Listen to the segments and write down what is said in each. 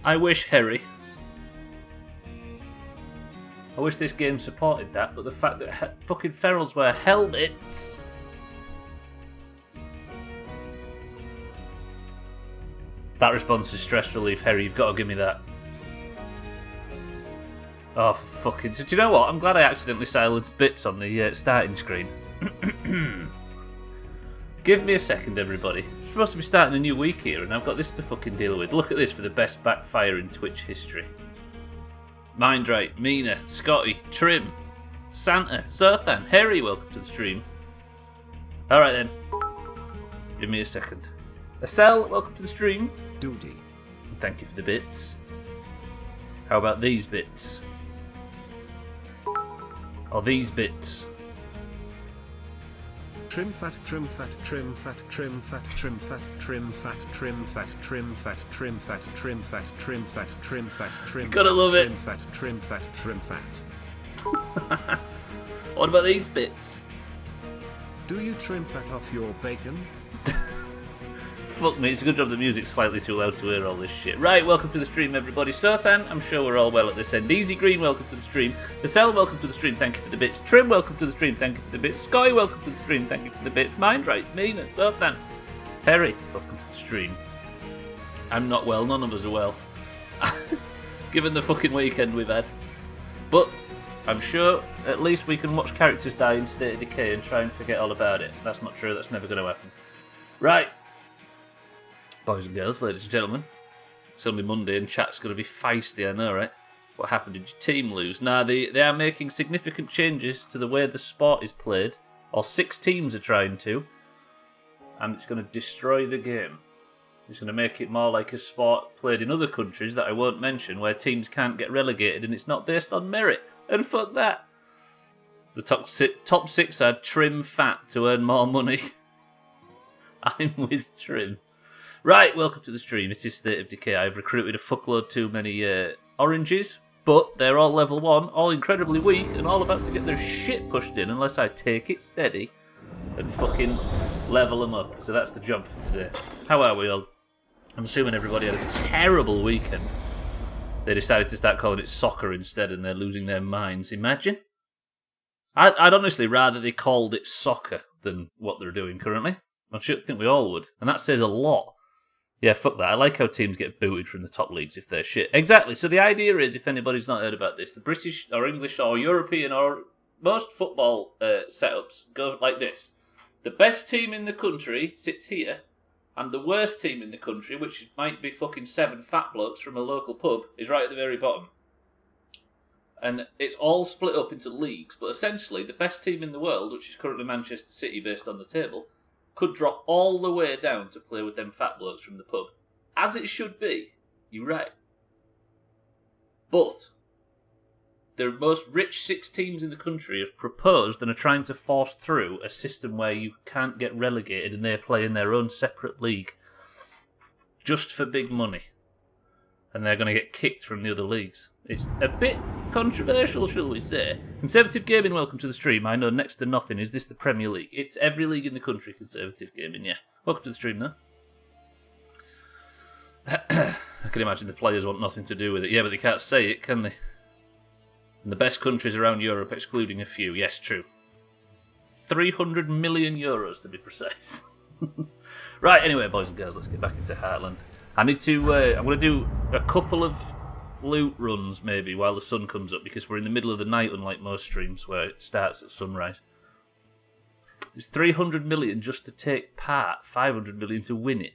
I wish, Harry. I wish this game supported that, but the fact that fucking ferals wear helmets. That response is stress relief, Harry. You've got to give me that. Oh, for fucking... So, do you know what? I'm glad I accidentally silenced bits on the starting screen. Give me a second, everybody. I'm supposed to be starting a new week here, and I've got this to fucking deal with. Look at this for the best backfire in Twitch history. Mindright, Mina, Scotty, Trim, Santa, Surthan, Harry, welcome to the stream. Alright then. Give me a second. Acel, welcome to the stream. Duty. Thank you for the bits. How about these bits? Or these bits? Trim fat, trim fat, trim fat, trim fat, trim fat, trim fat, trim fat, trim fat, trim fat, trim fat, trim fat, trim fat, trim gotta love it. Trim fat, trim fat, trim fat. What about these bits? Do you trim fat off your bacon? Fuck me, it's a good job the music's slightly too loud to hear all this shit. Right, welcome to the stream, everybody. Surthan, I'm sure we're all well at this end. Easy Green, welcome to the stream. Acel, welcome to the stream, thank you for the bits. Trim, welcome to the stream, thank you for the bits. Sky, welcome to the stream, thank you for the bits. Mindright, Mina, Surthan, Perry, welcome to the stream. I'm not well, none of us are well. Given the fucking weekend we've had. But I'm sure at least we can watch characters die in State of Decay and try and forget all about it. That's not true, that's never going to happen. Right. Boys and girls, ladies and gentlemen, it's only Monday and chat's going to be feisty, I know, right? What happened? Did your team lose? Now, they are making significant changes to the way the sport is played, or 6 teams are trying to, and it's going to destroy the game. It's going to make it more like a sport played in other countries that I won't mention, where teams can't get relegated and it's not based on merit. And fuck that! The top 6 are trim fat to earn more money. I'm with Trim. Right, welcome to the stream. It is State of Decay. I've recruited a fuckload too many oranges, but they're all level 1, all incredibly weak, and all about to get their shit pushed in unless I take it steady and fucking level them up. So that's the job for today. How are we all? I'm assuming everybody had a terrible weekend. They decided to start calling it soccer instead, and they're losing their minds. Imagine. I'd honestly rather they called it soccer than what they're doing currently. I think we all would, and that says a lot. Yeah, fuck that. I like how teams get booted from the top leagues if they're shit. Exactly. So the idea is, if anybody's not heard about this, the British or English or European or most football setups go like this. The best team in the country sits here, and the worst team in the country, which might be fucking 7 fat blokes from a local pub, is right at the very bottom. And it's all split up into leagues, but essentially the best team in the world, which is currently Manchester City based on the table, could drop all the way down to play with them fat blokes from the pub. As it should be. You're right. But the most rich 6 teams in the country have proposed and are trying to force through a system where you can't get relegated and they play in their own separate league just for big money. And they're going to get kicked from the other leagues. It's a bit controversial, shall we say. Conservative Gaming, welcome to the stream. I know next to nothing. Is this the Premier League? It's every league in the country, Conservative Gaming, yeah. Welcome to the stream, though. I can imagine the players want nothing to do with it. Yeah, but they can't say it, can they? And the best countries around Europe, excluding a few. Yes, true. 300 million euros, to be precise. Right, anyway, boys and girls, let's get back into Heartland. I need to... I'm going to do a couple of loot runs, maybe, while the sun comes up, because we're in the middle of the night, unlike most streams, where it starts at sunrise. It's 300 million just to take part, 500 million to win it.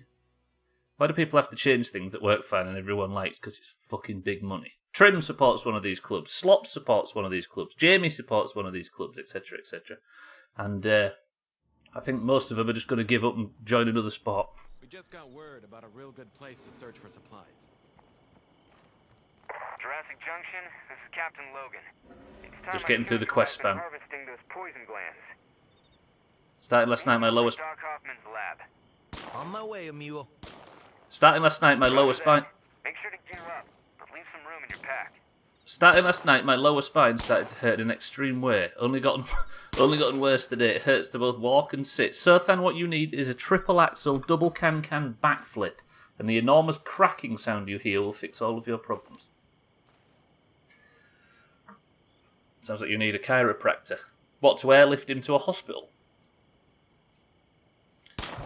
Why do people have to change things that work fine and everyone likes? Because it's fucking big money. Trim supports one of these clubs. Slop supports one of these clubs. Jamie supports one of these clubs, etc., etc. And I think most of them are just going to give up and join another sport. We just got word about a real good place to search for supplies. Jurassic Junction, this is Captain Logan. It's time Just getting through the quest spam. Harvesting those poison glands. Started last night my lowest... Doc Hoffman's lab. On my way, amigo. Starting last night my lowest spine... Starting last night, my lower spine started to hurt in an extreme way. Only gotten worse today. It hurts to both walk and sit. Sothan, what you need is a triple axle, double can backflip, and the enormous cracking sound you hear will fix all of your problems. Sounds like you need a chiropractor. What, to airlift him to a hospital?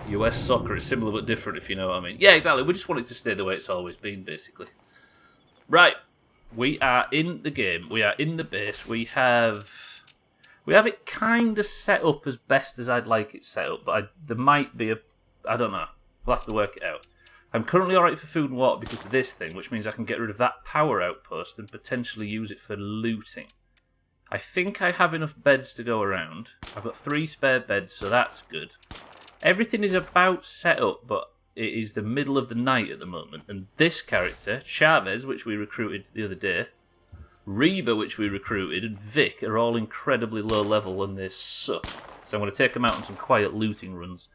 US soccer is similar but different, if you know what I mean. Yeah, exactly. We just want it to stay the way it's always been, basically. Right. We are in the game. We are in the base. We have it kind of set up as best as I'd like it set up, but there might be I don't know. We'll have to work it out. I'm currently alright for food and water because of this thing, which means I can get rid of that power outpost and potentially use it for looting. I think I have enough beds to go around. I've got 3 spare beds, so that's good. Everything is about set up, but it is the middle of the night at the moment. And this character, Chavez, which we recruited the other day, Reba, which we recruited, and Vic are all incredibly low level and they suck. So I'm going to take them out on some quiet looting runs.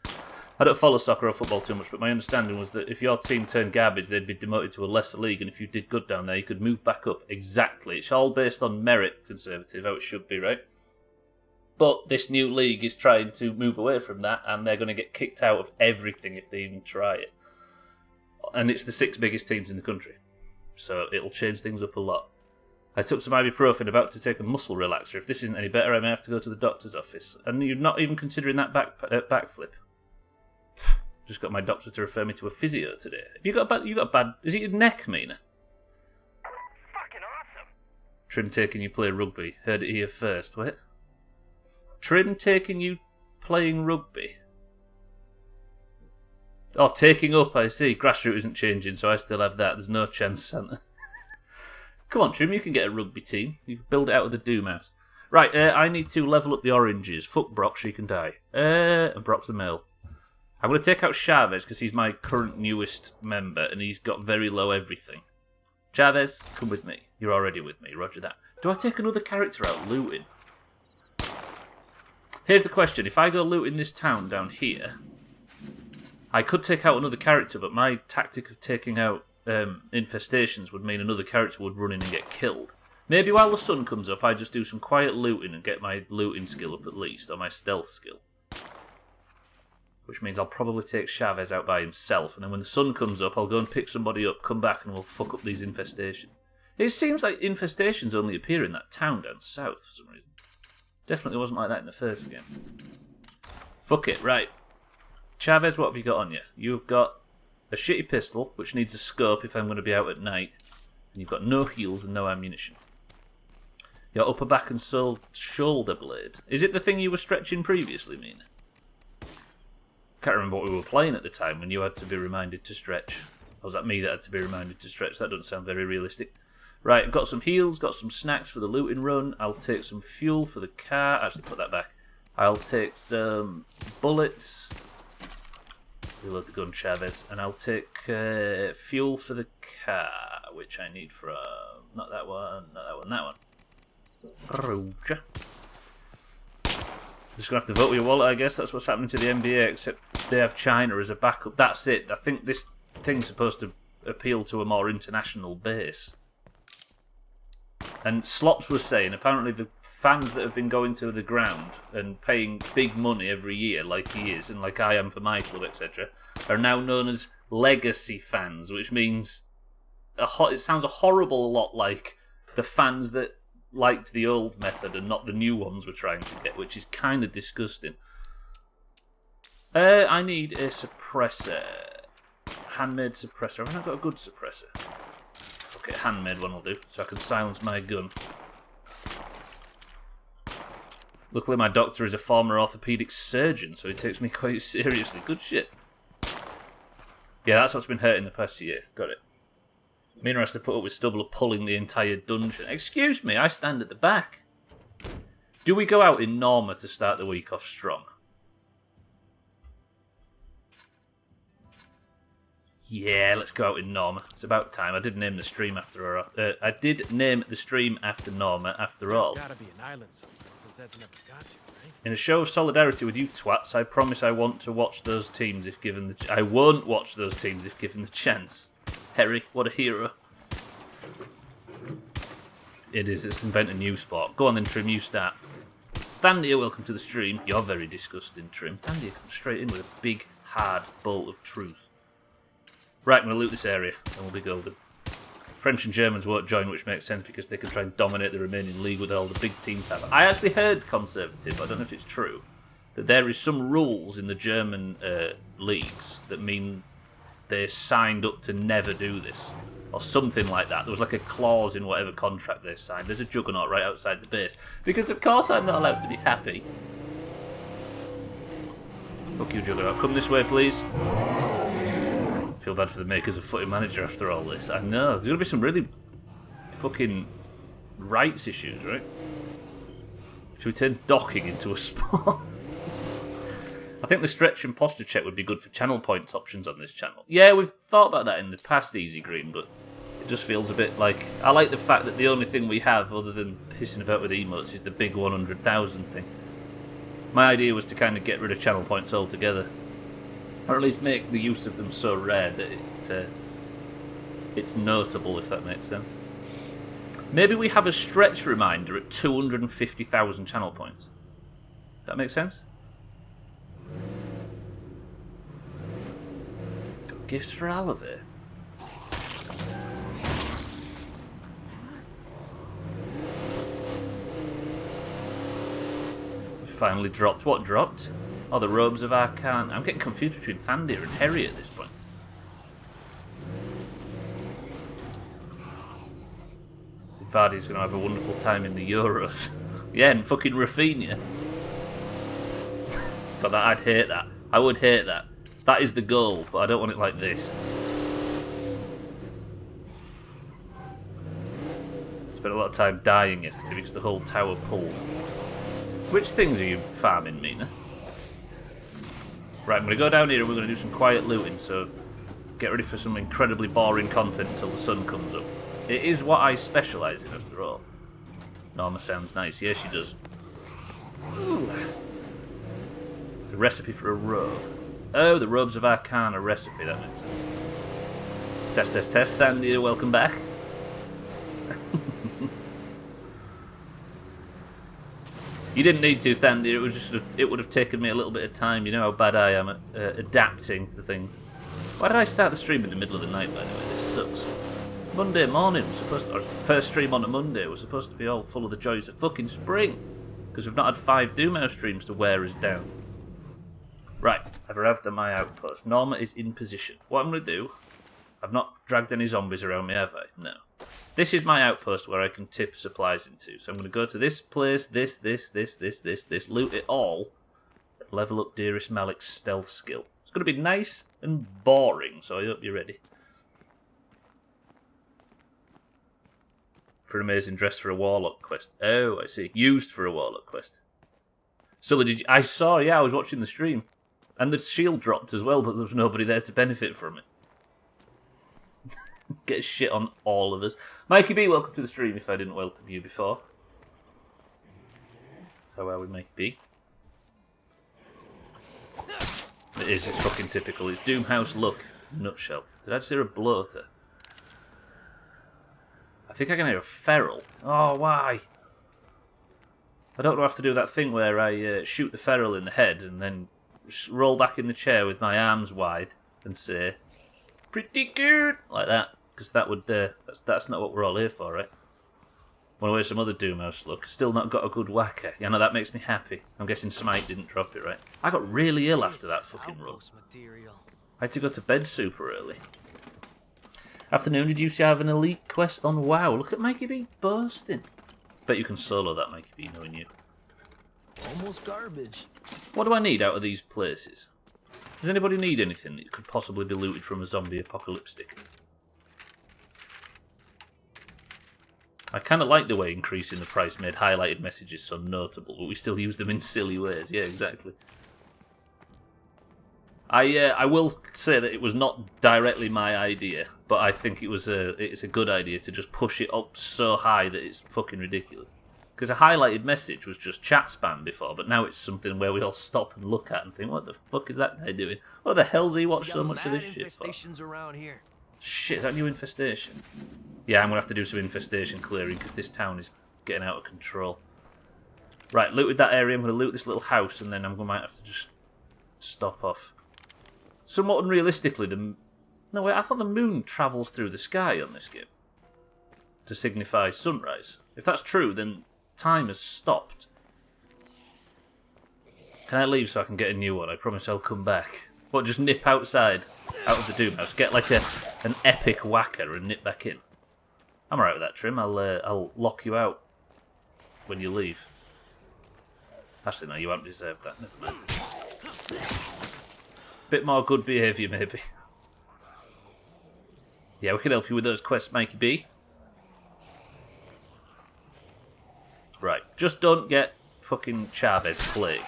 I don't follow soccer or football too much, but my understanding was that if your team turned garbage, they'd be demoted to a lesser league, and if you did good down there, you could move back up. Exactly. It's all based on merit, Conservative, how it should be, right? But this new league is trying to move away from that, and they're going to get kicked out of everything if they even try it. And it's the 6 biggest teams in the country, so it'll change things up a lot. I took some ibuprofen, about to take a muscle relaxer. If this isn't any better, I may have to go to the doctor's office. And you're not even considering that backflip. Just got my doctor to refer me to a physio today. Have you got a bad... Is it your neck, Mina? Fucking awesome. Trim taking you play rugby. Heard it here first. Wait. Trim taking you playing rugby. Oh, taking up, I see. Grassroot isn't changing, so I still have that. There's no chance, Santa. Come on, Trim, you can get a rugby team. You can build it out of the Doomhaus. Right, I need to level up the oranges. Fuck Brock, she can die. And Brock's a male. I'm going to take out Chavez because he's my current newest member and he's got very low everything. Chavez, come with me. You're already with me, roger that. Do I take another character out looting? Here's the question. If I go looting this town down here, I could take out another character, but my tactic of taking out infestations would mean another character would run in and get killed. Maybe while the sun comes up, I just do some quiet looting and get my looting skill up at least, or my stealth skill. Which means I'll probably take Chavez out by himself, and then when the sun comes up, I'll go and pick somebody up, come back, and we'll fuck up these infestations. It seems like infestations only appear in that town down south for some reason. Definitely wasn't like that in the first game. Fuck it, right. Chavez, what have you got on you? You've got a shitty pistol, which needs a scope if I'm going to be out at night, and you've got no heals and no ammunition. Your upper back and shoulder blade. Is it the thing you were stretching previously, Mina? Can't remember what we were playing at the time when you had to be reminded to stretch. Or was that me that had to be reminded to stretch? That doesn't sound very realistic. Right, I've got some heals, got some snacks for the looting run. I'll take some fuel for the car. Actually, put that back. I'll take some bullets. Reload the gun, Chavez. And I'll take fuel for the car, which I need from... Not that one, not that one, that one. Roger. Just going to have to vote with your wallet, I guess. That's what's happening to the NBA, except they have China as a backup. That's it. I think this thing's supposed to appeal to a more international base. And Slops was saying, apparently the fans that have been going to the ground and paying big money every year, like he is, and like I am for my club, etc., are now known as legacy fans, which means it sounds a horrible lot like the fans that liked the old method and not the new ones we're trying to get, which is kind of disgusting. I need a suppressor. Handmade suppressor. I've not got a good suppressor. Okay, handmade one will do, so I can silence my gun. Luckily my doctor is a former orthopaedic surgeon, so he takes me quite seriously. Good shit. Yeah, that's what's been hurting the past year. Got it. Mina has to put up with Stubbler pulling the entire dungeon. Excuse me, I stand at the back. Do we go out in Norma to start the week off strong? Yeah, let's go out in Norma. It's about time. I did name the stream after her. I did name the stream after Norma, after all. There's gotta be an island somewhere, because that's never got you, right? In a show of solidarity with you twats, I promise I want to watch those teams if given the... I won't watch those teams if given the chance. Harry, what a hero. It is. Let's invent a new sport. Go on then, Trim, you start. Thandia, welcome to the stream. You're very disgusting, Trim. Thandia comes straight in with a big, hard bolt of truth. Right, I'm going to loot this area, and we'll be golden. French and Germans won't join, which makes sense because they can try and dominate the remaining league with all the big teams have. I actually heard Conservative, but I don't know if it's true, that there is some rules in the German leagues that mean they signed up to never do this. Or something like that. There was like a clause in whatever contract they signed. There's a juggernaut right outside the base. Because of course I'm not allowed to be happy. Fuck you, juggernaut. Come this way, please. Feel bad for the makers of Footy Manager after all this. I know. There's going to be some really fucking rights issues, right? Should we turn docking into a sport? I think the stretch and posture check would be good for channel points options on this channel. Yeah, we've thought about that in the past, Easy Green, but it just feels a bit like... I like the fact that the only thing we have, other than pissing about with emotes, is the big 100,000 thing. My idea was to kind of get rid of channel points altogether. Or at least make the use of them so rare that it's notable, if that makes sense. Maybe we have a stretch reminder at 250,000 channel points. Does that make sense? Got gifts for Alave. Finally dropped. What dropped? Oh, the Robes of Arcan. I'm getting confused between Thandir and Harry at this point. Vardy's going to have a wonderful time in the Euros. Yeah, and fucking Rafinha. God, I'd hate that. I would hate that. That is the goal, but I don't want it like this. Spent a lot of time dying yesterday because the whole tower pulled. Which things are you farming, Mina? Right, I'm going to go down here and we're going to do some quiet looting, so get ready for some incredibly boring content until the sun comes up. It is what I specialise in, after all. Norma sounds nice. Yes, she does. Ooh. The recipe for a robe. Oh, the Robes of Arcana recipe, that makes sense. Test, test, test, Thandia, welcome back. You didn't need to, Thandia. It was just it would have taken me a little bit of time. You know how bad I am at adapting to things. Why did I start the stream in the middle of the night, by the way? This sucks. Monday morning was supposed to, or first stream on a Monday was supposed to be all full of the joys of fucking spring, because we've not had 5 Doomhaus streams to wear us down. Right, I've arrived at my outpost. Norma is in position. What I'm going to do, I've not dragged any zombies around me, have I? No. This is my outpost where I can tip supplies into. So I'm going to go to this place, this, loot it all, level up Dearest Malik's stealth skill. It's going to be nice and boring, so I hope you're ready. For amazing dress for a warlock quest. Oh, I see. Used for a warlock quest. So did you... I saw, yeah, I was watching the stream. And the shield dropped as well, but there was nobody there to benefit from it. Get shit on all of us. Mikey B, welcome to the stream if I didn't welcome you before. How are we, Mikey B? It is, it's fucking typical. It's Doomhaus luck, nutshell. Did I just hear a bloater? I think I can hear a feral. Oh, why? I don't have to do that thing where I shoot the feral in the head and then roll back in the chair with my arms wide and say, pretty good, like that. Because that would, that's not what we're all here for, right? Want to wear some other Doomhaus look. Still not got a good whacker. Yeah, no, that makes me happy. I'm guessing Smite didn't drop it, right? I got really ill after that fucking run. I had to go to bed super early. Afternoon, did you have an elite quest on WoW? Look at Mikey B bursting. Bet you can solo that, Mikey B, knowing you. Almost garbage. What do I need out of these places? Does anybody need anything that could possibly be looted from a zombie apocalypse stick? I kind of like the way increasing the price made highlighted messages so notable, but we still use them in silly ways. Yeah, exactly. I will say that it was not directly my idea, but I think it's a good idea to just push it up so high that it's fucking ridiculous. Because a highlighted message was just chat spam before, but now it's something where we all stop and look at and think, what the fuck is that guy doing? What the hell's he watched so much of this shit for? Around here. Shit, is that new infestation? Yeah, I'm going to have to do some infestation clearing because this town is getting out of control. Right, looted that area. I'm going to loot this little house and then I might have to just stop off. Somewhat unrealistically, no, wait, I thought the moon travels through the sky on this game to signify sunrise. If that's true, then time has stopped. Can I leave so I can get a new one? I promise I'll come back. What, just nip outside, out of the Doomhaus, get like an epic whacker and nip back in? I'm alright with that, Trim. I'll lock you out when you leave. Actually, no, you won't deserve that. Never mind. Bit more good behaviour, maybe. Yeah, we can help you with those quests, Mikey B. Right, just don't get fucking Chavez plagued.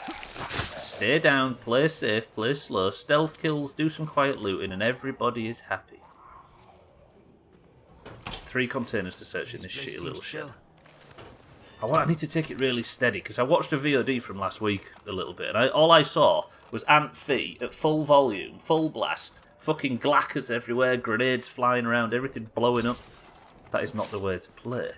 Stay down, play safe, play slow, stealth kills, do some quiet looting, and everybody is happy. 3 containers to search in this shitty little shed. I need to take it really steady, because I watched a VOD from last week a little bit, and all I saw was Ant Fee at full volume, full blast, fucking glackers everywhere, grenades flying around, everything blowing up. That is not the way to play.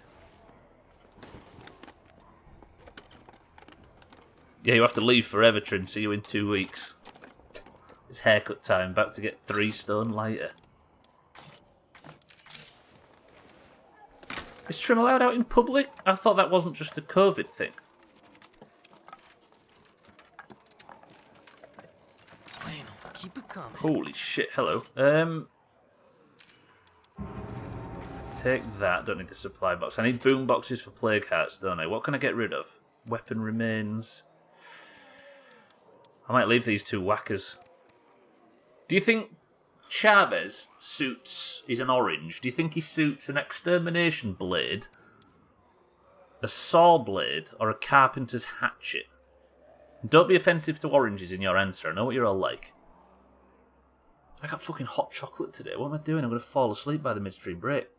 Yeah, you have to leave forever, Trim. See you in 2 weeks. It's haircut time. About to get 3 stone lighter. Is Trim allowed out in public? I thought that wasn't just a COVID thing. Keep it coming. Holy shit, hello. Take that. Don't need the supply box. I need boom boxes for plague hearts, don't I? What can I get rid of? Weapon remains. I might leave these 2 whackers. Do you think Chavez suits... He's an orange. Do you think he suits an extermination blade, a saw blade, or a carpenter's hatchet? Don't be offensive to oranges in your answer. I know what you're all like. I got fucking hot chocolate today. What am I doing? I'm going to fall asleep by the midstream break.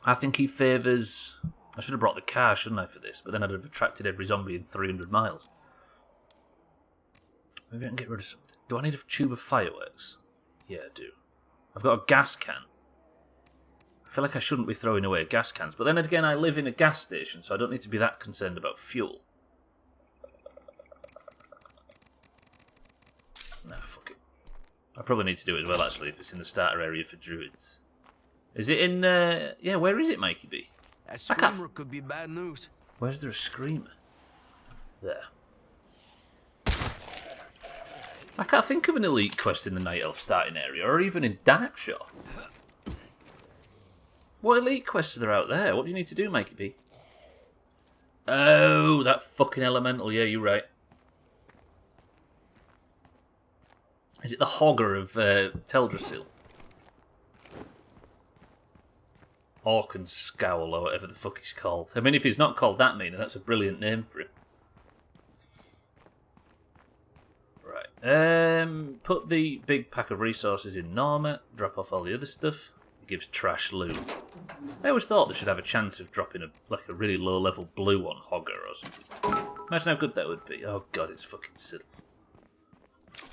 I think he favours... I should have brought the car, shouldn't I, for this? But then I'd have attracted every zombie in 300 miles. Maybe I can get rid of something. Do I need a tube of fireworks? Yeah, I do. I've got a gas can. I feel like I shouldn't be throwing away gas cans. But then again, I live in a gas station, so I don't need to be that concerned about fuel. Nah, fuck it. I probably need to do it as well, actually, if it's in the starter area for druids. Is it in... yeah, where is it, Mikey B? That screamer could be bad news. Where's there a screamer? There. I can't think of an elite quest in the Night Elf starting area, or even in Darkshaw. What elite quests are there out there? What do you need to do, Mikey B? Oh, that fucking elemental. Yeah, you're right. Is it the Hogger of Teldrassil? Orcan Scowl, or whatever the fuck he's called. I mean, if he's not called that, that's a brilliant name for him. Right. Put the big pack of resources in Norma. Drop off all the other stuff. It gives trash loot. I always thought they should have a chance of dropping a really low-level blue on Hogger or something. Imagine how good that would be. Oh god, it's fucking silly.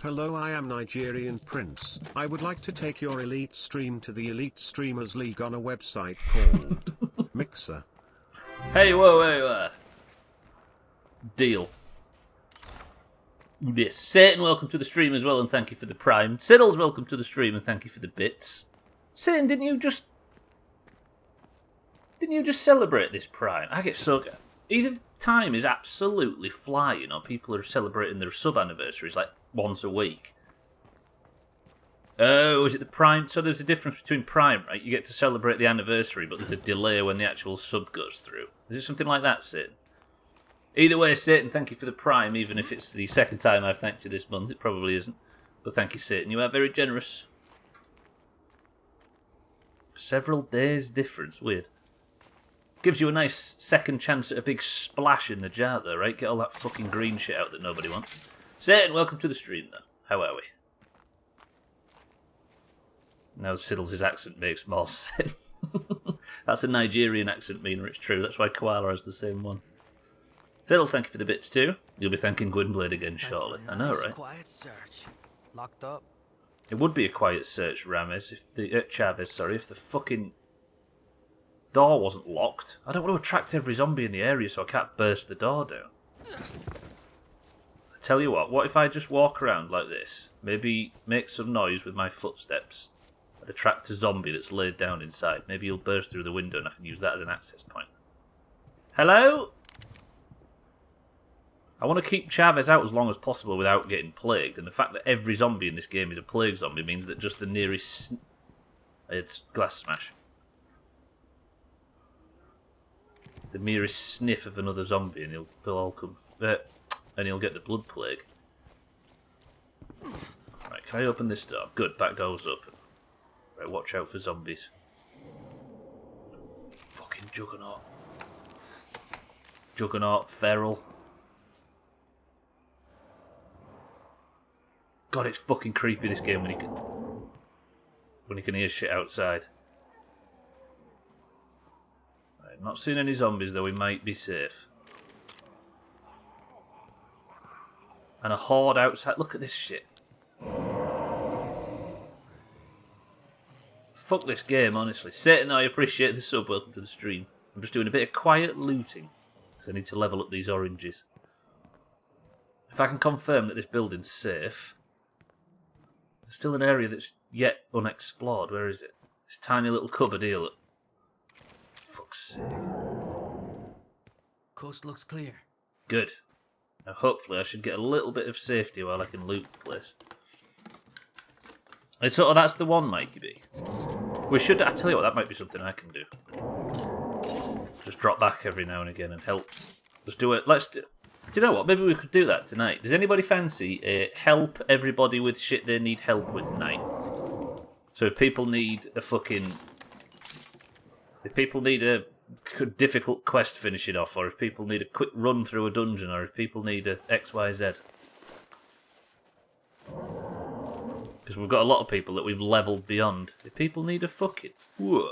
Hello, I am Nigerian Prince. I would like to take your elite stream to the Elite Streamers League on a website called Mixer. Hey, whoa. Deal. Yes, Satan, welcome to the stream as well, and thank you for the prime. Siddles, welcome to the stream, and thank you for the bits. Satan, didn't you just celebrate this prime? I get so... Either time is absolutely flying, or people are celebrating their sub-anniversaries like once a week. Oh, is it the prime? So there's a difference between prime, right? You get to celebrate the anniversary, but there's a delay when the actual sub goes through. Is it something like that, Satan? Either way, Satan, thank you for the prime, even if it's the second time I've thanked you this month. It probably isn't. But thank you, Satan. You are very generous. Several days difference. Weird. Gives you a nice second chance at a big splash in the jar, though, right? Get all that fucking green shit out that nobody wants. Satan, welcome to the stream, though. How are we? Now Siddles' accent makes more sense. That's a Nigerian accent, Mina, it's true. That's why Koala has the same one. Siddles, thank you for the bits, too. You'll be thanking Gwynblade again shortly. I know, right? Quiet search. Locked up. It would be a quiet search, Rames, if the Chavez, sorry, if the fucking door wasn't locked. I don't want to attract every zombie in the area, so I can't burst the door down. I tell you what if I just walk around like this? Maybe make some noise with my footsteps and attract a zombie that's laid down inside. Maybe he'll burst through the window and I can use that as an access point. Hello? I want to keep Chavez out as long as possible without getting plagued, and the fact that every zombie in this game is a plague zombie means that just the nearest... It's glass smash. The merest sniff of another zombie and they'll all come... and he'll get the blood plague. Right, can I open this door? Good, back door's open. Right, watch out for zombies. Fucking Juggernaut. Juggernaut, feral. God, it's fucking creepy, this game, when you can hear shit outside. Right, not seeing any zombies, though. We might be safe. And a horde outside. Look at this shit. Fuck this game, honestly. Satan, I appreciate the sub. Welcome to the stream. I'm just doing a bit of quiet looting, because I need to level up these oranges. If I can confirm that this building's safe... There's still an area that's yet unexplored. Where is it? This tiny little cupboard here, look. Fuck's sake. Coast looks clear. Good. Now hopefully I should get a little bit of safety while I can loot the place. And sort of that's the one, Mikey B. We should... I tell you what, that might be something I can do. Just drop back every now and again and help. Just do it. Let's do... Do you know what? Maybe we could do that tonight. Does anybody fancy help everybody with shit they need help with tonight? So if people need a fucking... If people need a difficult quest finishing off, or if people need a quick run through a dungeon, or if people need a XYZ. Because we've got a lot of people that we've levelled beyond. If people need a fucking... Whoa.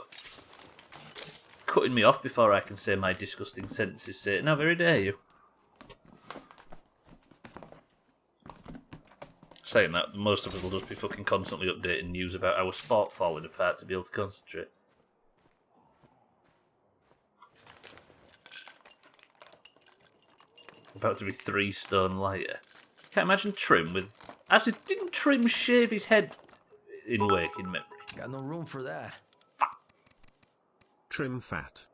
Cutting me off before I can say my disgusting sentences, Satan. How very dare you. Saying that, most of us will just be fucking constantly updating news about our sport falling apart to be able to concentrate. About to be 3 stone lighter. Can't imagine Trim with... Actually, didn't Trim shave his head in waking memory? Got no room for that. Trim fat.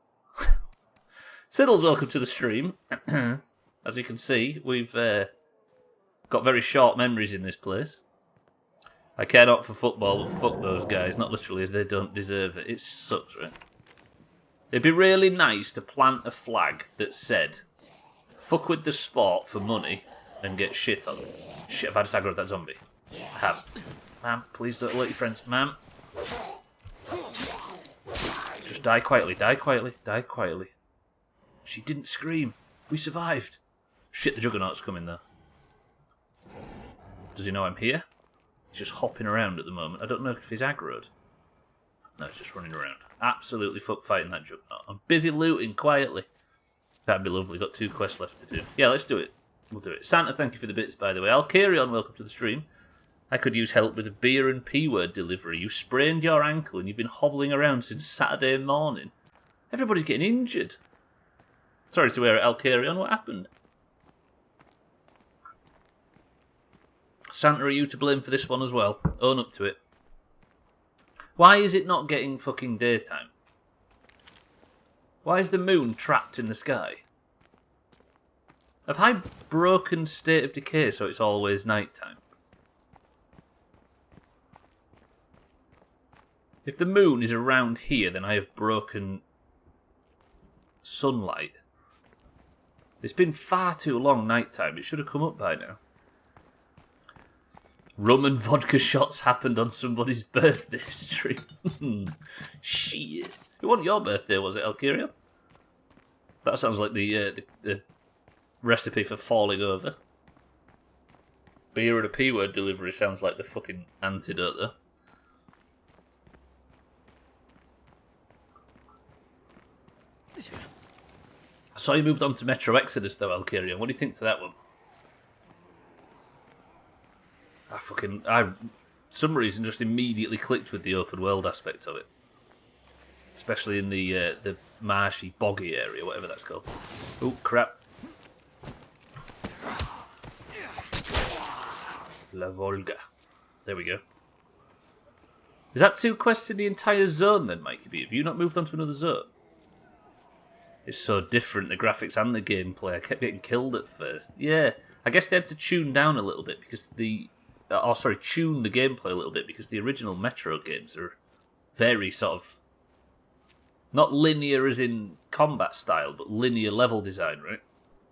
Siddles, welcome to the stream. As you can see, we've... got very short memories in this place. I care not for football, but fuck those guys. Not literally, as they don't deserve it. It sucks, right? It'd be really nice to plant a flag that said, fuck with the sport for money and get shit on. Shit, I've had a stagger of that zombie. I have. Ma'am, please don't alert your friends. Ma'am. Just die quietly, die quietly, die quietly. She didn't scream. We survived. Shit, the Juggernaut's coming though. Does he know I'm here? He's just hopping around at the moment. I don't know if he's aggroed. No, he's just running around. Absolutely fuck fighting that Juggernaut. I'm busy looting quietly. That'd be lovely. Got 2 quests left to do. Yeah, let's do it. We'll do it. Santa, thank you for the bits, by the way. Alcarion, welcome to the stream. I could use help with a beer and P-word delivery. You sprained your ankle and you've been hobbling around since Saturday morning. Everybody's getting injured. Sorry to hear it, Alcarion. What happened? Santa, are you to blame for this one as well? Own up to it. Why is it not getting fucking daytime? Why is the moon trapped in the sky? Have I broken State of Decay so it's always nighttime? If the moon is around here, then I have broken sunlight. It's been far too long nighttime. It should have come up by now. Rum and vodka shots happened on somebody's birthday stream. Shit. It wasn't your birthday, was it, Alkirio? That sounds like the recipe for falling over. Beer and a P-word delivery sounds like the fucking antidote, though. I saw you moved on to Metro Exodus, though, Alkirio. What do you think to that one? I some reason, just immediately clicked with the open world aspect of it. Especially in the marshy, boggy area, whatever that's called. Oh, crap. La Volga. There we go. Is that 2 quests in the entire zone then, Mikey B? Have you not moved on to another zone? It's so different, the graphics and the gameplay. I kept getting killed at first. Yeah, I guess they had to tune down a little bit because tune the gameplay a little bit because the original Metro games are very sort of, not linear as in combat style, but linear level design, right?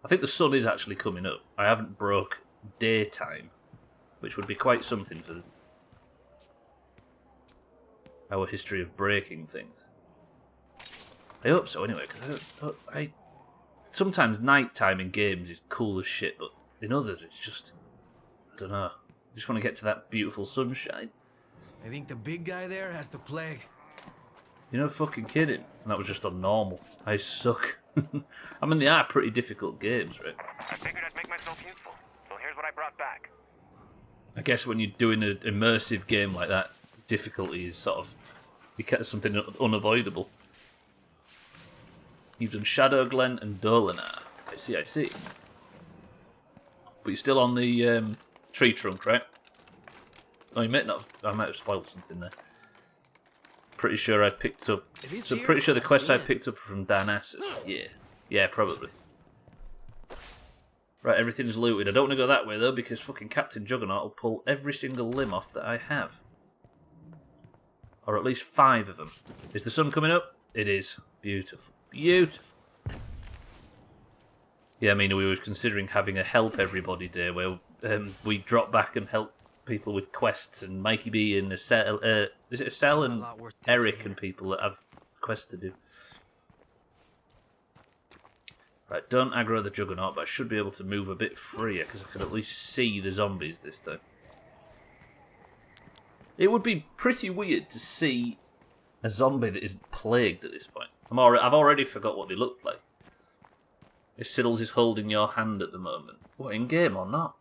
I think the sun is actually coming up. I haven't broke daytime, which would be quite something for our history of breaking things. I hope so, anyway, because sometimes nighttime in games is cool as shit, but in others it's just, I don't know. I just want to get to that beautiful sunshine. I think the big guy there has the plague. You're not fucking kidding. And that was just on normal. I suck. I mean, they are pretty difficult games, right? I figured I'd make myself useful, so here's what I brought back. I guess when you're doing an immersive game like that, difficulty is sort of something unavoidable. You've done Shadow Glen and Dolinar. I see. But you're still on the tree trunk, right? Oh, you might not have, I might have spoiled something there. Pretty sure I picked up... So I'm pretty sure the quest I picked up from Darnassus. Yeah, probably. Right, everything's looted. I don't want to go that way, though, because fucking Captain Juggernaut will pull every single limb off that I have. Or at least 5 of them. Is the sun coming up? It is. Beautiful. Beautiful. Yeah, I mean, we were considering having a help everybody day where we drop back and help people with quests, and Mikey B and Estelle, is it Estelle and Eric and people that have quests to do. Right, don't aggro the Juggernaut, but I should be able to move a bit freer because I can at least see the zombies this time. It would be pretty weird to see a zombie that isn't plagued at this point. I've already forgot what they looked like. If Siddles is holding your hand at the moment. What, in game or not?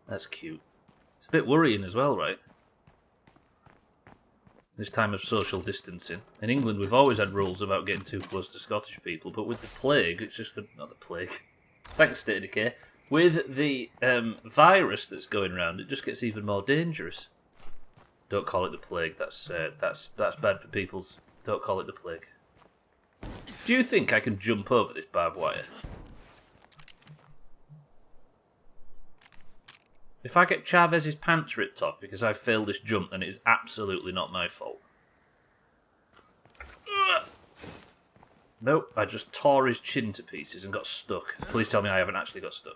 That's cute. It's a bit worrying as well, right? This time of social distancing. In England, we've always had rules about getting too close to Scottish people, but with the plague, it's just... Not the plague. Thanks, State of Decay. With the virus that's going around, it just gets even more dangerous. Don't call it the plague. That's bad for people's... Don't call it the plague. Do you think I can jump over this barbed wire? If I get Chavez's pants ripped off because I failed this jump, then it is absolutely not my fault. Nope, I just tore his chin to pieces and got stuck. Please tell me I haven't actually got stuck.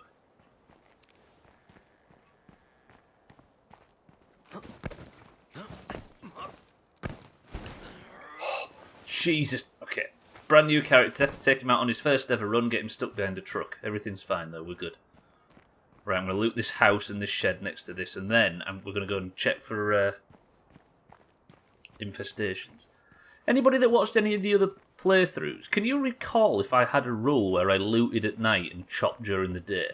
Jesus. Okay. Brand new character. Take him out on his first ever run. Get him stuck behind a truck. Everything's fine though. We're good. Right, I'm going to loot this house and this shed next to this. And then we're going to go and check for infestations. Anybody that watched any of the other playthroughs, can you recall if I had a rule where I looted at night and chopped during the day?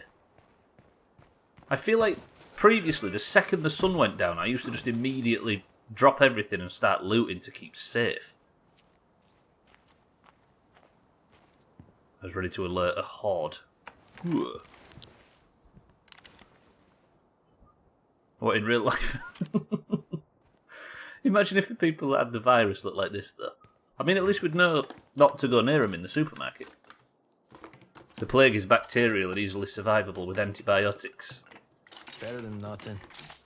I feel like previously, the second the sun went down, I used to just immediately drop everything and start looting to keep safe. I was ready to alert a horde. Ooh. What, in real life? Imagine if the people that had the virus looked like this, though. I mean, at least we'd know not to go near them in the supermarket. The plague is bacterial and easily survivable with antibiotics. Better than nothing.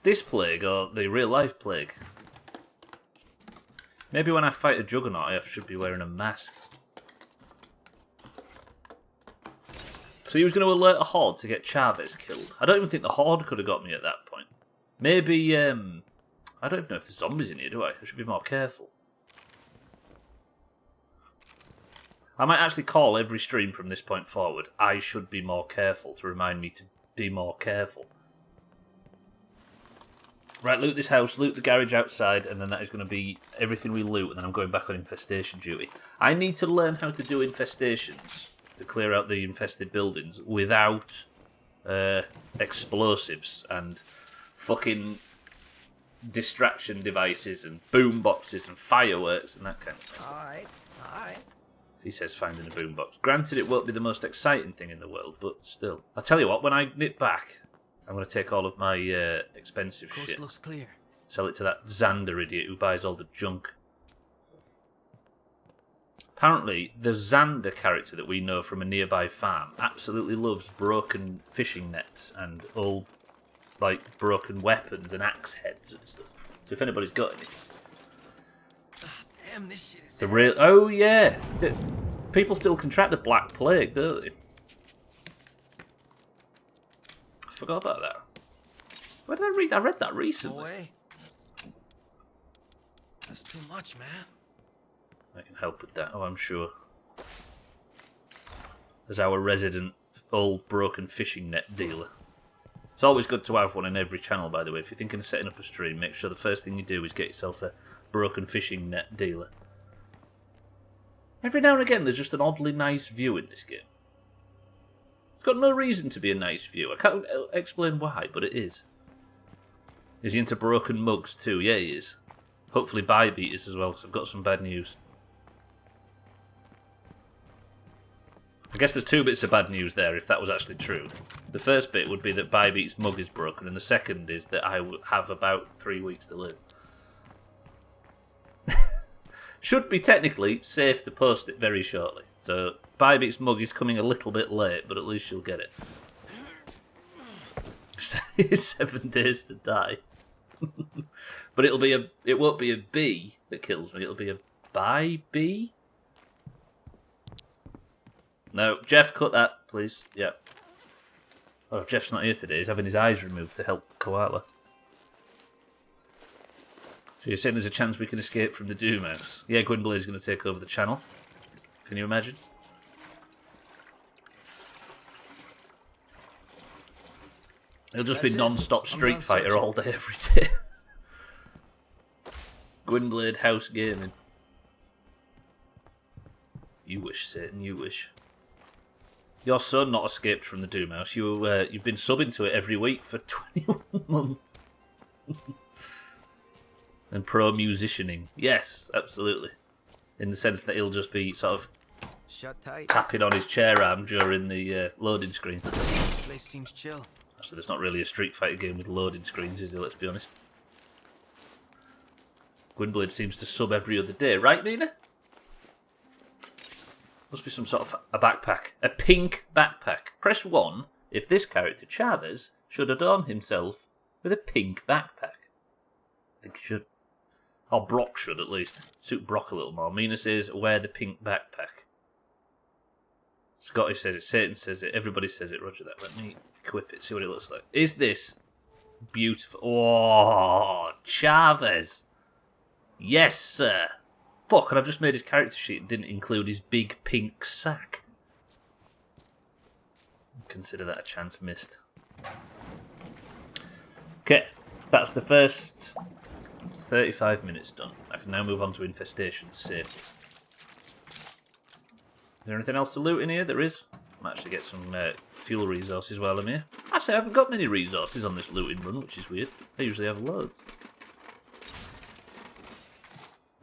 This plague, or the real-life plague? Maybe when I fight a Juggernaut, I should be wearing a mask. So he was going to alert a horde to get Chavez killed. I don't even think the horde could have got me at that point. Maybe, I don't even know if there's zombies in here, do I? I should be more careful. I might actually call every stream from this point forward, I should be more careful, to remind me to be more careful. Right, loot this house, loot the garage outside, and then that is going to be everything we loot, and then I'm going back on infestation duty. I need to learn how to do infestations to clear out the infested buildings without explosives and fucking distraction devices and boom boxes and fireworks and that kind of thing. Alright. He says finding a boombox. Granted, it won't be the most exciting thing in the world, but still. I'll tell you what, when I nip back, I'm going to take all of my expensive Coast shit, looks clear. sell it to that Xander idiot who buys all the junk. Apparently, the Xander character that we know from a nearby farm absolutely loves broken fishing nets and old, like, broken weapons and axe heads and stuff. So if anybody's got any... Damn, this shit is The real... Oh, yeah! People still contract the Black Plague, don't they? I forgot about that. Where did I read? I read that recently. Boy. That's too much, man. I can help with that, oh, I'm sure. As our resident old broken fishing net dealer. It's always good to have one in every channel, by the way. If you're thinking of setting up a stream, make sure the first thing you do is get yourself a broken fishing net dealer. Every now and again, there's just an oddly nice view in this game. It's got no reason to be a nice view. I can't explain why, but it is. Is he into broken mugs too? Yeah, he is. Hopefully buy beaters as well, because I've got some bad news. I guess there's two bits of bad news there, if that was actually true. The first bit would be that Bybeat's mug is broken, and the second is that I would have about 3 weeks to live. Should be technically safe to post it very shortly. So Bybeat's mug is coming a little bit late, but at least you'll get it. 7 days to die. But it won't be a bee that kills me, it'll be a bee? No, Jeff, cut that, please. Yeah. Oh, Jeff's not here today. He's having his eyes removed to help Koala. So you're saying there's a chance we can escape from the Doomhaus? Yeah, Gwynblade's going to take over the channel. Can you imagine? It'll just be non-stop Street Fighter all day, every day. Gwynblade House Gaming. You wish, Satan, you wish. Your son not escaped from the Doomhaus. You've been subbing to it every week for 21 months. And pro-musicianing. Yes, absolutely. In the sense that he'll just be sort of Shut tight. tapping on his chair arm during the loading screen. This place seems chill. Actually, there's not really a Street Fighter game with loading screens, is there? Let's be honest. Gwynblade seems to sub every other day. Right, Nina? Must be some sort of a backpack. A pink backpack. Press 1 if this character, Chavez, should adorn himself with a pink backpack. I think he should. Or Brock should, at least. Suit Brock a little more. Mina says, wear the pink backpack. Scotty says it. Satan says it. Everybody says it. Roger that. Let me equip it. See what it looks like. Is this beautiful? Oh, Chavez. Yes, sir. Fuck, and I've just made his character sheet and didn't include his big pink sack. Consider that a chance missed. Okay, that's the first 35 minutes done. I can now move on to infestation safely. Is there anything else to loot in here? There is. I might actually get some fuel resources while I'm here. Actually, I haven't got many resources on this looting run, which is weird. I usually have loads.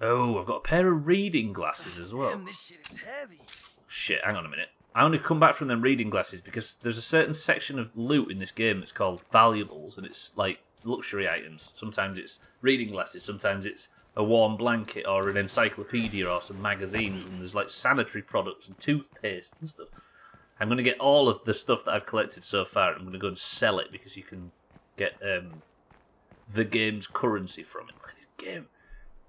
Oh, I've got a pair of reading glasses as well. Damn, this shit is heavy. Shit, hang on a minute. I only come back from them reading glasses because there's a certain section of loot in this game that's called valuables, and it's like luxury items. Sometimes it's reading glasses, sometimes it's a warm blanket or an encyclopedia or some magazines, and there's like sanitary products and toothpaste and stuff. I'm going to get all of the stuff that I've collected so far. I'm going to go and sell it because you can get the game's currency from it. Look at this game.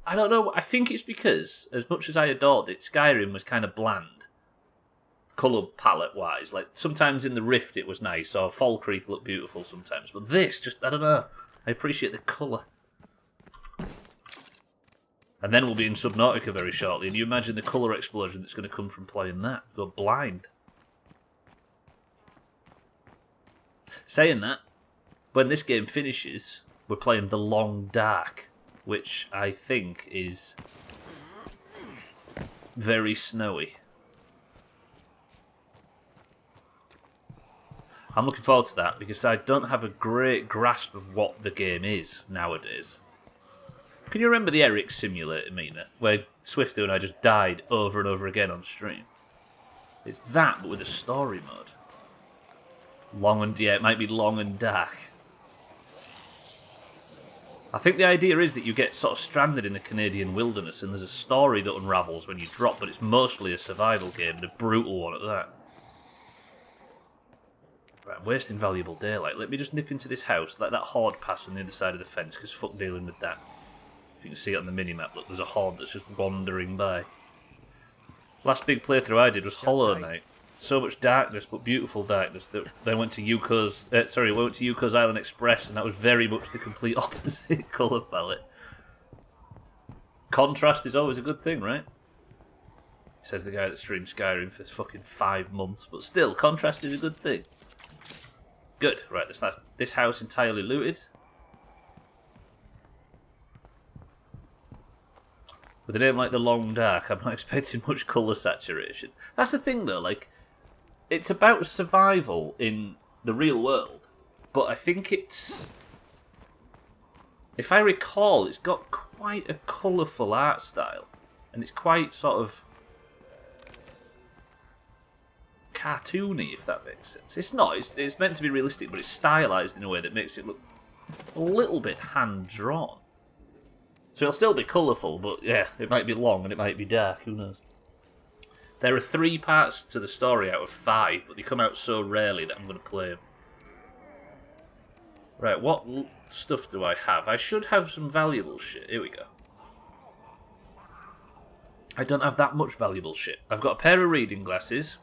I don't know. I think it's because, as much as I adored it, Skyrim was kind of bland. Colour palette-wise. Like, sometimes in the Rift it was nice, or Fall Creek looked beautiful sometimes. But this, just, I don't know. I appreciate the colour. And then we'll be in Subnautica very shortly, and you imagine the colour explosion that's going to come from playing that. Go blind. Saying that, when this game finishes, we're playing The Long Dark, which I think is very snowy. I'm looking forward to that because I don't have a great grasp of what the game is nowadays. Can you remember the Eric Simulator, Mina, where Swifto and I just died over and over again on stream? It's that, but with a story mode. It might be long and dark. I think the idea is that you get sort of stranded in the Canadian wilderness and there's a story that unravels when you drop, but it's mostly a survival game, and a brutal one at that. Right, I'm wasting valuable daylight. Let me just nip into this house, let that horde pass on the other side of the fence, because fuck dealing with that. If you can see it on the minimap, look, there's a horde that's just wandering by. Last big playthrough I did was Hollow Knight. So much darkness, but beautiful darkness. That then went to Yuko's Island Express, and that was very much the complete opposite colour palette. Contrast is always a good thing, right? Says the guy that streamed Skyrim for fucking 5 months, but still, contrast is a good thing. Good, right, this house entirely looted. With a name like The Long Dark, I'm not expecting much colour saturation. That's the thing though, like, it's about survival in the real world, but I think it's... If I recall, it's got quite a colourful art style, and it's quite sort of cartoony, if that makes sense. It's not, it's meant to be realistic, but it's stylised in a way that makes it look a little bit hand-drawn. So it'll still be colourful, but yeah, it might be long and it might be dark, who knows. There are 3 parts to the story out of 5, but they come out so rarely that I'm going to play them. Right, what stuff do I have? I should have some valuable shit. Here we go. I don't have that much valuable shit. I've got a pair of reading glasses,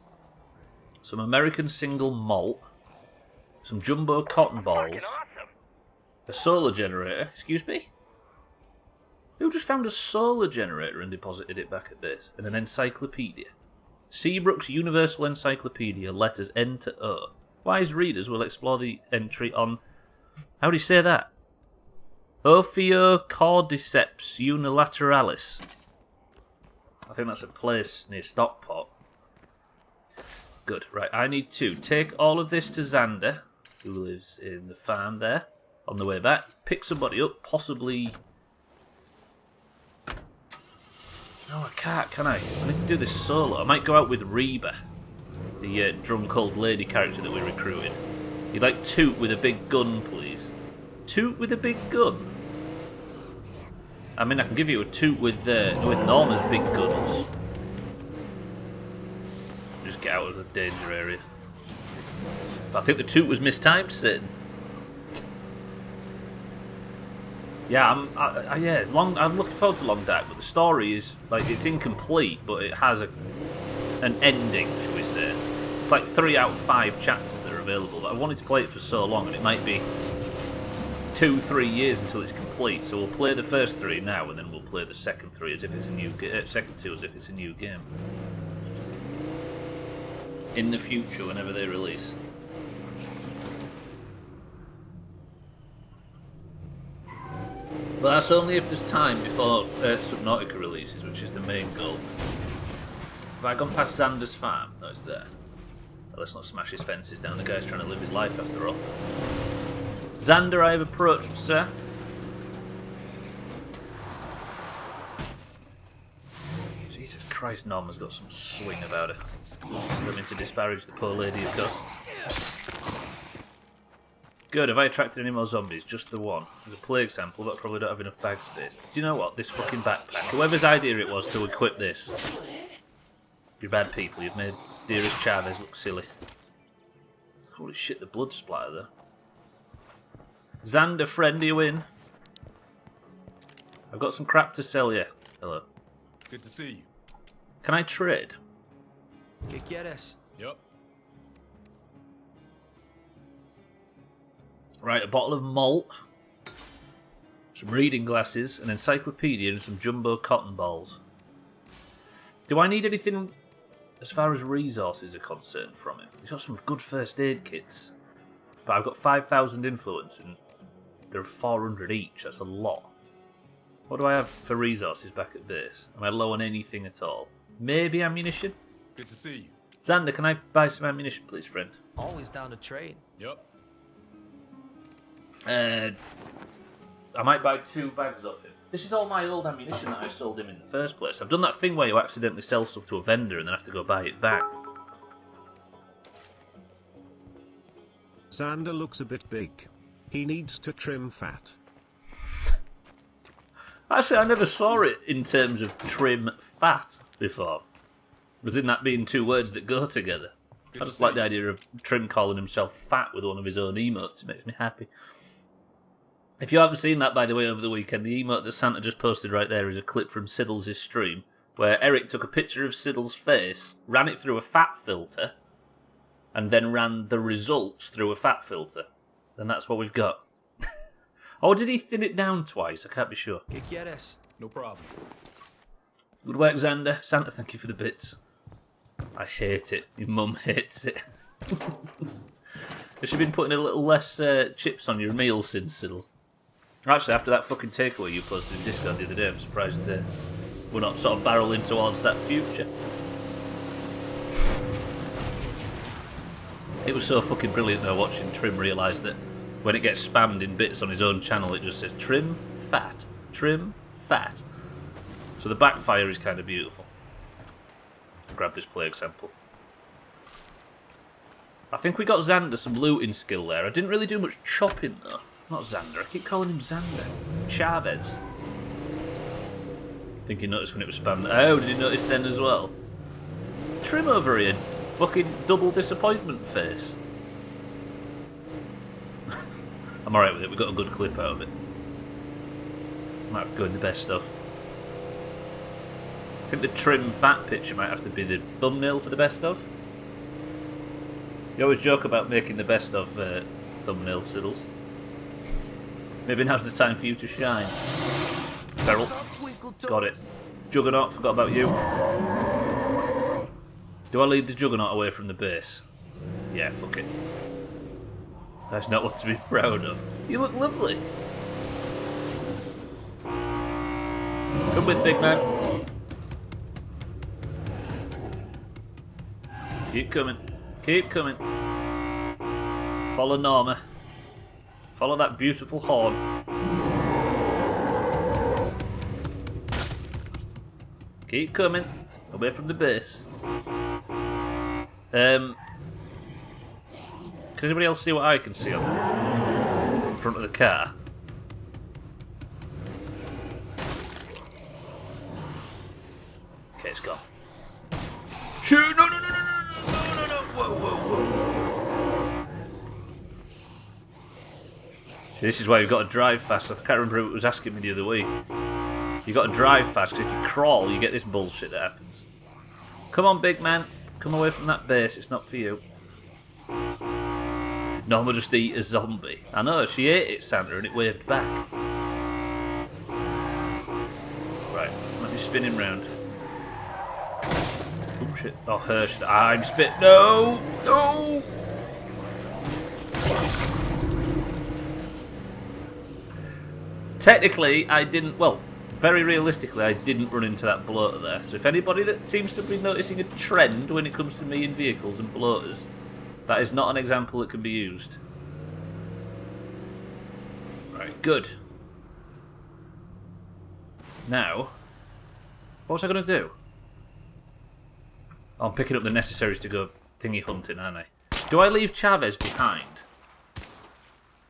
some American single malt, some jumbo cotton balls, a solar generator. Excuse me? Who just found a solar generator and deposited it back at base? And an encyclopedia. Seabrook's Universal Encyclopedia, letters N to O. Wise readers will explore the entry on... How do you say that? Ophiocordyceps unilateralis. I think that's a place near Stockport. Good, right, I need to take all of this to Xander, who lives in the farm there, on the way back. Pick somebody up, possibly... No, I can't, can I? I need to do this solo. I might go out with Reba, the drum-cold lady character that we recruited. You'd like Toot with a big gun, please. Toot with a big gun? I mean, I can give you a Toot with Norma's big guns. Just get out of the danger area. But I think the Toot was mistimed, Sid. Yeah, I'm looking forward to Long Dark, but the story is, like, it's incomplete, but it has an ending, shall we say. It's like 3 out of 5 chapters that are available. I wanted to play it for so long, and it might be 2-3 years until it's complete, so we'll play the first 3 now, and then we'll play the second 2 as if it's a new game. In the future, whenever they release. But that's only if there's time before Subnautica releases, which is the main goal. Have I gone past Xander's farm? No, it's there. Well, let's not smash his fences down. The guy's trying to live his life after all. Xander, I have approached, sir. Jesus Christ, Norma's got some swing about her. I don't mean to disparage the poor lady, of course. Good, have I attracted any more zombies? Just the one. There's a plague sample, but I probably don't have enough bag space. Do you know what? This fucking backpack. Whoever's idea it was to equip this. You're bad people. You've made Dearest Chavez look silly. Holy shit, the blood splatter there. Xander, friend, are you in? I've got some crap to sell you. Hello. Good to see you. Can I trade? ¿Qué quieres? Yep. Right, a bottle of malt, some reading glasses, an encyclopedia, and some jumbo cotton balls. Do I need anything as far as resources are concerned from him? He's got some good first aid kits. But I've got 5,000 influence and there are 400 each. That's a lot. What do I have for resources back at base? Am I low on anything at all? Maybe ammunition? Good to see you. Xander, can I buy some ammunition, please, friend? Always down to trade. Yep. I might buy 2 bags off him. This is all my old ammunition that I sold him in the first place. I've done that thing where you accidentally sell stuff to a vendor and then have to go buy it back. Xander looks a bit big. He needs to trim fat. Actually, I never saw it in terms of trim fat before. As in that being 2 words that go together. I just like the idea of Trim calling himself fat with one of his own emotes. It makes me happy. If you haven't seen that, by the way, over the weekend, the emote that Santa just posted right there is a clip from Siddles' stream, where Eric took a picture of Siddles' face, ran it through a fat filter, and then ran the results through a fat filter. And that's what we've got. Or did he thin it down twice? I can't be sure. ¿Qué quieres? No problem. Good work, Xander. Santa, thank you for the bits. I hate it. Your mum hates it. Has she been putting a little less chips on your meals since, Siddle? Actually, after that fucking takeaway you posted in Discord the other day, I'm surprised we're not sort of barreling towards that future. It was so fucking brilliant though watching Trim realise that when it gets spammed in bits on his own channel, it just says trim, fat, trim, fat. So the backfire is kind of beautiful. Grab this play example. I think we got Xander some looting skill there. I didn't really do much chopping though. Not Xander, I keep calling him Xander. Chavez. I think he noticed when it was spammed. Oh, did he notice then as well? Trim over here. Fucking double disappointment face. I'm alright with it, we got a good clip out of it. Might have to go in the best stuff. I think the trim fat picture might have to be the thumbnail for the best of. You always joke about making the best of thumbnail, Siddles. Maybe now's the time for you to shine. Feral. Got it. Juggernaut, forgot about you. Do I lead the Juggernaut away from the base? Yeah, fuck it. That's not what to be proud of. You look lovely. Come with, big man. Keep coming. Keep coming. Follow Norma. Follow that beautiful horn. Keep coming. Away from the base. Can anybody else see what I can see on the front of the car? Okay, it's gone. Shoot! No, no, no, no, no, no, no, no, whoa, whoa, whoa. This is why you've got to drive fast. I can't remember who was asking me the other week. You've got to drive fast, because if you crawl, you get this bullshit that happens. Come on, big man. Come away from that base. It's not for you. Did Norma just eat a zombie? I know, she ate it, Santa, and it waved back. Right, let me spin him round. Oh, shit. Oh, her shit. I'm spit. No! No! Technically, I didn't... Well, very realistically, I didn't run into that bloater there. So if anybody that seems to be noticing a trend when it comes to me in vehicles and bloaters, that is not an example that can be used. Right, good. Now, what was I going to do? Oh, I'm picking up the necessaries to go thingy hunting, aren't I? Do I leave Chavez behind?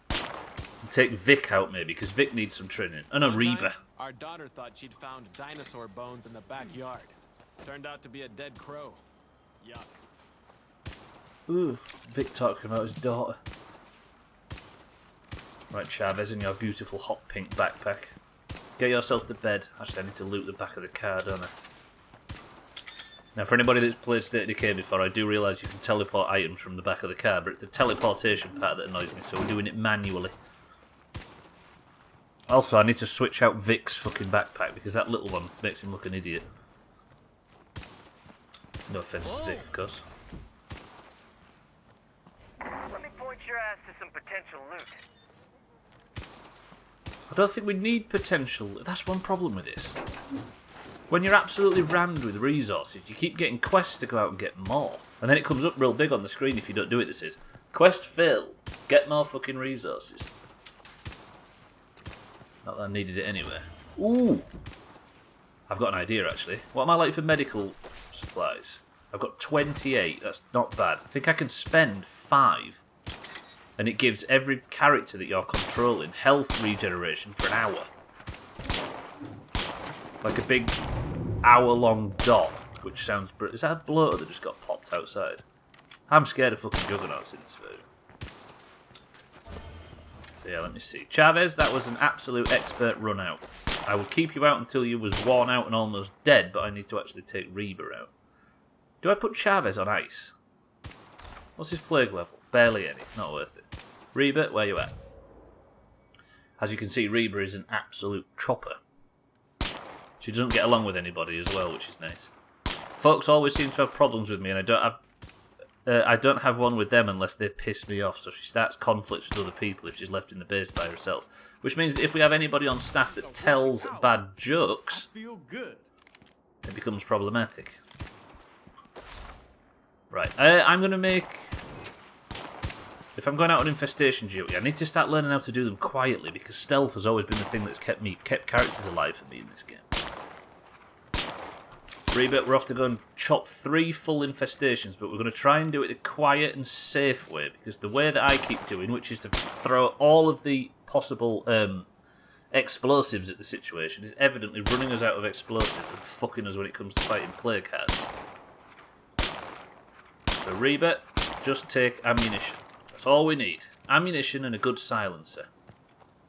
And take Vic out, maybe, because Vic needs some training. Oh, no, Reba. Our daughter thought she'd found dinosaur bones in the backyard. Turned out to be a dead crow. Yuck. Ooh, Vic talking about his daughter. Right, Chavez, in your beautiful hot pink backpack. Get yourself to bed. Actually, I need to loot the back of the car, don't I? Now, for anybody that's played State of Decay before, I do realise you can teleport items from the back of the car, but it's the teleportation part that annoys me, so we're doing it manually. Also, I need to switch out Vic's fucking backpack, because that little one makes him look an idiot. No offence to Vic, of course. Let me point your ass to some potential loot. I don't think we need potential. That's one problem with this. When you're absolutely rammed with resources, you keep getting quests to go out and get more. And then it comes up real big on the screen if you don't do it, this is. Quest failed. Get more fucking resources. Not that I needed it anyway. Ooh! I've got an idea, actually. What am I like for medical supplies? I've got 28. That's not bad. I think I can spend 5. And it gives every character that you're controlling health regeneration for an hour. Like a big hour-long dot, which sounds... Is that a bloater that just got popped outside? I'm scared of fucking juggernauts in this version. So yeah, let me see. Chavez, that was an absolute expert run out. I will keep you out until you was worn out and almost dead, but I need to actually take Reba out. Do I put Chavez on ice? What's his plague level? Barely any. Not worth it. Reba, where you at? As you can see, Reba is an absolute chopper. She doesn't get along with anybody as well, which is nice. Folks always seem to have problems with me, and I don't have one with them unless they piss me off, so she starts conflicts with other people if she's left in the base by herself. Which means that if we have anybody on staff that tells bad jokes, it becomes problematic. Right, I'm going to make... If I'm going out on infestation duty, I need to start learning how to do them quietly, because stealth has always been the thing that's kept characters alive for me in this game. Reba, we're off to go and chop 3 full infestations, but we're going to try and do it a quiet and safe way, because the way that I keep doing, which is to throw all of the possible explosives at the situation, is evidently running us out of explosives and fucking us when it comes to fighting plague cards. So Reba, just take ammunition. That's all we need. Ammunition and a good silencer.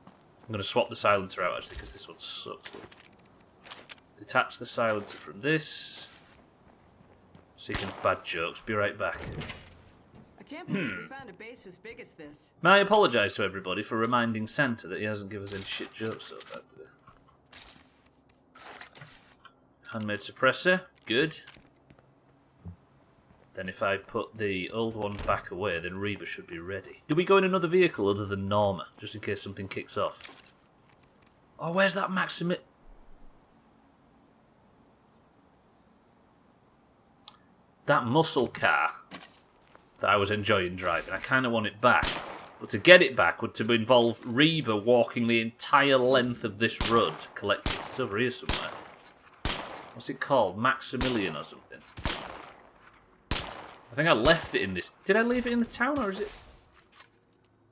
I'm going to swap the silencer out, actually, because this one sucks. Detach the silencer from this. Seeking bad jokes. Be right back. I can't believe we found a base as big as this. May I apologise to everybody for reminding Santa that he hasn't given us any shit jokes so far today. Handmade suppressor. Good. Then if I put the old one back away, then Reba should be ready. Do we go in another vehicle other than Norma, just in case something kicks off? Oh, where's that that muscle car that I was enjoying driving? I kind of want it back. But to get it back would to involve Reba walking the entire length of this road to collect it. It's over here somewhere. What's it called? Maximilian or something. I think I left it in this... Did I leave it in the town, or is it...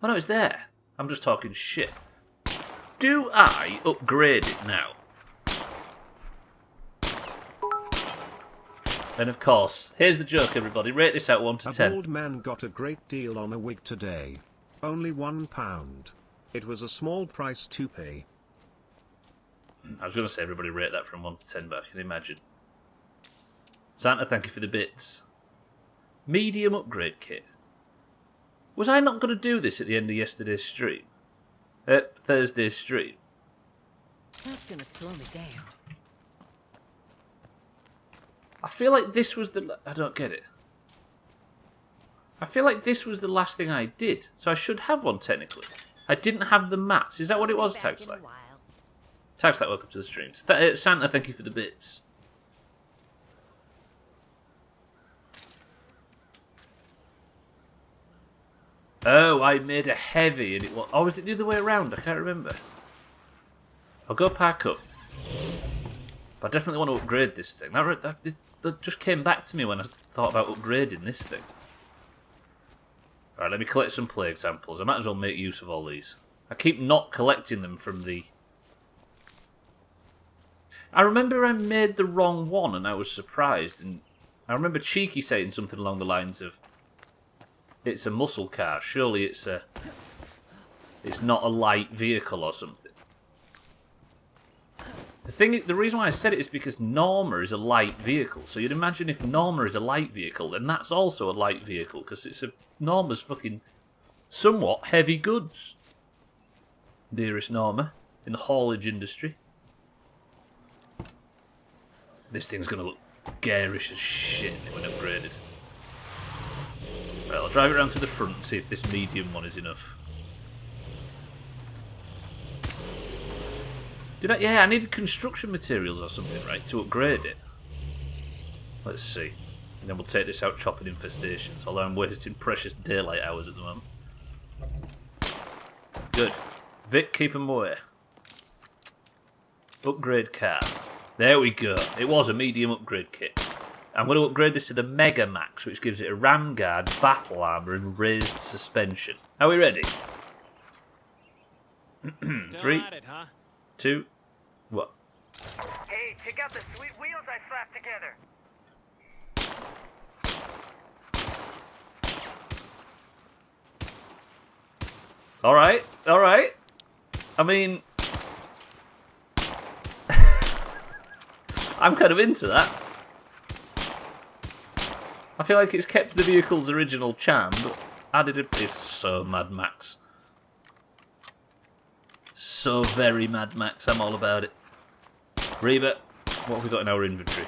Oh, no, it's there. I'm just talking shit. Do I upgrade it now? And of course, here's the joke, everybody. Rate this out 1 to 10. A bald man got a great deal on a wig today. Only £1. It was a small price to pay. I was going to say everybody rate that from 1 to 10, but I can imagine. Santa, thank you for the bits. Medium upgrade kit. Was I not going to do this at the end of yesterday's stream? Thursday's stream? That's gonna slow me down. I feel like this was the... I don't get it. I feel like this was the last thing I did, so I should have one technically. I didn't have the mats. Is that what it was, Tagslight? Tagslight, welcome to the stream. Santa, thank you for the bits. Oh, I made a heavy and it was... Oh, was it the other way around? I can't remember. I'll go park up. But I definitely want to upgrade this thing. That just came back to me when I thought about upgrading this thing. Alright, let me collect some plague samples. I might as well make use of all these. I keep not collecting them from the... I remember I made the wrong one and I was surprised. And I remember Cheeky saying something along the lines of... It's a muscle car. Surely it's not a light vehicle or something. The reason why I said it is because Norma is a light vehicle. So you'd imagine if Norma is a light vehicle, then that's also a light vehicle because Norma's fucking somewhat heavy goods. Dearest Norma, in the haulage industry. This thing's gonna look garish as shit when upgraded. Right, I'll drive it around to the front and see if this medium one is enough. Yeah, I needed construction materials or something, right, to upgrade it. Let's see. And then we'll take this out chopping infestations, although I'm wasting precious daylight hours at the moment. Good. Vic, keep them away. Upgrade car. There we go. It was a medium upgrade kit. I'm going to upgrade this to the Mega Max, which gives it a ram guard, battle armor, and raised suspension. Are we ready? Still 3, at it, huh? 2, what? Hey, check out the sweet wheels I slapped together. Alright, alright. I mean... I'm kind of into that. I feel like it's kept the vehicle's original charm, but added a... It's so Mad Max. So very Mad Max, I'm all about it. Reba, what have we got in our inventory?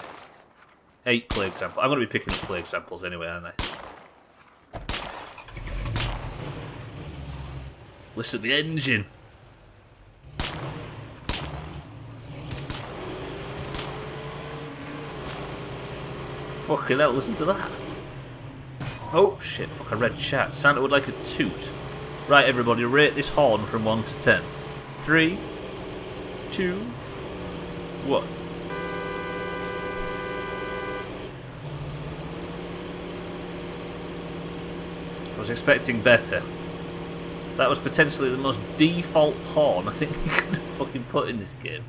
8 plague samples. I'm going to be picking up plague samples anyway, aren't I? Listen to the engine. Fucking hell, listen to that. Oh shit, fuck, I read chat. Santa would like a toot. Right, everybody, rate this horn from 1 to 10. 3, 2, 1. I was expecting better. That was potentially the most default horn I think you could have fucking put in this game.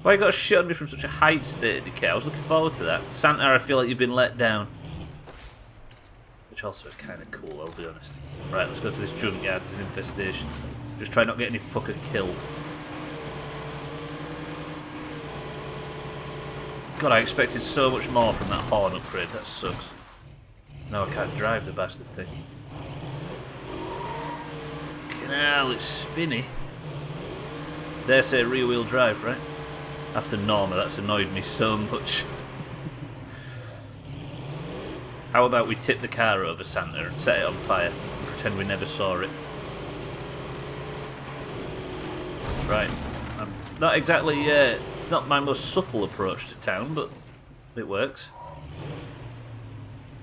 Why you got to shit on me from such a height state of decay? I was looking forward to that. Santa, I feel like you've been let down. Which also is kind of cool, I'll be honest. Right, let's go to this junkyard. It's an infestation. Just try not to get any fucker killed. God, I expected so much more from that horn upgrade. That sucks. No, I can't drive the bastard thing. Fucking hell, it's spinny. Dare say rear-wheel drive, right? After Norma, that's annoyed me so much. How about we tip the car over Santa and set it on fire and pretend we never saw it? Right. I'm not exactly, it's not my most supple approach to town, but it works.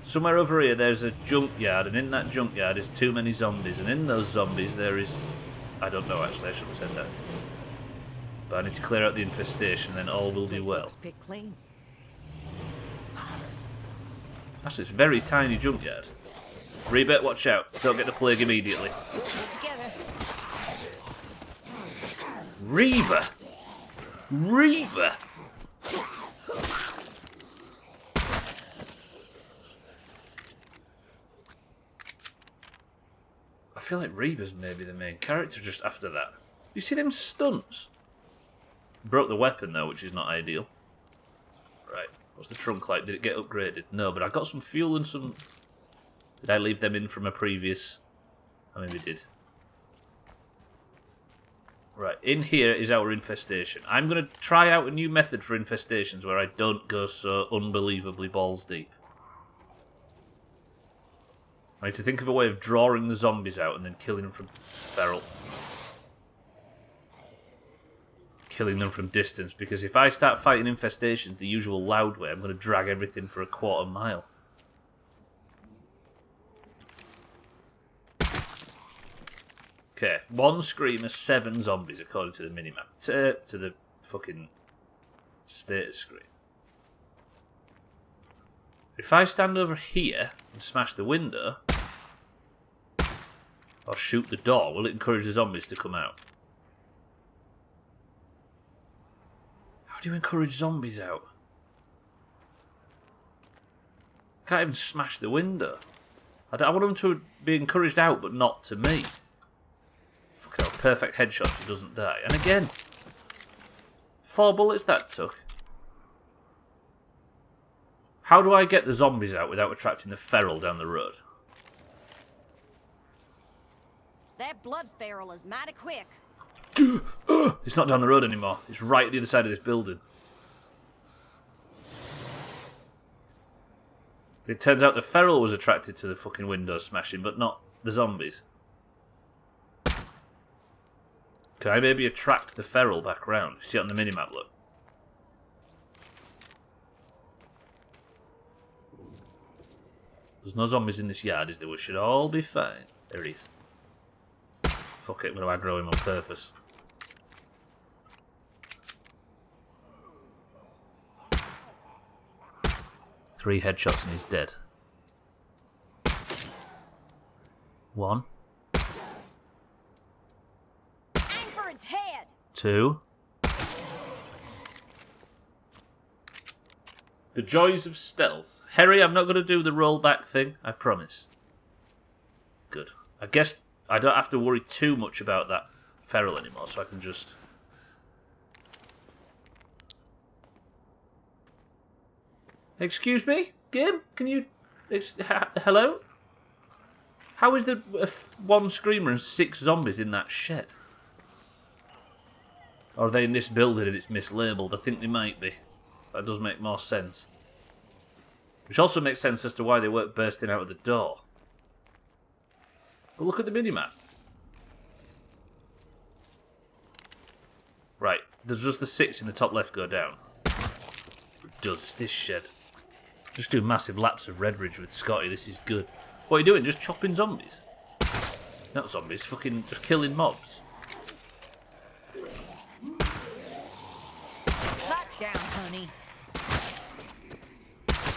Somewhere over here there's a junkyard, and in that junkyard is too many zombies, and in those zombies there is... I don't know actually, I shouldn't have said that. But I need to clear out the infestation, then all will be well. Clean. Actually, it's a very tiny junkyard. Reba, watch out. Don't get the plague immediately. Together. Reba! Reba! I feel like Reba's maybe the main character just after that. You see them stunts? Broke the weapon though, which is not ideal. Right, what's the trunk like? Did it get upgraded? No, but I got some fuel and some... Did I leave them in from a previous... I maybe did. Right, in here is our infestation. I'm going to try out a new method for infestations where I don't go so unbelievably balls deep. I need to think of a way of drawing the zombies out and then killing them from feral. Killing them from distance, because if I start fighting infestations the usual loud way, I'm going to drag everything for a quarter mile. Okay, 1 screamer, 7 zombies according to the minimap. To the fucking status screen. If I stand over here and smash the window, or shoot the door, will it encourage the zombies to come out? How do you encourage zombies out? Can't even smash the window. I want them to be encouraged out, but not to me. Fucking hell, perfect headshot, he doesn't die. And again, 4 bullets that took. How do I get the zombies out without attracting the feral down the road? That blood feral is mighty quick. It's not down the road anymore. It's right at the other side of this building. It turns out the feral was attracted to the fucking window smashing, but not the zombies. Can I maybe attract the feral back round? See it on the minimap, look. There's no zombies in this yard, is there? We should all be fine. There he is. Fuck it, I'm going to aggro him on purpose. Three headshots and he's dead. One. Aim for its head! Two. The joys of stealth. Harry, I'm not going to do the rollback thing, I promise. Good. I guess I don't have to worry too much about that feral anymore, so I can just... Excuse me? Game? Can you... Hello? How is there one screamer and 6 zombies in that shed? Or are they in this building and it's mislabeled? I think they might be. That does make more sense. Which also makes sense as to why they weren't bursting out of the door. But look at the minimap. Right, there's just the 6 in the top left go down. It does, it's this shed. Just do massive laps of Redbridge with Scotty, this is good. What are you doing, just chopping zombies? Not zombies, fucking just killing mobs. Hot down, honey.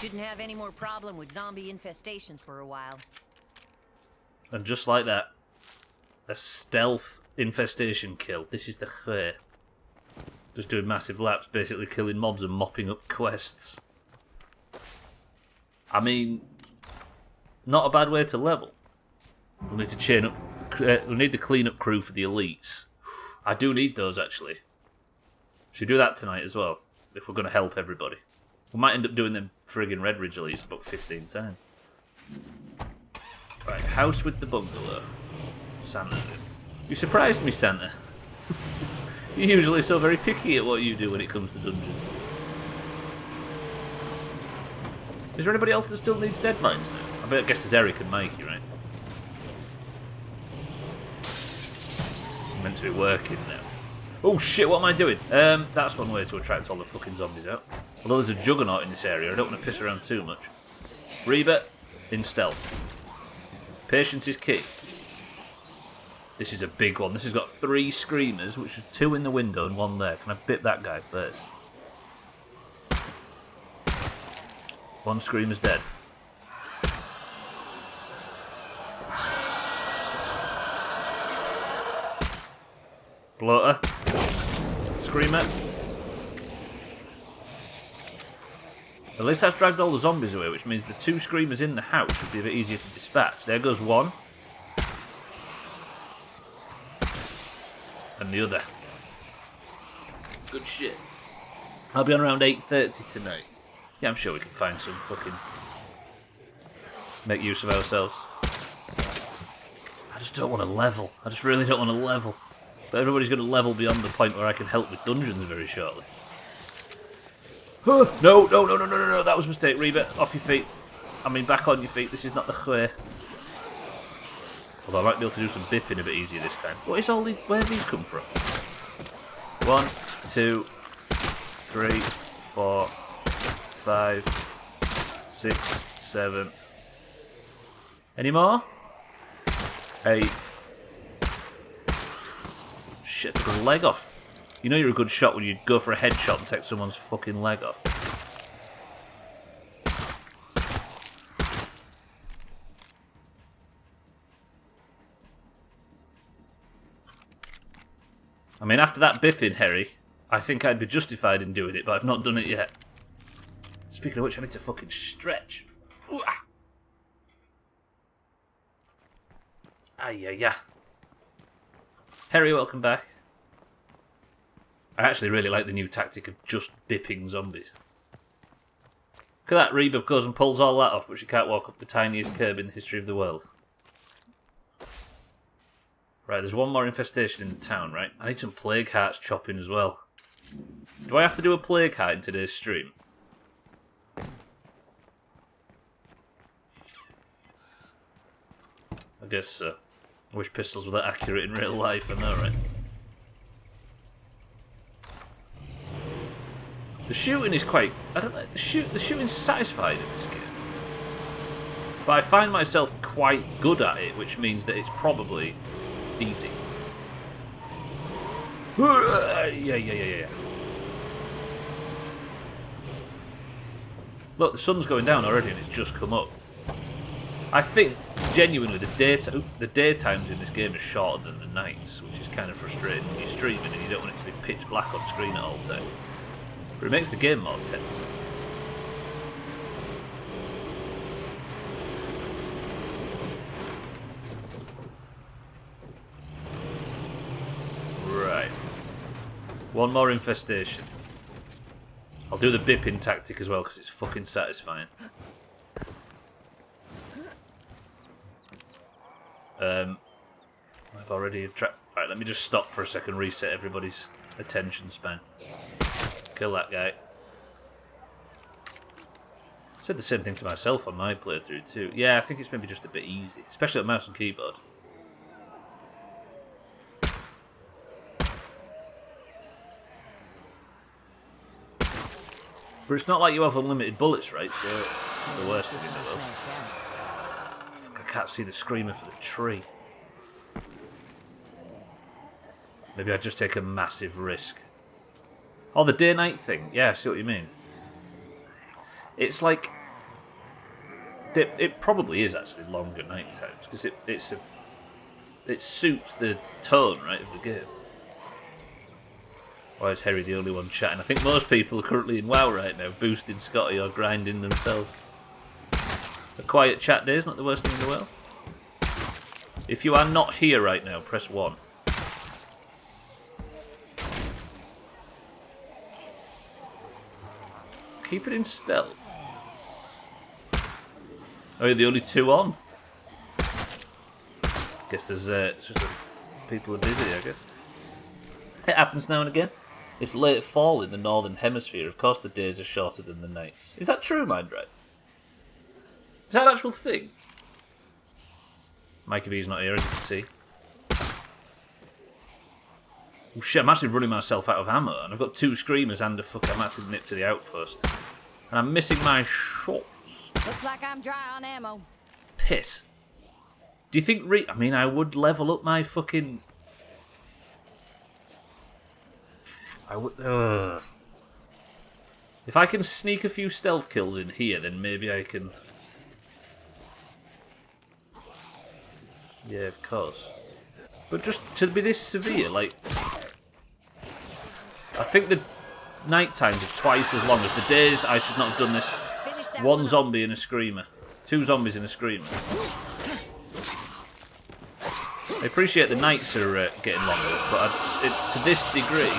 Shouldn't have any more problem with zombie infestations for a while. And just like that, a stealth infestation kill. This is the Decay. Just doing massive laps, basically killing mobs and mopping up quests. I mean, not a bad way to level. We'll need to chain up. We'll need the clean-up crew for the elites. I do need those, actually. Should do that tonight as well, if we're going to help everybody. We might end up doing them friggin' Redbridge elites about 15 times. Right, house with the bungalow. Santa's in. You surprised me, Santa. You're usually so very picky at what you do when it comes to dungeons. Is there anybody else that still needs deadlines now? I guess there's Eric and Mikey, right? I'm meant to be working now. Oh shit, what am I doing? That's one way to attract all the fucking zombies out. Although there's a juggernaut in this area, I don't want to piss around too much. Reba, in stealth. Patience is key. This is a big one. This has got 3 screamers, which are 2 in the window and 1 there. Can I bit that guy first? 1 screamer's dead. Bloater. Screamer. At least that's dragged all the zombies away, which means the 2 screamers in the house should be a bit easier to dispatch. There goes 1. And the other. Good shit. I'll be on around 8:30 tonight. Yeah, I'm sure we can find some fucking... make use of ourselves. I just don't want to level. I just really don't want to level. But everybody's going to level beyond the point where I can help with dungeons very shortly. No, that was a mistake, Reba. Off your feet. I mean, back on your feet. This is not the way. Although I might be able to do some bipping a bit easier this time. What is all these... where do these come from? 1, 2, 3, 4, 5, 6, 7. Any more? 8. Shit, took a leg off. You know you're a good shot when you go for a headshot and take someone's fucking leg off. I mean, after that bipping, Harry, I think I'd be justified in doing it, but I've not done it yet. Speaking of which, I need to fucking stretch. Yeah. Harry, welcome back. I actually really like the new tactic of just dipping zombies. Look at that, Reba goes and pulls all that off, but she can't walk up the tiniest curb in the history of the world. Right, there's 1 more infestation in the town, right? I need some plague hearts chopping as well. Do I have to do a plague heart in today's stream? I guess so. I wish pistols were that accurate in real life, I know, right? The shooting is quite... I don't know, the shooting's satisfied in this game. But I find myself quite good at it, which means that it's probably easy. Yeah. Look, the sun's going down already and it's just come up. I think, genuinely, the daytimes in this game are shorter than the nights, which is kind of frustrating when you're streaming and you don't want it to be pitch black on screen at all time. But it makes the game more tense. Right. One more infestation. I'll do the bipping tactic as well because it's fucking satisfying. I've already trapped. Right, let me just stop for a second, reset everybody's attention span. Kill that guy. Said the same thing to myself on my playthrough too. Yeah, I think it's maybe just a bit easy, especially on mouse and keyboard. But it's not like you have unlimited bullets, right? So it's not the worst thing in the world. Fuck, I can't see the screamer for the tree. Maybe I just take a massive risk. Oh, the day-night thing. Yeah, I see what you mean. It's like... It probably is actually longer night times, because it suits the tone, right, of the game. Why is Harry the only one chatting? I think most people are currently in WoW right now, boosting Scotty or grinding themselves. A quiet chat day is not the worst thing in the world. If you are not here right now, press 1. Keep it in stealth. Oh, you're the only 2 on? Guess there's it's just people are busy, I guess. It happens now and again. It's late fall in the northern hemisphere. Of course the days are shorter than the nights. Is that true, Mindright? Is that an actual thing? Mikey V's not here, as you can see. Oh shit, I'm actually running myself out of ammo, and I've got 2 screamers and a fuck. I'm actually nipped to the outpost. And I'm missing my shots. Looks like I'm dry on ammo. Piss. Do you think I mean, I would level up my fucking... I would... If I can sneak a few stealth kills in here, then maybe I can... Yeah, of course. But just to be this severe, like... I think the night times are twice as long as the days. I should not have done this. 1 zombie and a screamer. 2 zombies and a screamer. I appreciate the nights are getting longer, but to this degree...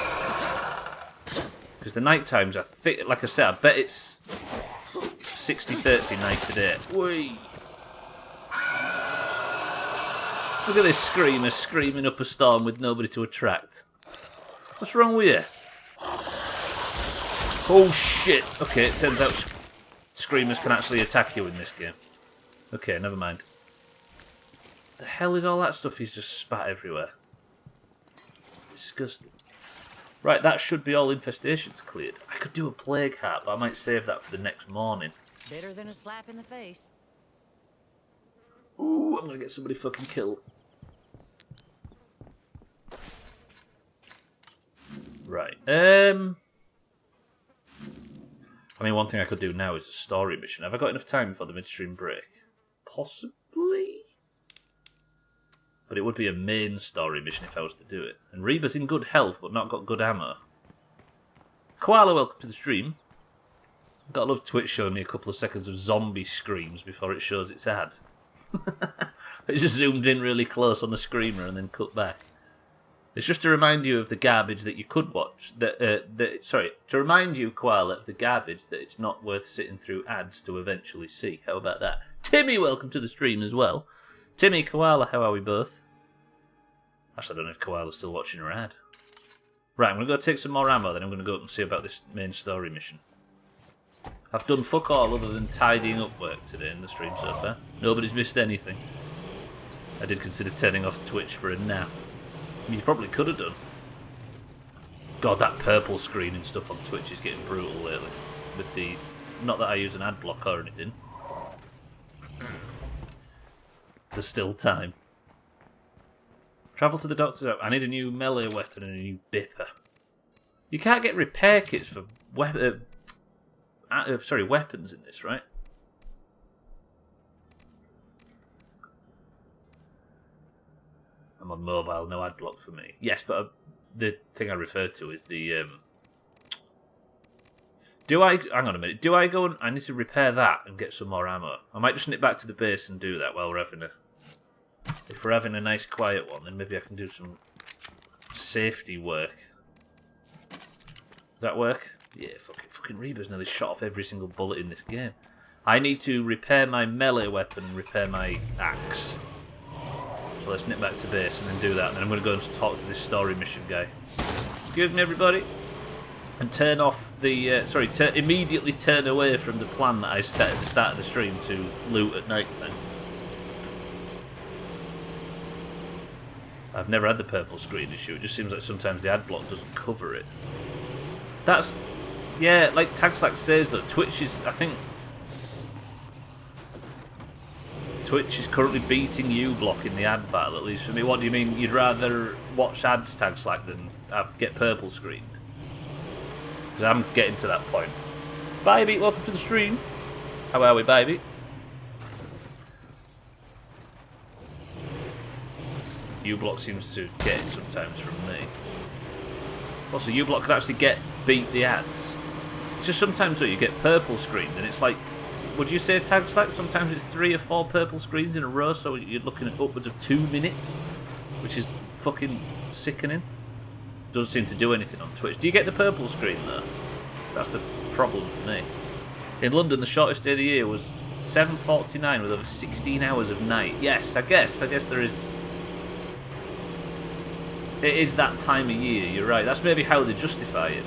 Because the night times, I think, like I said, I bet it's 60-30 night to day. Whee! Look at this screamer screaming up a storm with nobody to attract. What's wrong with you? Oh shit! Okay, it turns out screamers can actually attack you in this game. Okay, never mind. The hell is all that stuff he's just spat everywhere? Disgusting. Right, that should be all infestations cleared. I could do a plague heart, but I might save that for the next morning. Better than a slap in the face. Ooh, I'm gonna get somebody fucking killed. Right. I mean, one thing I could do now is a story mission. Have I got enough time for the midstream break? Possibly. But it would be a main story mission if I was to do it. And Reba's in good health, but not got good ammo. Koala, welcome to the stream. Gotta love Twitch showing me a couple of seconds of zombie screams before it shows its ad. It just zoomed in really close on the screamer and then cut back. It's just to remind you of the garbage that you could watch. Sorry, to remind you, Koala, of the garbage that it's not worth sitting through ads to eventually see. How about that? Timmy, welcome to the stream as well. Timmy, Koala, how are we both? Actually, I don't know if Koala's still watching her ad. Right, I'm going to go take some more ammo, then I'm going to go up and see about this main story mission. I've done fuck all other than tidying up work today in the stream so far. Nobody's missed anything. I did consider turning off Twitch for a nap. You probably could have done. God, that purple screen and stuff on Twitch is getting brutal lately. With the... Not that I use an ad block or anything. There's still time. Travel to the doctor's. I need a new melee weapon and a new dipper. You can't get repair kits for weapons in this, right? I'm on mobile, no ad block for me. Yes, but the thing I refer to is the. Do I hang on a minute? Do I go and I need to repair that and get some more ammo? I might just nip back to the base and do that while we're having a. If we're having a nice quiet one, then maybe I can do some safety work. Does that work? Yeah, fucking Reaper's nearly shot off every single bullet in this game. I need to repair my melee weapon and repair my axe. So let's nip back to base and then do that. And then I'm going to go and talk to this story mission guy. Excuse me, everybody. And turn off the... immediately turn away from the plan that I set at the start of the stream to loot at night time. I've never had the purple screen issue. It just seems like sometimes the ad block doesn't cover it. That's... Yeah, like Tagslack says, though, Twitch is... I think... Twitch is currently beating uBlock in the ad battle, at least for me. What do you mean? You'd rather watch ads, Tagslack, than get purple screened? Because I'm getting to that point. Baby, welcome to the stream. How are we, baby? uBlock seems to get it sometimes from me. Also, uBlock can actually beat the ads. It's just sometimes though you get purple screened, and it's like, would you say Tagslack? Sometimes it's 3 or 4 purple screens in a row, so you're looking at upwards of 2 minutes, which is fucking sickening. Doesn't seem to do anything on Twitch. Do you get the purple screen though? That's the problem for me. In London, the shortest day of the year was 7:49 with over 16 hours of night. Yes, I guess there is. It is that time of year. You're right. That's maybe how they justify it.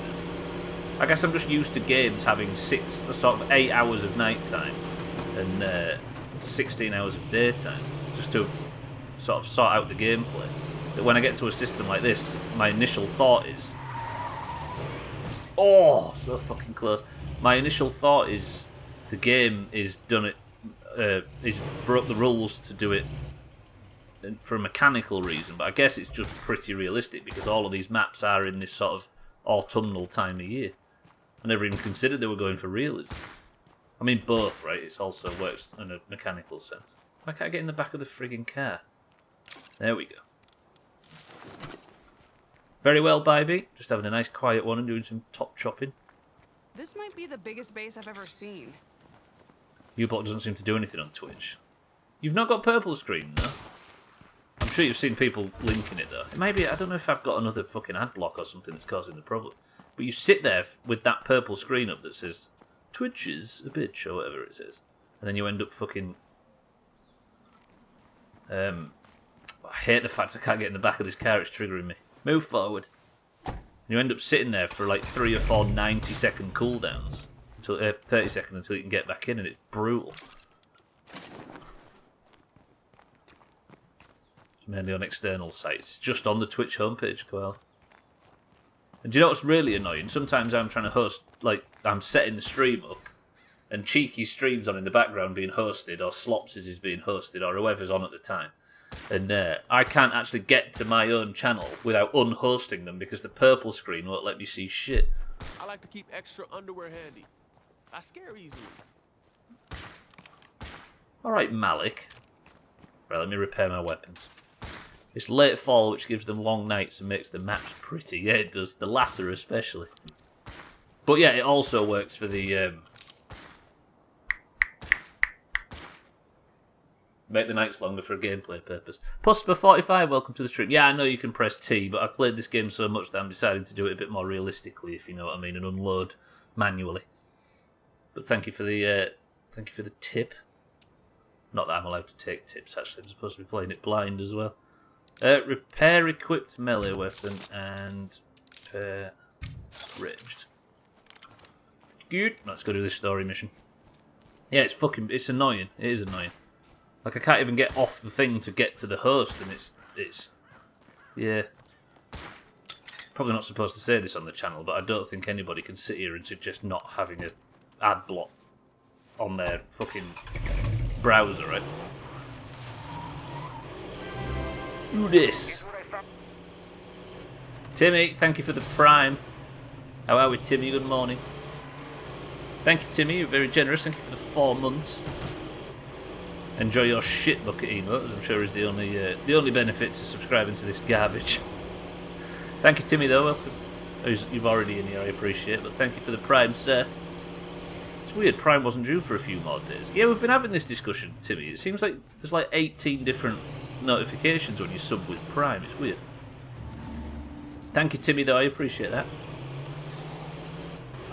I guess I'm just used to games having 8 hours of nighttime and 16 hours of daytime, just to sort of sort out the gameplay. That when I get to a system like this, my initial thought is, oh, so fucking close. My initial thought is the game is broke the rules to do it for a mechanical reason, but I guess it's just pretty realistic because all of these maps are in this sort of autumnal time of year. I never even considered they were going for realism. I mean, both, right? It also works in a mechanical sense. Why can't I get in the back of the frigging car? There we go. Very well, baby. Just having a nice quiet one and doing some top chopping. This might be the biggest base I've ever seen. uBlock doesn't seem to do anything on Twitch. You've not got purple screen, though. I'm sure you've seen people linking it, though. Maybe, I don't know if I've got another fucking ad block or something that's causing the problem. But you sit there with that purple screen up that says, Twitch is a bitch, or whatever it says. And then you end up fucking... I hate the fact I can't get in the back of this car, it's triggering me. Move forward. And you end up sitting there for like 3 or 4 90-second cooldowns. 30 seconds until you can get back in, and it's brutal. It's mainly on external sites. Just on the Twitch homepage, Coel. And do you know what's really annoying? Sometimes I'm trying to host, like, I'm setting the stream up, and Cheeky streams on in the background being hosted, or Slops is being hosted, or whoever's on at the time. And I can't actually get to my own channel without unhosting them because the purple screen won't let me see shit. I like to keep extra underwear handy. I scare easily. Alright, Malik. Right, let me repair my weapons. It's late fall, which gives them long nights and makes the maps pretty. Yeah, it does. The latter especially. But yeah, it also works for the... make the nights longer for a gameplay purpose. Pusper45, welcome to the stream. Yeah, I know you can press T, but I've played this game so much that I'm deciding to do it a bit more realistically, if you know what I mean, and unload manually. But thank you for the tip. Not that I'm allowed to take tips, actually. I'm supposed to be playing it blind as well. Repair equipped melee weapon and repair ranged. Good. Let's go do this story mission. Yeah, it's annoying. It is annoying. Like, I can't even get off the thing to get to the host, and it's yeah. Probably not supposed to say this on the channel, but I don't think anybody can sit here and suggest not having an ad block on their fucking browser, right? Do this. Timmy, thank you for the prime. How are we, Timmy? Good morning. Thank you, Timmy. You're very generous. Thank you for the 4 months. Enjoy your shit bucket emotes. I'm sure is the only benefit to subscribing to this garbage. Thank you, Timmy. Though, welcome. You've already in here. I appreciate it. But thank you for the prime, sir. It's weird. Prime wasn't due for a few more days. Yeah, we've been having this discussion, Timmy. It seems like there's like 18 different notifications when you sub with Prime. It's weird. Thank you, Timmy. Though I appreciate that.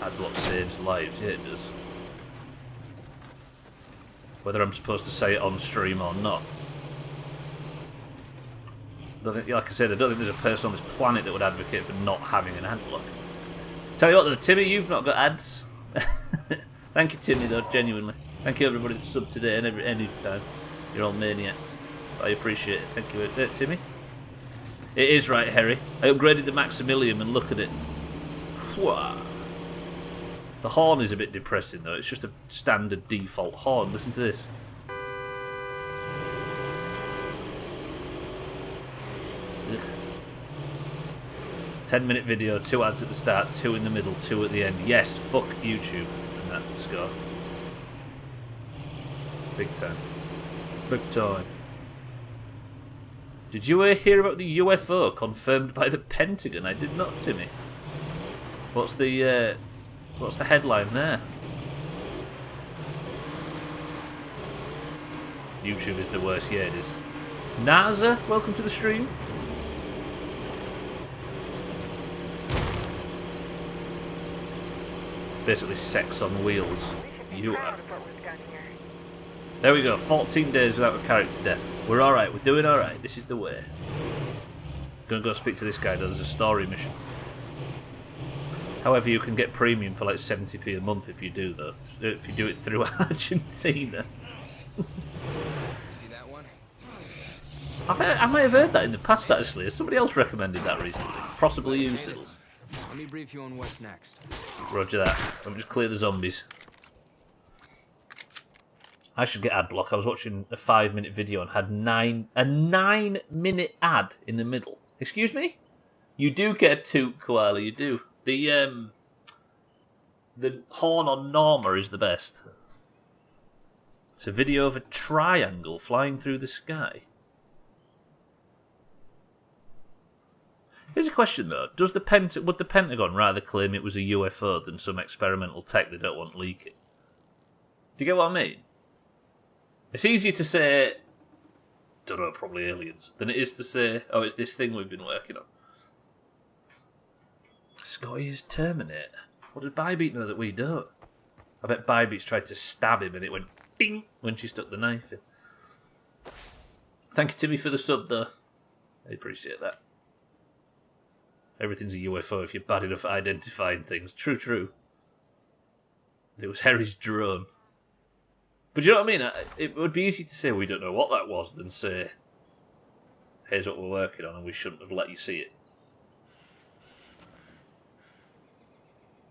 Adblock saves lives. Yeah, it does. Whether I'm supposed to say it on stream or not. I don't think, like I said, I don't think there's a person on this planet that would advocate for not having an ad block. Tell you what though, Timmy, you've not got ads. Thank you, Timmy, though, genuinely. Thank you everybody that's subbed today and any time. You're all maniacs. I appreciate it. Thank you, Timmy. It is right, Harry. I upgraded the Maximilian and look at it. Whoa. The horn is a bit depressing though, it's just a standard default horn. Listen to this. Ugh. 10-minute video, 2 ads at the start, 2 in the middle, 2 at the end. Yes, fuck YouTube and that score. Big time. Big time. Did you hear about the UFO confirmed by the Pentagon? I did not, Timmy. What's the headline there? YouTube is the worst. Yeah, it is. NASA, welcome to the stream. Basically sex on wheels. You are. There we go, 14 days without a character death. We're alright, we're doing alright. This is the way. Gonna go speak to this guy, there's a story mission. However, you can get premium for like 70p a month if you do, though. If you do it through Argentina. See that one? I might have heard that in the past, actually. Has somebody else recommended that recently? Possibly you, Siddles. Let me brief you on what's next. Roger that. Let me just clear the zombies. I should get ad block. I was watching a 5-minute video and had a 9-minute ad in the middle. Excuse me? You do get a toot, Koala, you do. The horn on Norma is the best. It's a video of a triangle flying through the sky. Here's a question though: would the Pentagon rather claim it was a UFO than some experimental tech they don't want leaking? Do you get what I mean? It's easier to say, don't know, probably aliens, than it is to say, oh, it's this thing we've been working on. Scotty's Terminator. What did Bybeat know that we don't? I bet Bybeat's tried to stab him and it went ding when she stuck the knife in. Thank you, Timmy, for the sub, though. I appreciate that. Everything's a UFO if you're bad enough at identifying things. True, true. It was Harry's drone. But you know what I mean? It would be easy to say we don't know what that was than say, here's what we're working on and we shouldn't have let you see it.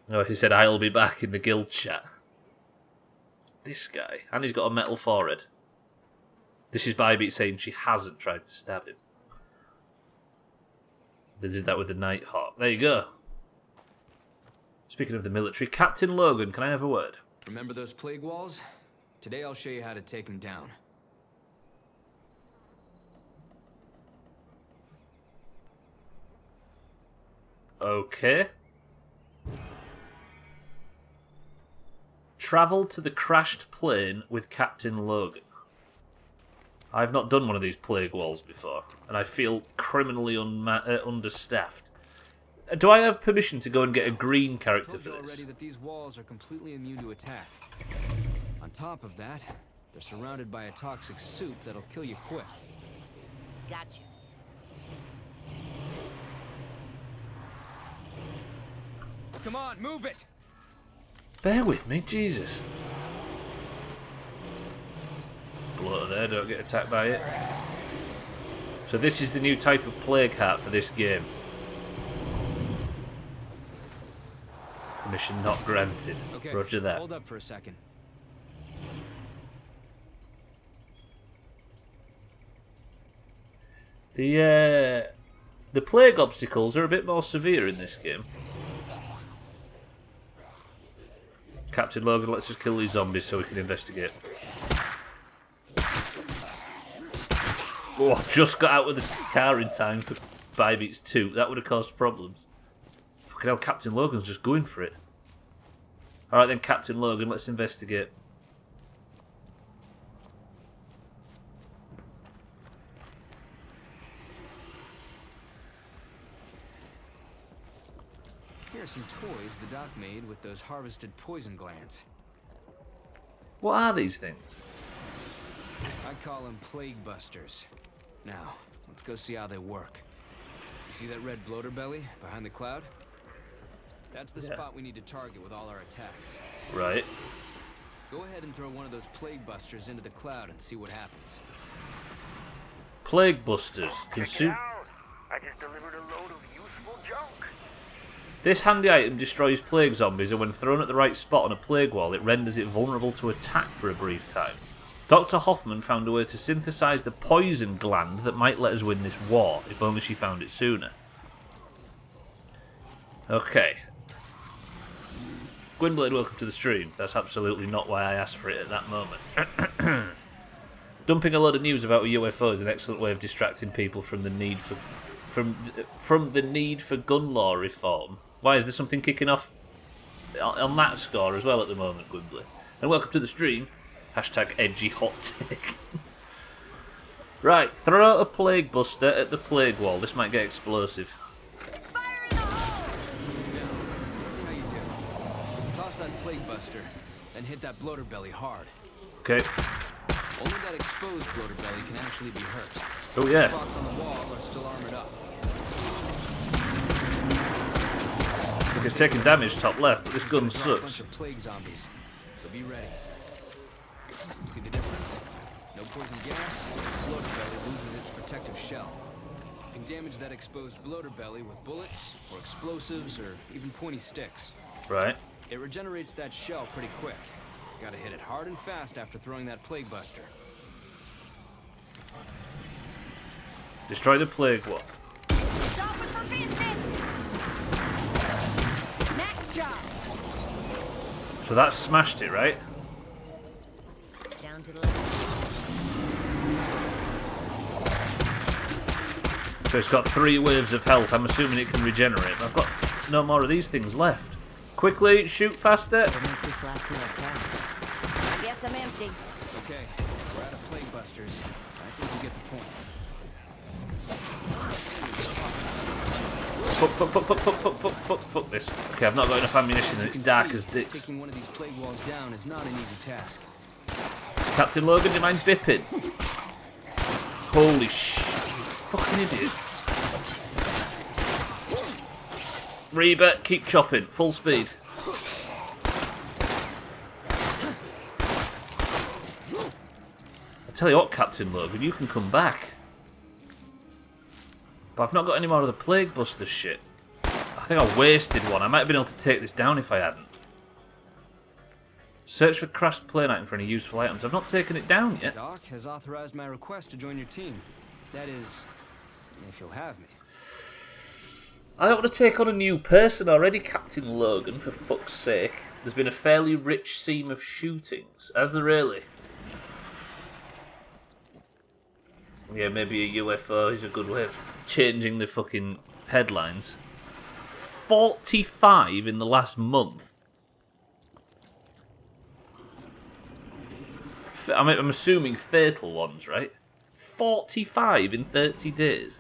Oh, he said, I'll be back in the guild chat. This guy. And he's got a metal forehead. This is Bybeat saying she hasn't tried to stab him. They did that with the Nighthawk. There you go. Speaking of the military, Captain Logan, can I have a word? Remember those plague walls? Today I'll show you how to take them down. Okay. Travel to the crashed plane with Captain Logan. I've not done one of these plague walls before, and I feel criminally understaffed. Do I have permission to go and get a green character for this? Already that these walls are completely immune to attack. On top of that, they're surrounded by a toxic soup that'll kill you quick. Gotcha. Come on, move it! Bear with me, Jesus. Bloater there, don't get attacked by it. So this is the new type of plague heart for this game. Permission not granted. Okay, Roger that. Hold up for a second. The plague obstacles are a bit more severe in this game. Captain Logan, let's just kill these zombies so we can investigate. Oh, just got out of the car in time for Bybeats 2. That would have caused problems. Fucking hell, Captain Logan's just going for it. Alright then, Captain Logan, let's investigate. Here are some toys the doc made with those harvested poison glands. What are these things? I call them plague busters. Now, let's go see how they work. You see that red bloater belly behind the cloud? That's the spot we need to target with all our attacks. Right. Go ahead and throw one of those plague busters into the cloud and see what happens. Plague busters. Check it out. I just delivered a load of useful junk. This handy item destroys plague zombies, and when thrown at the right spot on a plague wall, it renders it vulnerable to attack for a brief time. Dr. Hoffman found a way to synthesize the poison gland that might let us win this war, if only she found it sooner. Okay. Gwynblade, welcome to the stream. That's absolutely not why I asked for it at that moment. Dumping a load of news about a UFO is an excellent way of distracting people from the need for from the need for gun law reform. Why is there something kicking off on that score as well at the moment, Gwynblade? And welcome to the stream. Hashtag edgy hot take. Right, throw a plague buster at the plague wall. This might get explosive. Now, let's see how you do. Toss that plague buster, and hit that bloater belly hard. Okay. Only that exposed bloater belly can actually be hurt. Oh yeah. Spots on the wall are still armored up. Look, it's taking damage top left, but this gun A bunch sucks. of plague zombies, so be ready. See the difference? No poison gas, bloater belly loses its protective shell. You can damage that exposed bloater belly with bullets, or explosives, or even pointy sticks. Right. It regenerates that shell pretty quick. Gotta hit it hard and fast after throwing that plague buster. Destroy the plague wall. Stop it for business! Next job! So that smashed it, right? Down to the left. So it's got 3 waves of health. I'm assuming it can regenerate. I've got no more of these things left. Quickly, shoot faster. Don't make this last minute count. I guess I'm empty. Okay, we're out of plague busters. I think you get the point. Fuck this. Okay, I've not got enough ammunition and it's dark as dicks. Taking one of these plague walls down is not an easy task. Captain Logan, do you mind bipping? Holy shit, you fucking idiot. Reba, keep chopping, full speed. I tell you what, Captain Logan, you can come back. But I've not got any more of the Plague Buster shit. I think I wasted one. I might have been able to take this down if I hadn't. Search for crashed plane item for any useful items. I've not taken it down yet. Doc has authorized my request to join your team. That is, if you'll have me. I don't want to take on a new person already, Captain Logan, for fuck's sake. There's been a fairly rich seam of shootings. Has there really? Yeah, maybe a UFO is a good way of changing the fucking headlines. 45 in the last month. I'm assuming fatal ones, right? 45 in 30 days.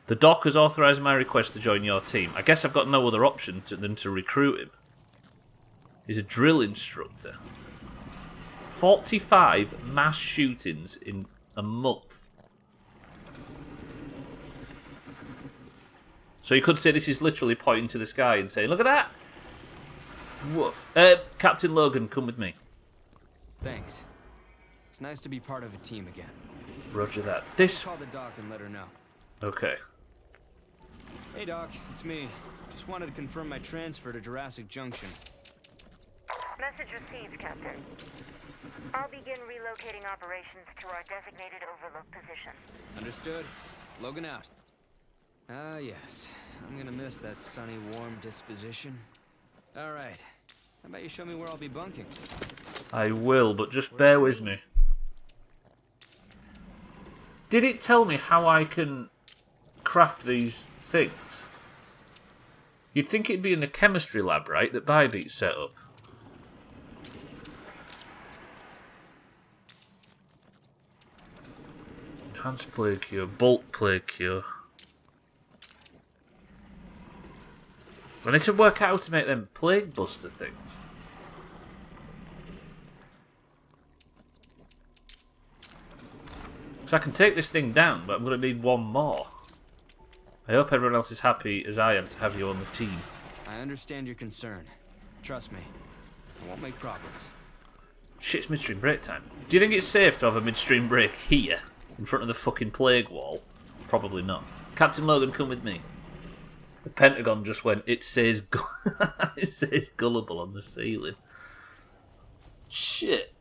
The doc has authorised my request to join your team. I guess I've got no other option than to recruit him. He's a drill instructor. 45 mass shootings in a month. So you could say this is literally pointing to the sky and saying, look at that! Woof. Captain Logan, come with me. Thanks. It's nice to be part of a team again. Roger that. This... Call the doc and let her know. Okay. Hey Doc, it's me. Just wanted to confirm my transfer to Jurassic Junction. Message received, Captain. I'll begin relocating operations to our designated overlook position. Understood. Logan out. Ah, yes. I'm gonna miss that sunny, warm disposition. All right. How about you show me where I'll be bunking? I will, but just bear with me. Did it tell me how I can craft these things? You'd think it'd be in the chemistry lab, right, that Bybeat's set up. Enhanced plague cure, bulk plague cure. I need to work out how to make them plague buster things. So I can take this thing down, but I'm going to need one more. I hope everyone else is happy as I am to have you on the team. I understand your concern. Trust me, I won't make problems. Shit, it's midstream break time. Do you think it's safe to have a midstream break here, in front of the fucking plague wall? Probably not. Captain Logan, come with me. The Pentagon just went, it says gullible on the ceiling. Shit.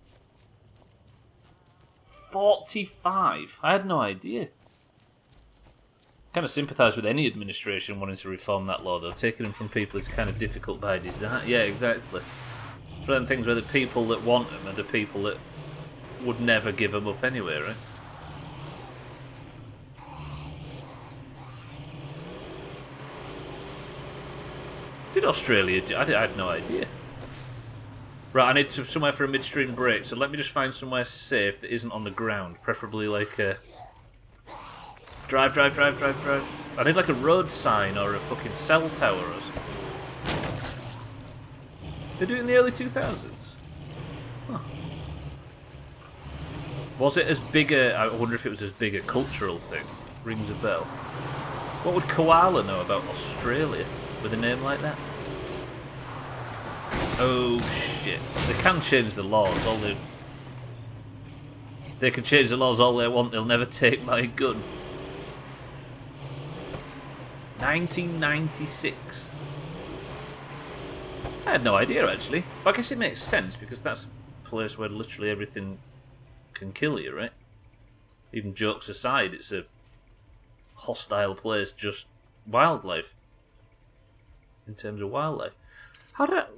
45. I had no idea. Kind of sympathise with any administration wanting to reform that law, though. Taking them from people is kind of difficult by design. Yeah, exactly. It's one of them things where the people that want them are the people that would never give them up anyway, right? Did Australia do? I had no idea. Right, I need somewhere for a midstream break, so let me just find somewhere safe that isn't on the ground. Preferably like a... Drive. I need like a road sign or a fucking cell tower or something. They do it in the early 2000s? Huh. Was it as big a... I wonder if it was as big a cultural thing. Rings a bell. What would Koala know about Australia with a name like that? Oh shit. They can change the laws. They can change the laws all they want. They'll never take my gun. 1996. I had no idea actually. But I guess it makes sense because that's a place where literally everything can kill you, right? Even jokes aside, it's a hostile place, just wildlife. In terms of wildlife.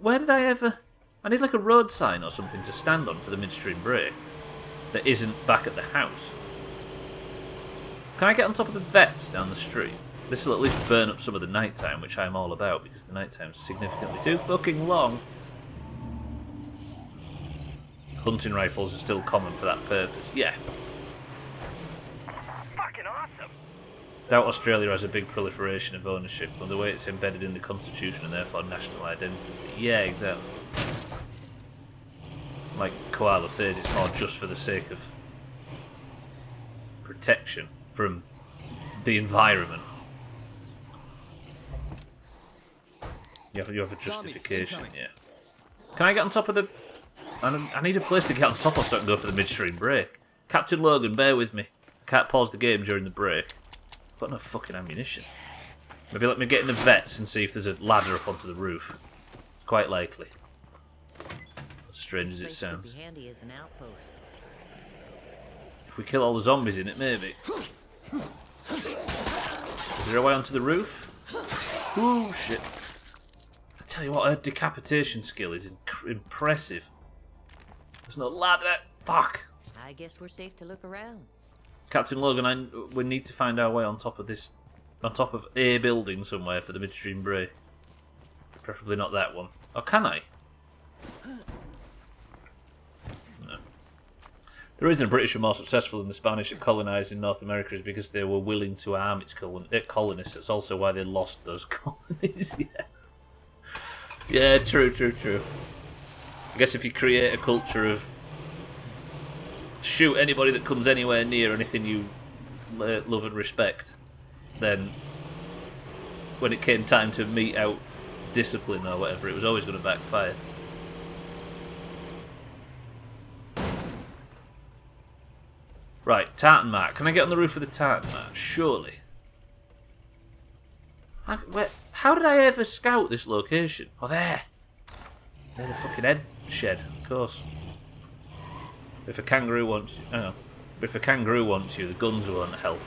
Where did I ever... I need like a road sign or something to stand on for the midstream break that isn't back at the house. Can I get on top of the vets down the street? This will at least burn up some of the nighttime, which I'm all about, because the nighttime's significantly too fucking long. Hunting rifles are still common for that purpose, yeah. Fucking awesome! Doubt Australia has a big proliferation of ownership, but the way it's embedded in the constitution and therefore national identity. Yeah, exactly. Like Koala says, it's more just for the sake of protection from the environment. You have a justification, yeah. Can I get on top of the... I need a place to get on top of so I can go for the midstream break. Captain Logan, bear with me. I can't pause the game during the break. I've got no fucking ammunition. Maybe let me get in the vets and see if there's a ladder up onto the roof. It's quite likely. As strange as it sounds. Be handy as an outpost. If we kill all the zombies in it, maybe. Is there a way onto the roof? Ooh, shit. I tell you what, her decapitation skill is impressive. There's no ladder. Fuck. I guess we're safe to look around. Captain Logan, we need to find our way on top of this, on top of a building somewhere for the midstream break. Preferably not that one. Or can I? No. The reason the British were more successful than the Spanish at colonising North America is because they were willing to arm its colonists. That's also why they lost those colonies. Yeah, true. I guess if you create a culture of shoot anybody that comes anywhere near anything you love and respect, then when it came time to mete out discipline or whatever, it was always going to backfire. Right, tartan mat. Can I get on the roof of the tartan mat? Surely. How did I ever scout this location? Oh, there. There's the fucking shed, of course. If a kangaroo wants, if a kangaroo wants you, the guns won't help.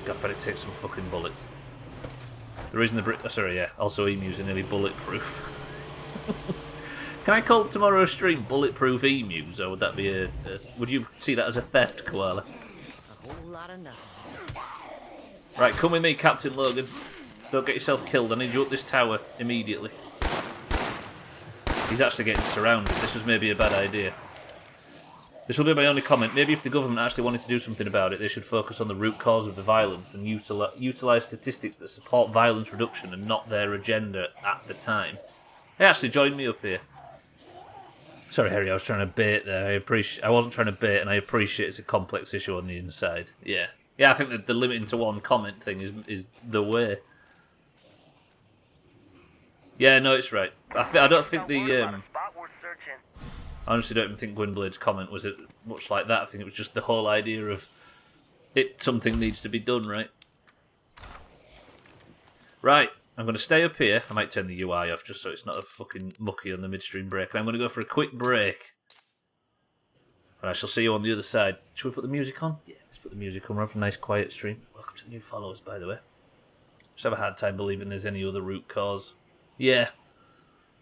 God, better take some fucking bullets. The reason also emus are nearly bulletproof. Can I call tomorrow's stream bulletproof emus, or would that be would you see that as a theft, Koala? A whole lot of nothing. Right, come with me, Captain Logan. Don't get yourself killed. I need you up this tower immediately. He's actually getting surrounded. This was maybe a bad idea. This will be my only comment. Maybe if the government actually wanted to do something about it, they should focus on the root cause of the violence and utilise statistics that support violence reduction and not their agenda at the time. Hey, actually, join me up here. Sorry, Harry, I was trying to bait there. I wasn't trying to bait, and I appreciate it's a complex issue on the inside. Yeah. Yeah, I think that the limiting to one comment thing is the way. Yeah, no, it's right. I don't think the... I honestly don't even think Gwynblade's comment was it much like that. I think it was just the whole idea of something needs to be done, right? Right, I'm going to stay up here. I might turn the UI off just so it's not a fucking mucky on the midstream break. And I'm going to go for a quick break. And I shall see you on the other side. Should we put the music on? Yeah, let's put the music on. We're having a nice quiet stream. Welcome to the new followers, by the way. Just have a hard time believing there's any other root cause. Yeah.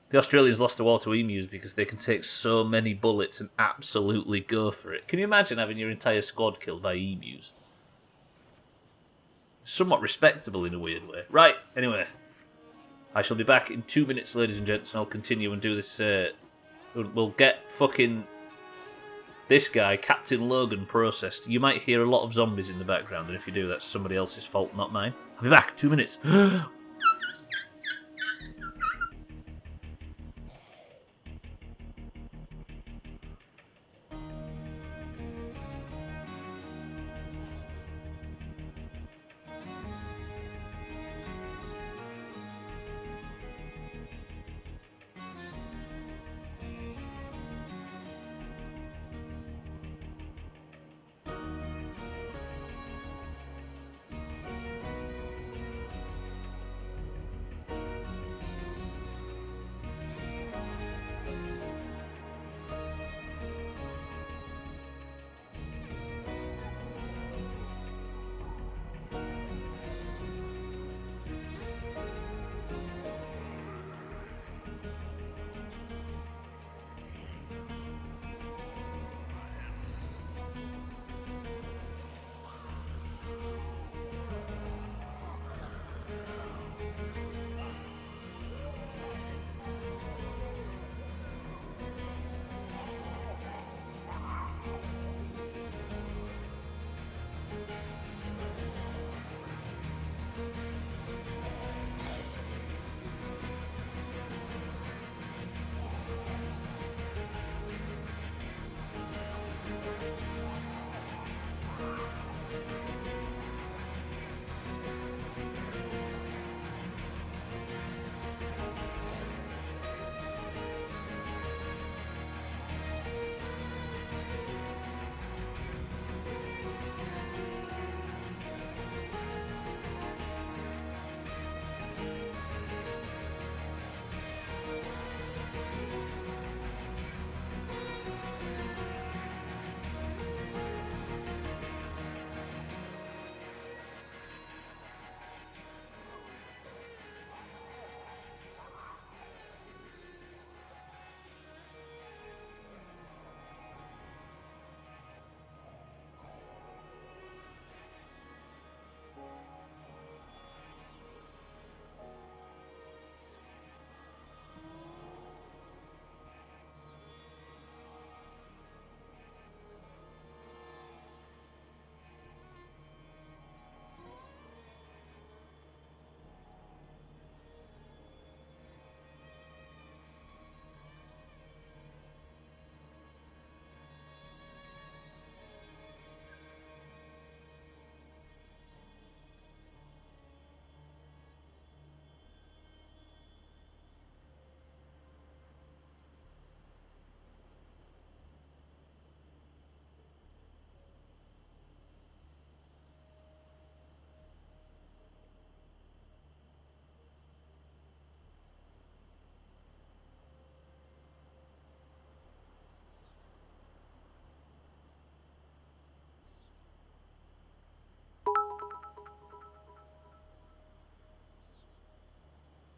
The Australians lost the war to emus because they can take so many bullets and absolutely go for it. Can you imagine having your entire squad killed by emus? Somewhat respectable in a weird way. Right, anyway. I shall be back in 2 minutes, ladies and gents, and I'll continue and do this. We'll get fucking this guy, Captain Logan, processed. You might hear a lot of zombies in the background, and if you do, that's somebody else's fault, not mine. I'll be back, 2 minutes.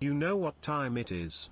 You know what time it is.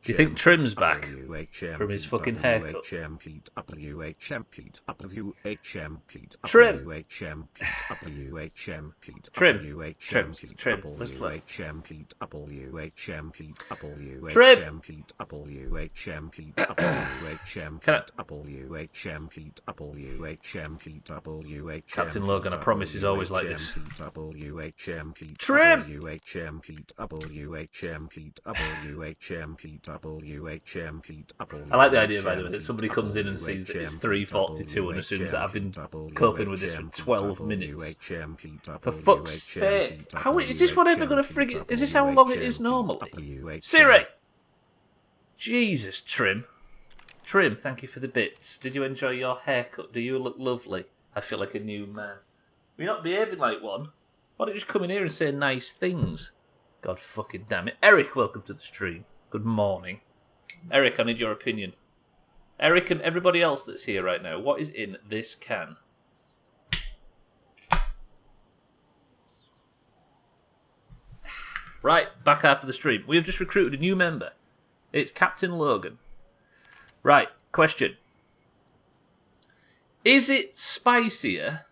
Do you think Trim's back from his fucking haircut? Trim! Let's look. Captain Logan, I promise he's always like this. Trim! I like the idea, by the way, that somebody comes in and sees that it's 3:42 and assumes that I've been coping with this for 12 minutes. For fuck's sake. How is this one ever going to friggin'... Is this how long it is normally? Siri! Jesus, Trim. Trim, thank you for the bits. Did you enjoy your haircut? Do you look lovely? I feel like a new man. You're not behaving like one. Why don't you just come in here and say nice things? God fucking damn it. Eric, welcome to the stream. Good morning. Eric, I need your opinion. Eric and everybody else that's here right now, what is in this can? Right, back after the stream. We have just recruited a new member. It's Captain Logan. Right, question. Is it spicier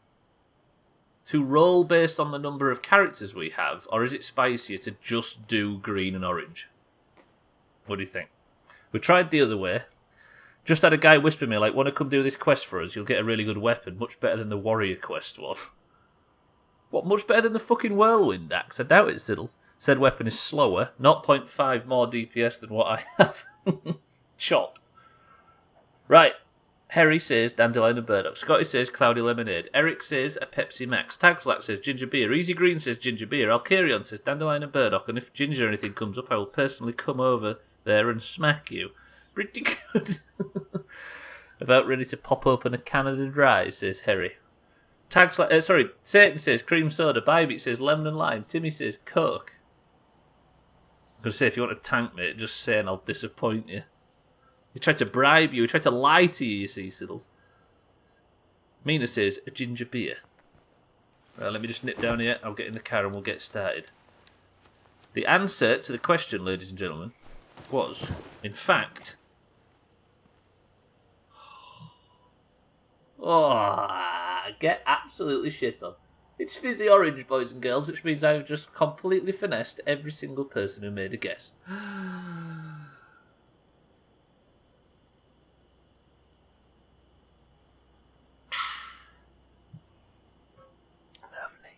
to roll based on the number of characters we have, or is it spicier to just do green and orange? What do you think? We tried the other way. Just had a guy whisper me, like, want to come do this quest for us? You'll get a really good weapon, much better than the warrior quest was. What, much better than the fucking whirlwind axe? I doubt it, Siddles. Said weapon is slower, 0.5 more DPS than what I have. Chopped. Right. Harry says Dandelion and Burdock. Scotty says Cloudy Lemonade. Eric says a Pepsi Max. Tagflack says Ginger Beer. Easy Green says Ginger Beer. Alcarion says Dandelion and Burdock. And if Ginger or anything comes up, I will personally come over there and smack you. Pretty good. About ready to pop open a Canada Dry, says Harry. Satan says cream soda. Bybit says lemon and lime. Timmy says Coke. I'm going to say, if you want to tank me, just say and I'll disappoint you. He tried to bribe you. He tried to lie to you, you see, Siddles. Mina says a ginger beer. Right, let me just nip down here. I'll get in the car and we'll get started. The answer to the question, ladies and gentlemen, was, in fact... get absolutely shit on. It's fizzy orange, boys and girls, which means I've just completely finessed every single person who made a guess. Lovely.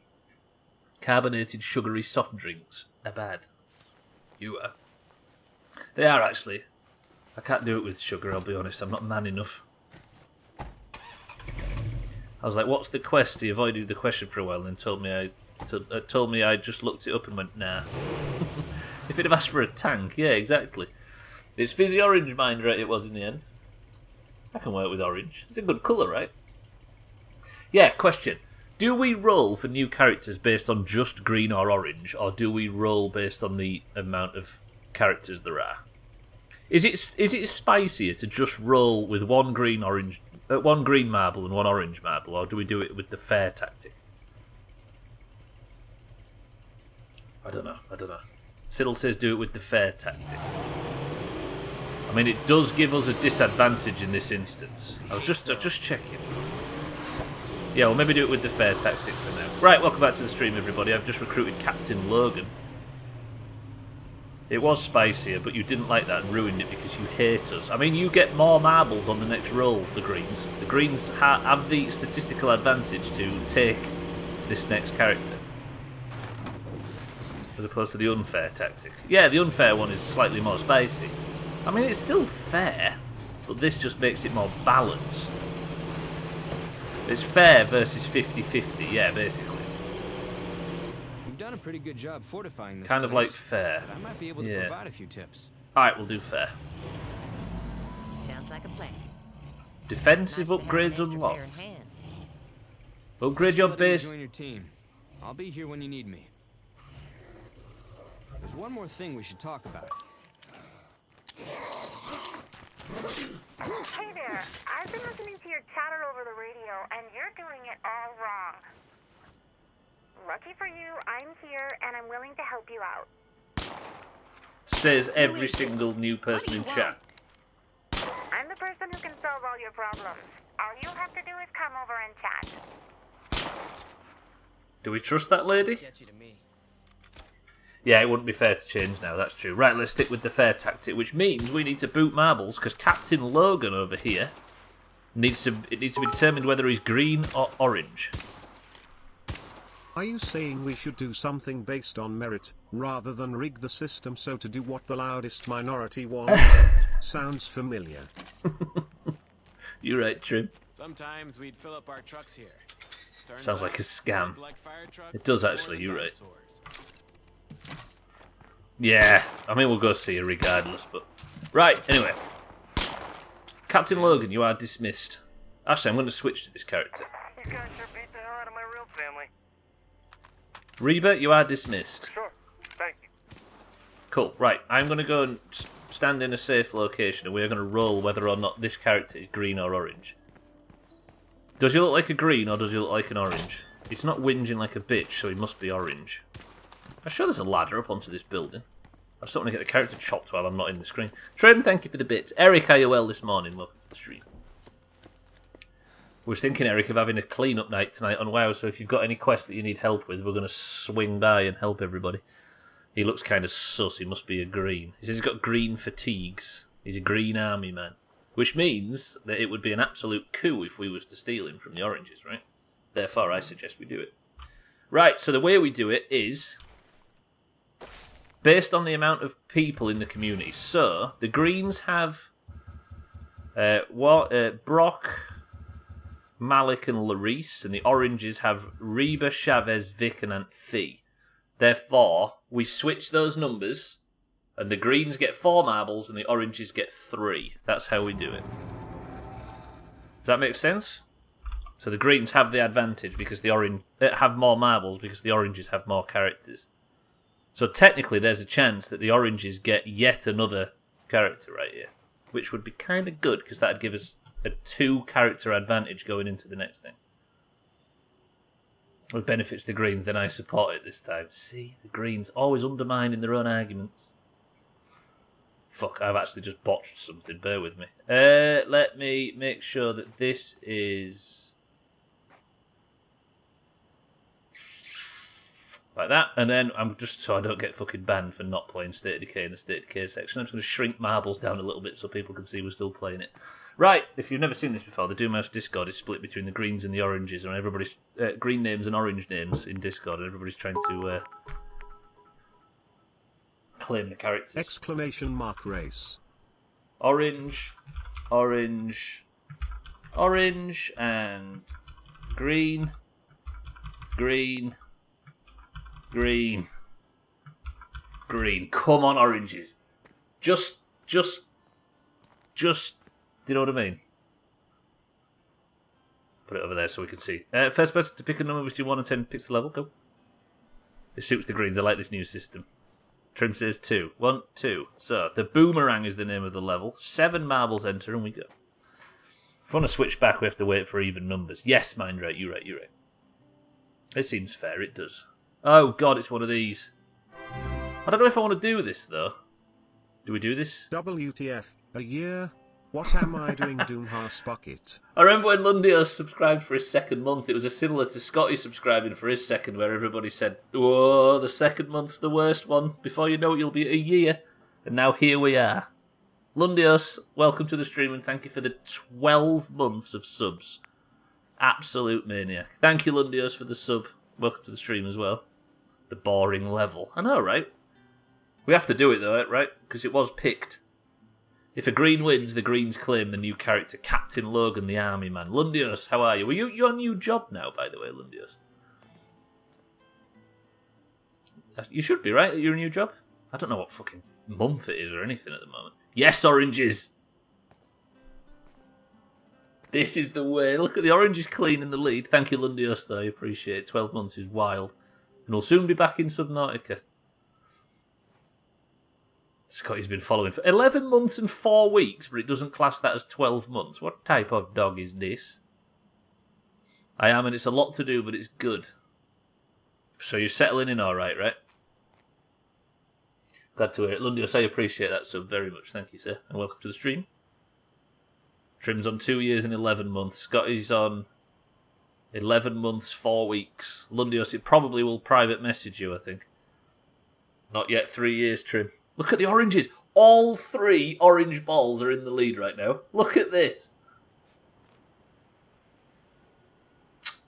Carbonated, sugary soft drinks are bad. You are. They are, actually. I can't do it with sugar, I'll be honest. I'm not man enough. I was like, what's the quest? He avoided the question for a while and then told me I just looked it up and went, nah. If he'd have asked for a tank, yeah, exactly. It's fizzy orange, mind right, it was in the end. I can work with orange. It's a good colour, right? Yeah, question. Do we roll for new characters based on just green or orange, or do we roll based on the amount of characters there are? Is it spicier to just roll with one green marble and one orange marble, or do we do it with the fair tactic? I don't know. Siddle says do it with the fair tactic. I mean, it does give us a disadvantage in this instance. I was just checking. Yeah, we'll maybe do it with the fair tactic for now. Right, welcome back to the stream, everybody. I've just recruited Captain Logan. It was spicier, but you didn't like that and ruined it because you hate us. I mean, you get more marbles on the next roll, the Greens. The Greens have the statistical advantage to take this next character, as opposed to the unfair tactic. Yeah, the unfair one is slightly more spicy. I mean, it's still fair, but this just makes it more balanced. It's fair versus 50-50, yeah, basically. You've done a pretty good job fortifying this Kind of place, like fair. but I might be able to provide a few tips. Alright, we'll do fair. Sounds like a plan. Defensive Nice to have an upgrades extra pair unlocked. of hands. Upgrade your Let me base. join your team. I'll be here when you need me. There's one more thing we should talk about. Hey there, I've been listening to your chatter over the radio, and you're doing it all wrong. Lucky for you, I'm here, and I'm willing to help you out. Says every single new person in chat. I'm the person who can solve all your problems. All you have to do is come over and chat. Do we trust that lady? Sketchy to me. Yeah, it wouldn't be fair to change now, that's true. Right, let's stick with the fair tactic, which means we need to boot marbles, because Captain Logan over here needs to be determined whether he's green or orange. Are you saying we should do something based on merit, rather than rig the system so to do what the loudest minority wants? Sounds familiar. You're right, Trim. Sometimes we'd fill up our trucks here. Turns Sounds like out, a scam. ones like fire trucks It does are more actually, than you're right. dinosaurs. Yeah, I mean, we'll go see her regardless, but... Right, anyway. Captain Logan, you are dismissed. Actually, I'm going to switch to this character. You guys sure beat the hell out of my real family. Reba, you are dismissed. Sure, thank you. Cool, right, I'm going to go and stand in a safe location, and we're going to roll whether or not this character is green or orange. Does he look like a green, or does he look like an orange? He's not whinging like a bitch, so he must be orange. I'm sure there's a ladder up onto this building. I just don't want to get the character chopped while I'm not in the screen. Trim, thank you for the bits. Eric, are you well this morning? Welcome to the stream. We was thinking, Eric, of having a clean-up night tonight on WoW, so if you've got any quests that you need help with, we're going to swing by and help everybody. He looks kind of sus. He must be a green. He says he's got green fatigues. He's a green army man. Which means that it would be an absolute coup if we was to steal him from the oranges, right? Therefore, I suggest we do it. Right, so the way we do it is based on the amount of people in the community. So, the Greens have Brock, Malik and Larice, and the Oranges have Reba, Chavez, Vic and Aunt Fee. Therefore, we switch those numbers, and the Greens get 4 marbles and the Oranges get 3. That's how we do it. Does that make sense? So the Greens have the advantage because the Orange have more marbles because the Oranges have more characters. So technically, there's a chance that the Oranges get yet another character right here, which would be kind of good because that'd give us a 2-character advantage going into the next thing. It benefits the Greens, then I support it this time. See, the Greens always undermining their own arguments. Fuck, I've actually just botched something. Bear with me. Let me make sure that this is like that, and then I'm just so I don't get fucking banned for not playing State of Decay in the State of Decay section. I'm just going to shrink marbles down a little bit so people can see we're still playing it. Right, if you've never seen this before, the Doomhaus Discord is split between the Greens and the Oranges, and everybody's green names and orange names in Discord, and everybody's trying to claim the characters. Exclamation mark race. Orange, orange, orange, and green, green, green, green. Come on, oranges. Just, do you know what I mean? Put it over there so we can see. First person to pick a number between 1 and 10 picks the level. Go. It suits the Greens. I like this new system. Trim says 2. 1, 2. So, the boomerang is the name of the level. 7 marbles enter and we go. If we want to switch back, we have to wait for even numbers. Yes, mind right. You're right. It seems fair. It does. Oh, God, it's one of these. I don't know if I want to do this, though. Do we do this? WTF, a year? What am I doing, Doomhaus Bucket? I remember when Lundios subscribed for his second month, it was a similar to Scotty subscribing for his second, where everybody said, "Whoa, the second month's the worst one. Before you know it, you'll be at a year." And now here we are. Lundios, welcome to the stream, and thank you for the 12 months of subs. Absolute maniac. Thank you, Lundios, for the sub. Welcome to the stream as well. The boring level. I know, right? We have to do it, though, right? Because it was picked. If a green wins, the greens claim the new character, Captain Logan, the army man. Lundios, how are you? Well, you're on new job now, by the way, Lundios. You should be, right? You're a new job? I don't know what fucking month it is or anything at the moment. Yes, oranges! This is the way. Look at the oranges clean in the lead. Thank you, Lundios, though. I appreciate it. 12 months is wild. And we'll soon be back in Subnautica. Scotty's been following for 11 months and 4 weeks, but it doesn't class that as 12 months. What type of dog is this? I am, and it's a lot to do, but it's good. So you're settling in all right, right? Glad to hear it. Lundios, I appreciate that so very much. Thank you, sir. And welcome to the stream. Trim's on 2 years and 11 months. Scotty's on 11 months, 4 weeks. Lundios, it probably will private message you, I think. Not yet 3 years, Trim. Look at the oranges. All 3 orange balls are in the lead right now. Look at this.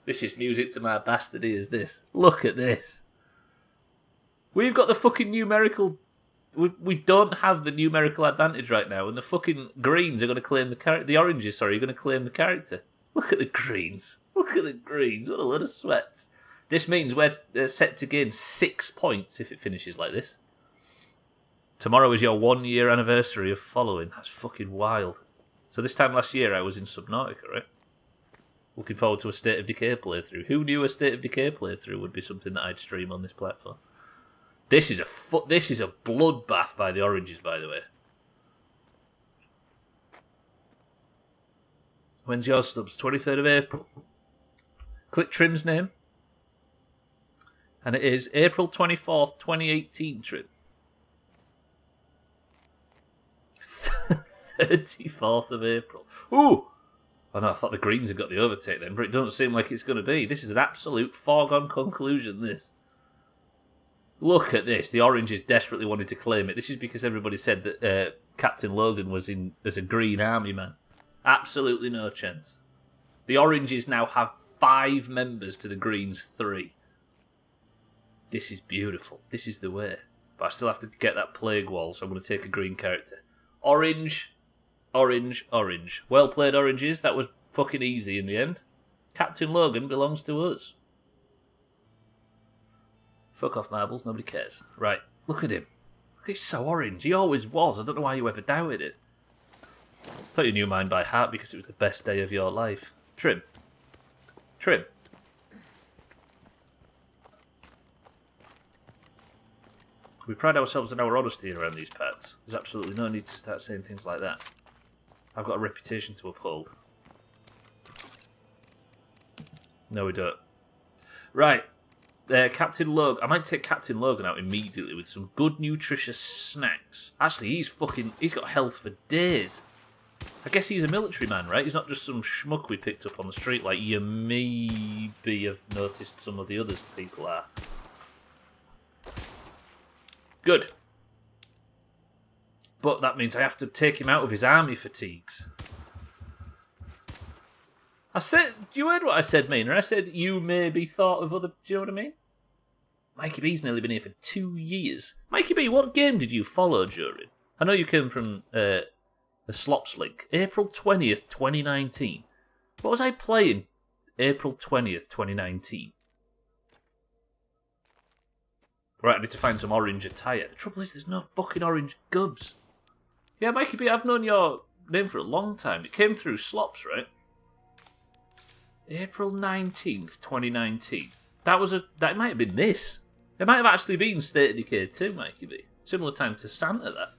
This is music to my bastard ears, this. Look at this. We've got the fucking numerical... We don't have the numerical advantage right now, and the fucking greens are going to claim the character. The oranges, sorry, are going to claim the character. Look at the greens. Look at the greens. What a load of sweats. This means we're set to gain 6 points if it finishes like this. Tomorrow is your 1 year anniversary of following. That's fucking wild. So this time last year I was in Subnautica, right? Looking forward to a State of Decay playthrough. Who knew a State of Decay playthrough would be something that I'd stream on this platform? This is a bloodbath by the oranges, by the way. When's yours, Stubbs? 23rd of April. Click Trim's name. And it is April 24th, 2018, Trim. 34th of April. Ooh! Oh no, I thought the greens had got the overtake then, but it doesn't seem like it's going to be. This is an absolute foregone conclusion, this. Look at this. The oranges desperately wanted to claim it. This is because everybody said that Captain Logan was in as a green army man. Absolutely no chance. The oranges now have 5 members to the greens 3. This is beautiful. This is the way. But I still have to get that plague wall, so I'm going to take a green character. Orange, orange, orange. Well played, oranges. That was fucking easy in the end. Captain Logan belongs to us. Fuck off, marbles. Nobody cares. Right. Look at him. He's so orange. He always was. I don't know why you ever doubted it. Thought you knew mine by heart because it was the best day of your life. Trim. Trim. We pride ourselves on our honesty around these parts. There's absolutely no need to start saying things like that. I've got a reputation to uphold. No, we don't. Right. Captain Logan. I might take Captain Logan out immediately with some good, nutritious snacks. Actually, he's got health for days. I guess he's a military man, right? He's not just some schmuck we picked up on the street like you maybe have noticed some of the other people are. Good. But that means I have to take him out of his army fatigues. I said, you heard what I said, Mina? I said you maybe thought of other... Do you know what I mean? Mikey B's nearly been here for 2 years. Mikey B, what game did you follow during? I know you came from the Slops link. April 20th, 2019. What was I playing April 20th, 2019? Right, I need to find some orange attire. The trouble is there's no fucking orange gubs. Yeah, Mikey B, I've known your name for a long time. It came through Slops, right? April 19th, 2019. That might have been this. It might have actually been State of Decay 2, Mikey B. Similar time to Santa, that.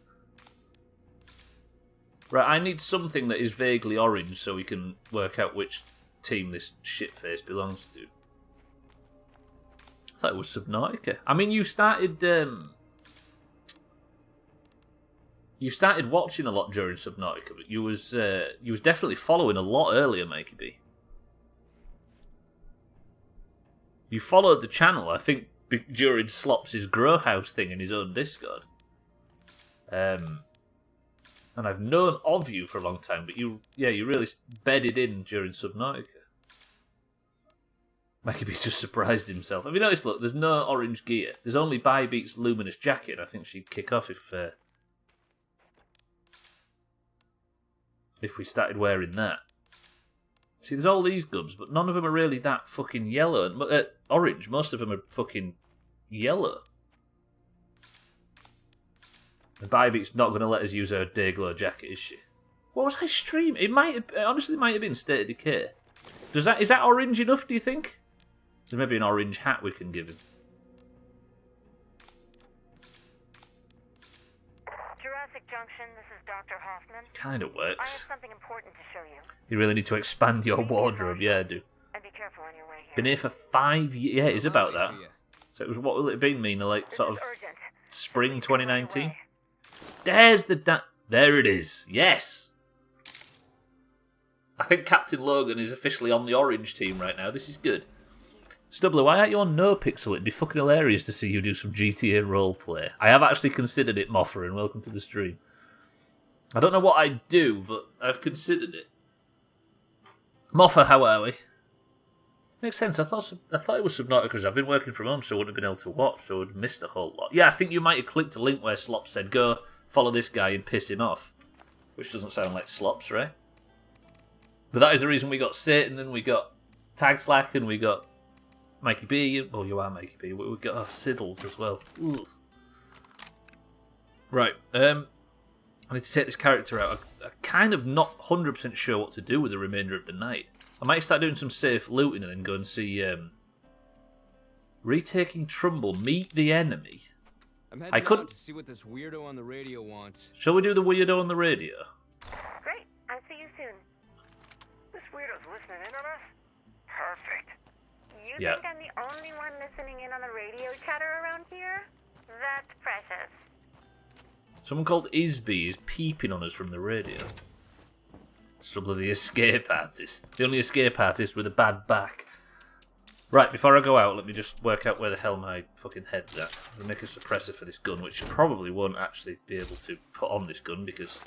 Right, I need something that is vaguely orange so we can work out which team this shitface belongs to. I thought it was Subnautica. I mean, you started... You started watching a lot during Subnautica, but you was definitely following a lot earlier, Mikey B. You followed the channel, I think, during Slops' Grow House thing in his own Discord. And I've known of you for a long time, but you really bedded in during Subnautica. Mikey B's just surprised himself. Have you noticed, look, there's no orange gear. There's only Bybeat's luminous jacket. I think she'd kick off if we started wearing that. See, there's all these guns, but none of them are really that fucking yellow. Orange, most of them are fucking yellow. And Bybeat's not going to let us use her Dayglow jacket, is she? What was I streaming? It honestly might have been State of Decay. Is that orange enough, do you think? There's maybe an orange hat we can give him. Jurassic Junction, this is Dr. Hoffman. Kind of I have works. something important to show you. You really need to expand your wardrobe, yeah, I do. And be careful on your way here. Been here for 5 years. Yeah, it is about that. To you. So it was, what will it have been, Mina? Like, This sort is of urgent. spring Please come on your 2019? way. There's the there it is. Yes! I think Captain Logan is officially on the orange team right now. This is good. Stubbler, why aren't you on No Pixel? It'd be fucking hilarious to see you do some GTA roleplay. I have actually considered it, Moffer, and welcome to the stream. I don't know what I'd do, but I've considered it. Moffer, how are we? Makes sense. I thought it was Subnautica because I've been working from home, so I wouldn't have been able to watch, so I'd missed a whole lot. Yeah, I think you might have clicked a link where Slops said, go follow this guy and piss him off. Which doesn't sound like Slops, right? But that is the reason we got Satan, and we got Tag Slack, and we got Mikey B. Well, you are Mikey B. We got Siddles as well. Ooh. Right, I need to take this character out. I'm kind of not 100% sure what to do with the remainder of the night. I might start doing some safe looting and then go and see... Retaking Trumbull, meet the enemy. I'm I heading couldn't- out to see what this weirdo on the radio wants. Shall we do the weirdo on the radio? Great. I'll see you soon. This weirdo's listening in on us? Perfect. You Yeah. think I'm the only one listening in on the radio chatter around here? That's precious. Someone called Isby is peeping on us from the radio. Stubbler, the escape artist. The only escape artist with a bad back. Right, before I go out, let me just work out where the hell my fucking head's at. I'm going to make a suppressor for this gun, which I probably won't actually be able to put on this gun because...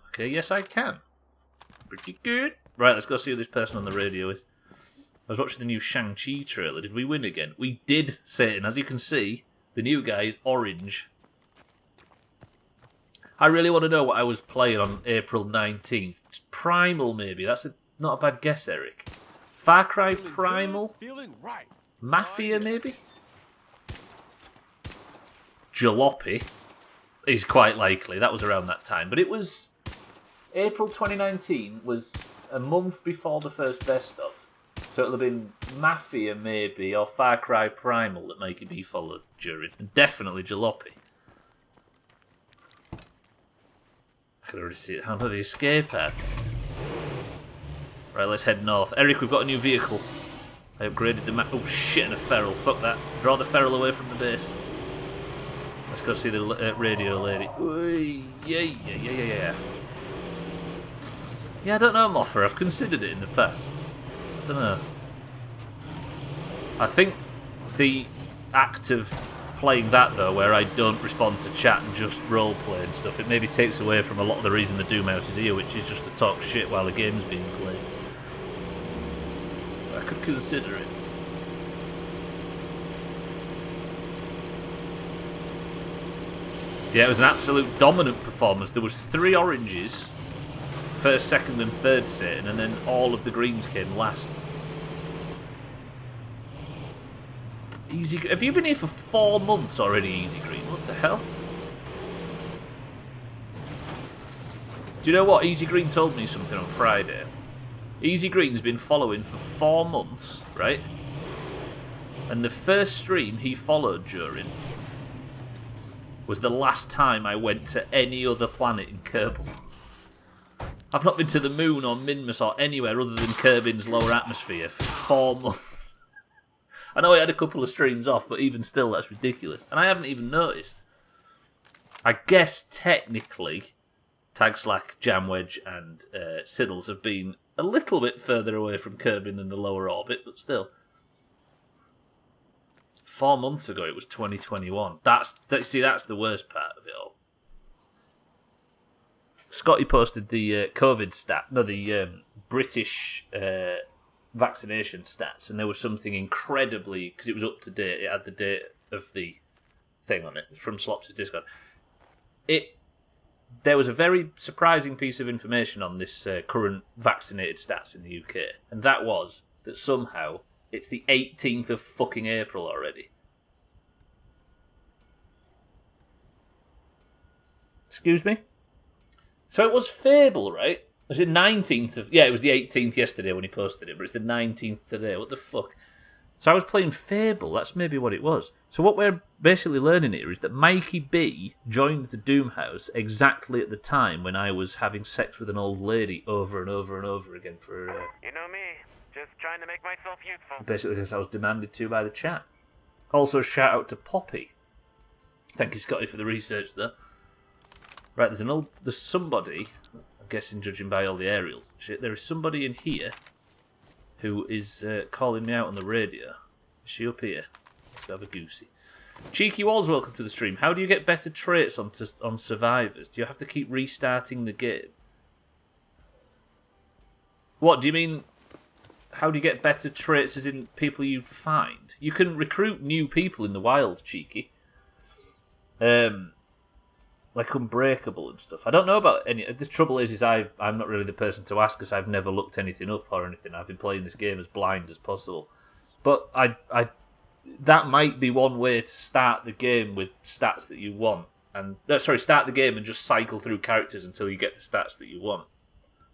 Okay, yes I can. Pretty good. Right, let's go see who this person on the radio is. I was watching the new Shang-Chi trailer. Did we win again? We did, Satan. As you can see, the new guy is orange. I really want to know what I was playing on April 19th. Primal, maybe. That's not a bad guess, Eric. Far Cry Primal? Feeling right. Mafia, maybe? Jalopy is quite likely. That was around that time. But it was... April 2019 was a month before the first best of. So it'll have been Mafia, maybe, or Far Cry Primal that Mikey B followed during. And definitely Jalopy. I can already see it. How the escape artist. Right, let's head north. Eric, we've got a new vehicle. I upgraded the map. Oh shit, and a feral. Fuck that. Draw the feral away from the base. Let's go see the radio lady. Ooh, yeah. Yeah, I don't know, Moffer. I've considered it in the past. I don't know. I think the act of playing that, though, where I don't respond to chat and just roleplay and stuff, it maybe takes away from a lot of the reason the Doomhaus is here, which is just to talk shit while the game's being played. I could consider it. Yeah, it was an absolute dominant performance. There was 3 oranges, first, second and third Satan, and then all of the greens came last. Easy. Have you been here for 4 months already, Easy Green? What the hell? Do you know what? Easy Green told me something on Friday. Easy Green's been following for 4 months, right? And the first stream he followed during was the last time I went to any other planet in Kerbal. I've not been to the moon or Minmus or anywhere other than Kerbin's lower atmosphere for 4 months. I know I had a couple of streams off, but even still, that's ridiculous. And I haven't even noticed. I guess technically, Tag Slack, Jamwedge, and Siddles have been a little bit further away from Kerbin than the lower orbit, but still. 4 months ago, it was 2021. That's the worst part of it all. Scotty posted the COVID the British vaccination stats, and there was something incredibly, because it was up to date, it had the date of the thing on it, from Slops' Discord. There was a very surprising piece of information on this current vaccinated stats in the UK, and that was that somehow it's the 18th of fucking April already. Excuse me? So it was Fable, right? Was it 19th of... Yeah, it was the 18th yesterday when he posted it, but it's the 19th today. What the fuck? So I was playing Fable, that's maybe what it was. So what we're basically learning here is that Mikey B joined the Doomhaus exactly at the time when I was having sex with an old lady over and over and over again for... You know me, just trying to make myself useful. Basically because I was demanded to by the chat. Also shout out to Poppy. Thank you, Scotty, for the research there. Right, there's somebody, I'm guessing judging by all the aerials and shit, there is somebody in here who is calling me out on the radio. Is she up here? Let's have a goosey. Cheeky Walls, welcome to the stream. How do you get better traits on survivors? Do you have to keep restarting the game? What, do you mean, how do you get better traits as in people you find? You can recruit new people in the wild, Cheeky. Like Unbreakable and stuff. I don't know about any... The trouble is I'm not really the person to ask because I've never looked anything up or anything. I've been playing this game as blind as possible. But that might be one way to start the game with stats that you want. Start the game and just cycle through characters until you get the stats that you want.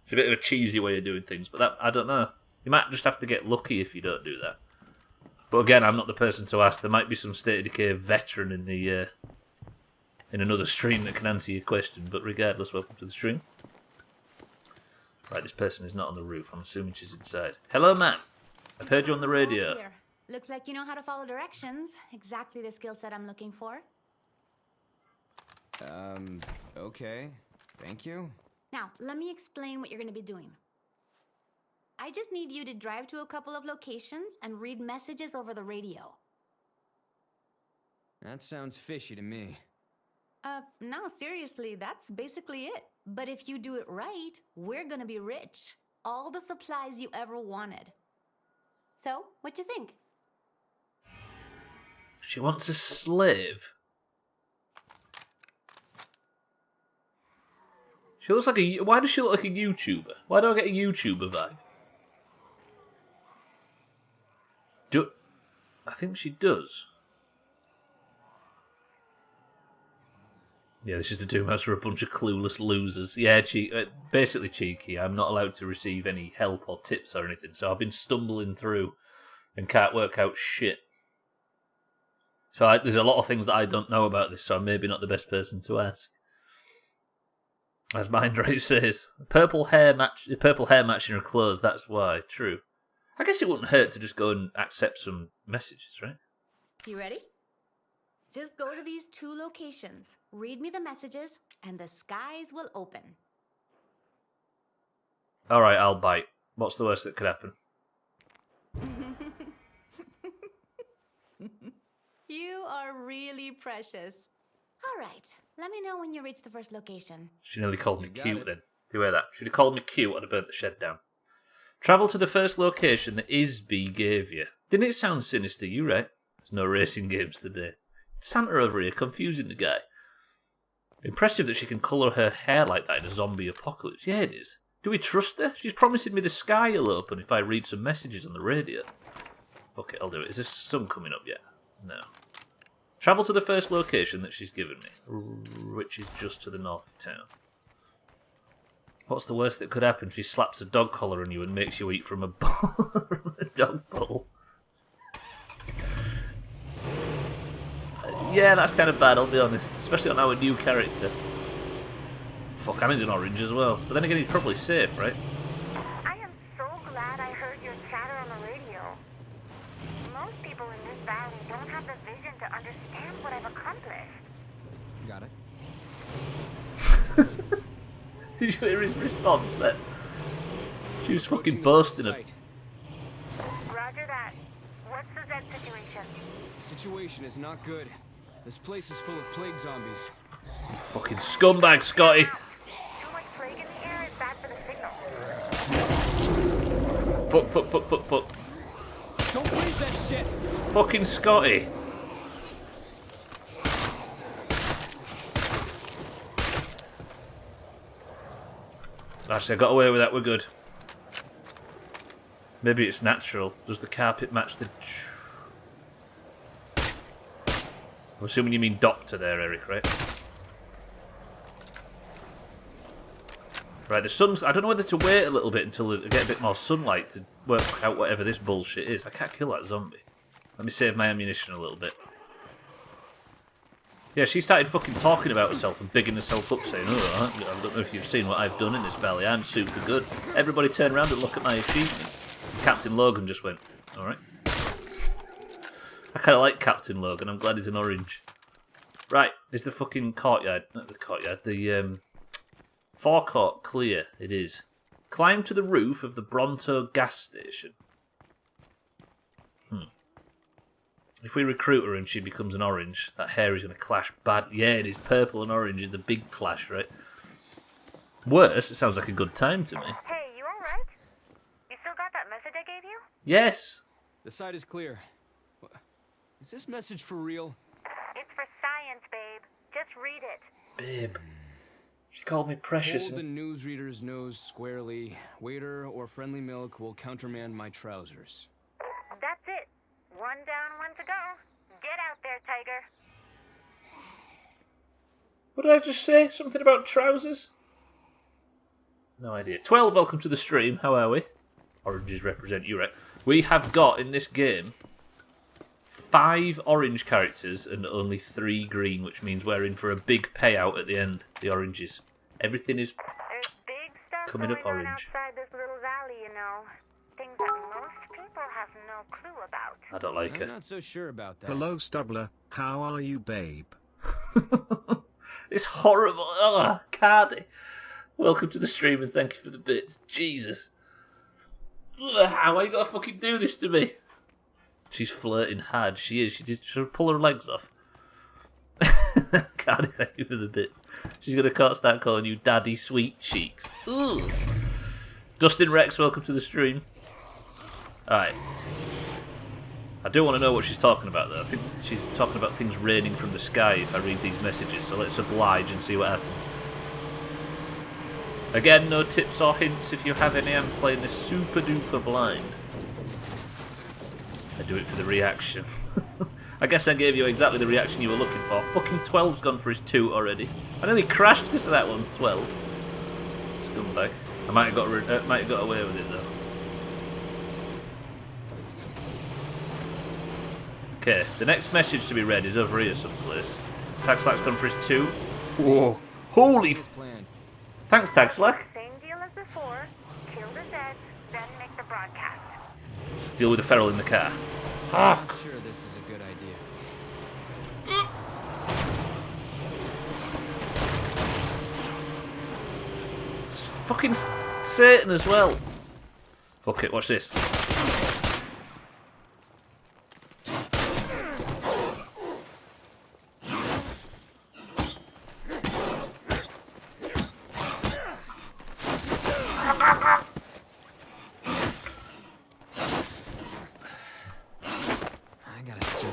It's a bit of a cheesy way of doing things, but I don't know. You might just have to get lucky if you don't do that. But again, I'm not the person to ask. There might be some State of Decay veteran in the... in another stream that can answer your question, but regardless, welcome to the stream. Right, this person is not on the roof. I'm assuming she's inside. Hello, man. I've heard you on the radio. Here. Looks like you know how to follow directions. Exactly the skill set I'm looking for. Okay. Thank you. Now, let me explain what you're going to be doing. I just need you to drive to a couple of locations and read messages over the radio. That sounds fishy to me. No, seriously, that's basically it. But if you do it right, we're gonna be rich. All the supplies you ever wanted. So, what you think? She wants a slave. She looks like why does she look like a YouTuber? Why do I get a YouTuber vibe? I think she does. Yeah, this is the Doomhaus for a bunch of clueless losers. Yeah, basically cheeky. I'm not allowed to receive any help or tips or anything, so I've been stumbling through and can't work out shit. So there's a lot of things that I don't know about this, so I'm maybe not the best person to ask. As Mindrate says, purple hair matching her clothes, that's why. True. I guess it wouldn't hurt to just go and accept some messages, right? You ready? Just go to these 2 locations, read me the messages, and the skies will open. Alright, I'll bite. What's the worst that could happen? You are really precious. Alright, let me know when you reach the first location. She nearly called me cute then. Do you hear that? She'd have called me cute, I'd have burnt the shed down. Travel to the first location that Isby gave you. Didn't it sound sinister? You right. There's no racing games today. Santa over here, confusing the guy. Impressive that she can colour her hair like that in a zombie apocalypse. Yeah, it is. Do we trust her? She's promising me the sky will open if I read some messages on the radio. Fuck it, I'll do it. Is the sun coming up yet? No. Travel to the first location that she's given me, which is just to the north of town. What's the worst that could happen? She slaps a dog collar on you and makes you eat from a dog bowl. Yeah, that's kind of bad, I'll be honest. Especially on our new character. Fuck, I'm in orange as well. But then again, he's probably safe, right? I am so glad I heard your chatter on the radio. Most people in this valley don't have the vision to understand what I've accomplished. Got it. Did you hear his response then? She was fucking boasting him. Roger that. What's the Z situation? The situation is not good. This place is full of plague zombies. Fucking scumbag, Scotty. Too much plague in the air is bad for the signal. Fuck. Don't breathe that shit! Fucking Scotty. Actually, I got away with that, we're good. Maybe it's natural. Does the carpet match the... I'm assuming you mean doctor there, Eric, right? Right, the sun's... I don't know whether to wait a little bit until they get a bit more sunlight to work out whatever this bullshit is. I can't kill that zombie. Let me save my ammunition a little bit. Yeah, she started fucking talking about herself and bigging herself up, saying, "Oh, I don't know if you've seen what I've done in this valley. I'm super good." Everybody turned around and looked at my achievements. Captain Logan just went, "Alright." I kind of like Captain Logan. I'm glad he's an orange. Right, is the fucking courtyard... Not the courtyard. The forecourt clear. It is. Climb to the roof of the Bronto gas station. If we recruit her and she becomes an orange, that hair is going to clash bad. Yeah, it is. Purple and orange is the big clash, right? Worse, it sounds like a good time to me. Hey, you alright? You still got that message I gave you? Yes. The site is clear. Is this message for real? It's for science, babe. Just read it. Babe. She called me precious. Hold the newsreader's nose squarely. Waiter or friendly milk will countermand my trousers. That's it. One down, one to go. Get out there, Tiger. What did I just say? Something about trousers? No idea. 12, welcome to the stream. How are we? Oranges represent you, right? We have got, in this game, 5 orange characters and only 3 green, which means we're in for a big payout at the end, the oranges. Everything is There's big stuff coming up going on orange. outside this little valley, you know. Things that most people have no clue about. I don't like I'm it. not so sure about that. Hello, Stubbler. How are you, babe? It's horrible. Oh, Cardi. Welcome to the stream and thank you for the bits. Jesus. Ugh, how are you going to fucking do this to me? She's flirting hard. She is. She'll pull her legs off. Cardi, thank you for the bits. She's going to start calling you Daddy Sweet Cheeks. Ooh. Dustin Rex, welcome to the stream. Alright. I do want to know what she's talking about, though. I think she's talking about things raining from the sky if I read these messages, so let's oblige and see what happens. Again, no tips or hints if you have any. I'm playing this super duper blind. I do it for the reaction. I guess I gave you exactly the reaction you were looking for. Fucking 12's gone for his 2 already. I nearly crashed because of that one, 12. Scumbag. I might have got away with it, though. Okay, the next message to be read is over here someplace. Tagslack's gone for his 2. Whoa. Holy Thanks, Tagslack. Same deal as before. Kill the Zeds, then make the broadcast. Deal with the feral in the car. I'm Fuck! not sure this is a good idea. It's fucking Satan as well. Fuck it, watch this.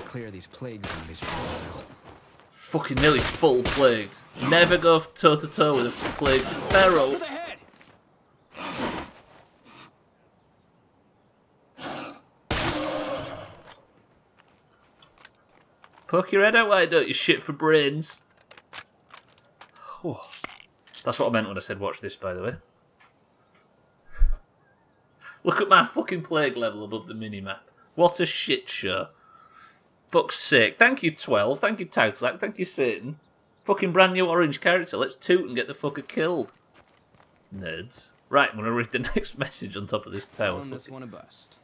Clear these plague zombies for a while. Fucking nearly full plagued. Never go toe to toe with a plagued feral. To the head! Poke your head out, why don't you? Shit for brains. Oh. That's what I meant when I said watch this, by the way. Look at my fucking plague level above the minimap. What a shit show. Fuck's sake. Thank you, 12. Thank you, Tagslack. Thank you, Satan. Fucking brand new orange character. Let's toot and get the fucker killed. Nerds. Right, I'm going to read the next message on top of this tower. On this one a bust.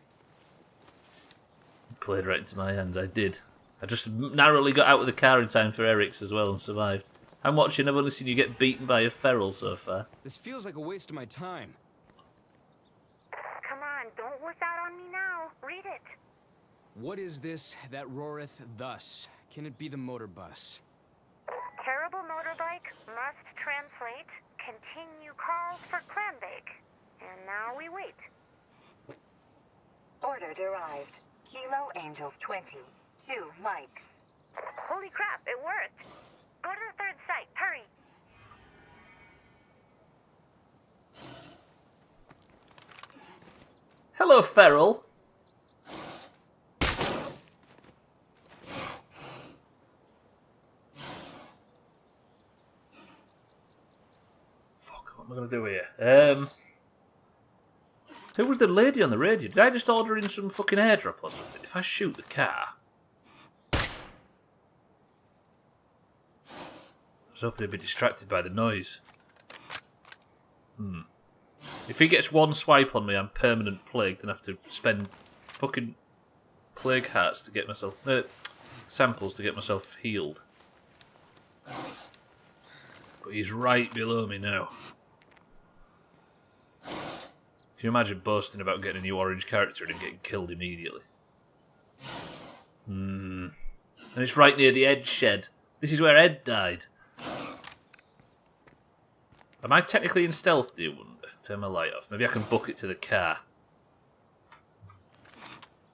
Played right into my hands. I did. I just narrowly got out of the car in time for Eric's as well and survived. I'm watching. I've only seen you get beaten by a feral so far. This feels like a waste of my time. Come on, don't wuss out on me now. Read it. What is this that roareth thus? Can it be the motor bus? Terrible motorbike must translate. Continue calls for clam bake. And now we wait. Order derived. Kilo Angels 20. 2 mics. Holy crap, it worked. Go to the third site, hurry. Hello, feral. Fuck, what am I going to do here? Who was the lady on the radio? Did I just order in some fucking airdrop or something? If I shoot the car... I was hoping he'd be distracted by the noise. If he gets one swipe on me, I'm permanent plagued and have to spend fucking plague hearts to get myself... samples to get myself healed. But he's right below me now. Can you imagine boasting about getting a new orange character and getting killed immediately? And it's right near the Ed shed. This is where Ed died. Am I technically in stealth, do you wonder? Turn my light off. Maybe I can book it to the car.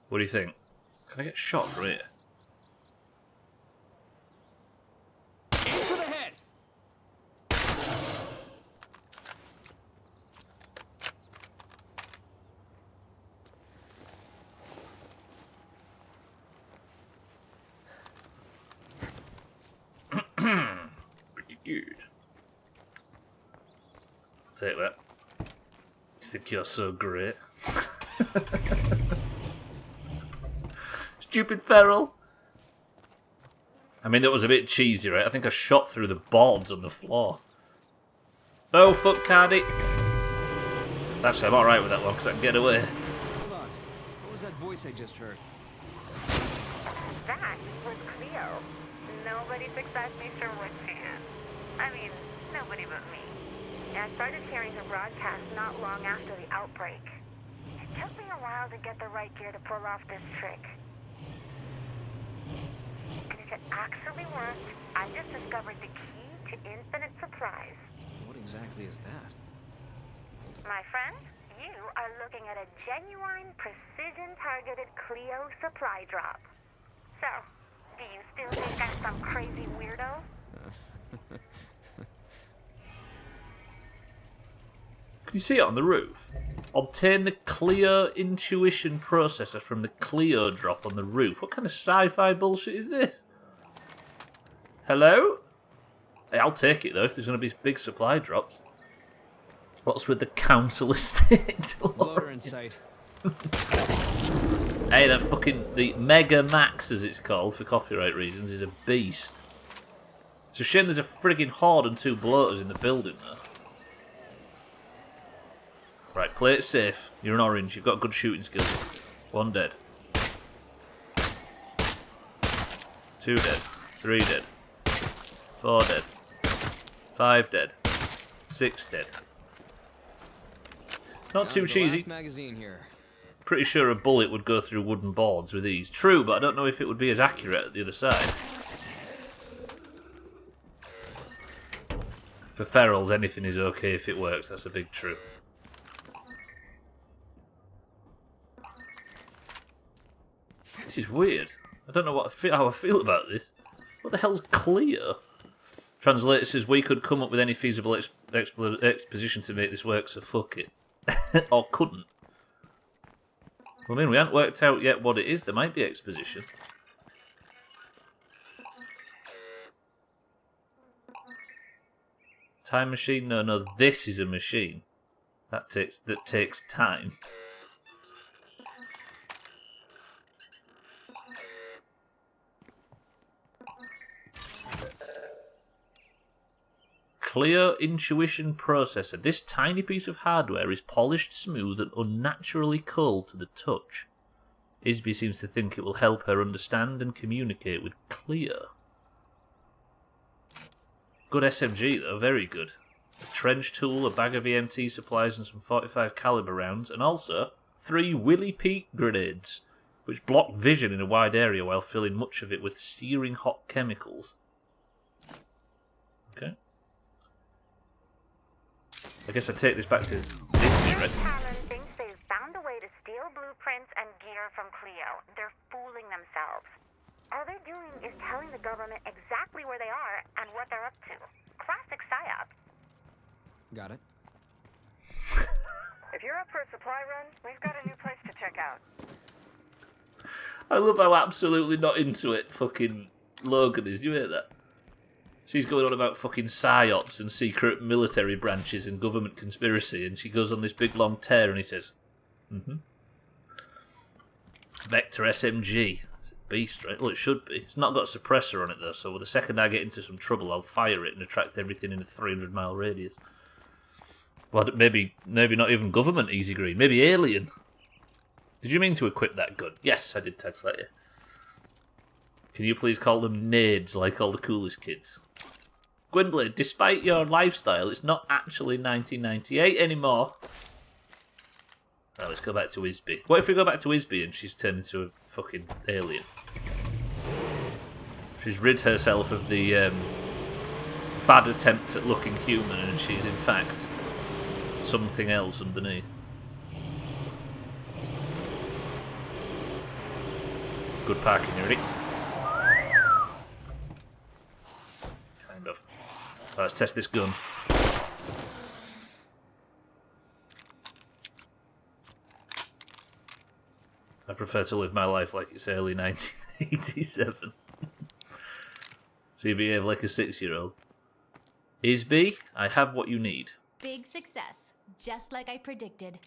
What do you think? Can I get shot from here? Aim for the head! Pretty good. I'll take that. You think you're so great? Stupid feral. I mean, that was a bit cheesy, right? I think I shot through the boards on the floor. Oh, fuck, Cardi. Actually, I'm alright with that one because I can get away. Hold on. What was that voice I just heard? That was Cleo. Nobody successfully sure what she is. I mean, nobody but me. And I started hearing her broadcast not long after the outbreak. It took me a while to get the right gear to pull off this trick. And if it actually worked, I just discovered the key to infinite supplies. What exactly is that? My friend, you are looking at a genuine, precision-targeted Cleo supply drop. So, do you still think I'm some crazy weirdo? Can you see it on the roof? Obtain the Cleo intuition processor from the Cleo drop on the roof. What kind of sci-fi bullshit is this? Hello? Hey, I'll take it though if there's going to be big supply drops. What's with the council estate? Loader in sight. Hey, the Mega Max, as it's called for copyright reasons, is a beast. It's a shame there's a frigging horde and 2 bloaters in the building though. Right, play it safe. You're an orange. You've got good shooting skills. 1 dead. 2 dead. 3 dead. 4 dead. 5 dead. 6 dead. Not too cheesy. Last magazine here. Pretty sure a bullet would go through wooden boards with ease. True, but I don't know if it would be as accurate at the other side. For ferals, anything is okay if it works. That's a big true. This is weird. I don't know how I feel about this. What the hell's clear? Translator says, we could come up with any feasible exposition to make this work, so fuck it. Or couldn't. Well, I mean, we haven't worked out yet what it is. There might be exposition. Time machine? No, this is a machine. That takes time. Clear intuition processor. This tiny piece of hardware is polished, smooth, and unnaturally cold to the touch. Isby seems to think it will help her understand and communicate with Clear. Good SMG though, very good. A trench tool, a bag of EMT supplies and some 45 caliber rounds, and also 3 Willy Pete grenades, which block vision in a wide area while filling much of it with searing hot chemicals. Okay. I guess I take this back to Disney, right? Talon thinks they've found a way to steal blueprints and gear from Cleo. They're fooling themselves. All they're doing is telling the government exactly where they are and what they're up to. Classic psyop. Got it. If you're up for a supply run, we've got a new place to check out. I love how absolutely not into it fucking Logan is. You hear that? She's going on about fucking psyops and secret military branches and government conspiracy, and she goes on this big long tear, and he says, Vector SMG. It's a beast, right? Well, it should be. It's not got a suppressor on it, though, so the second I get into some trouble, I'll fire it and attract everything in a 300-mile radius. Well, maybe not even government, Easy Green. Maybe alien. Did you mean to equip that gun? Yes, I did text that, yeah. Can you please call them nades like all the coolest kids? Gwynblade, despite your lifestyle, it's not actually 1998 anymore. Right, let's go back to Isby. What if we go back to Isby and she's turned into a fucking alien? She's rid herself of the bad attempt at looking human, and she's in fact something else underneath. Good parking, you ready? Kind of. Let's test this gun. I prefer to live my life like it's early 1987. So you behave like a 6-year-old. Isby, I have what you need. Big success, just like I predicted.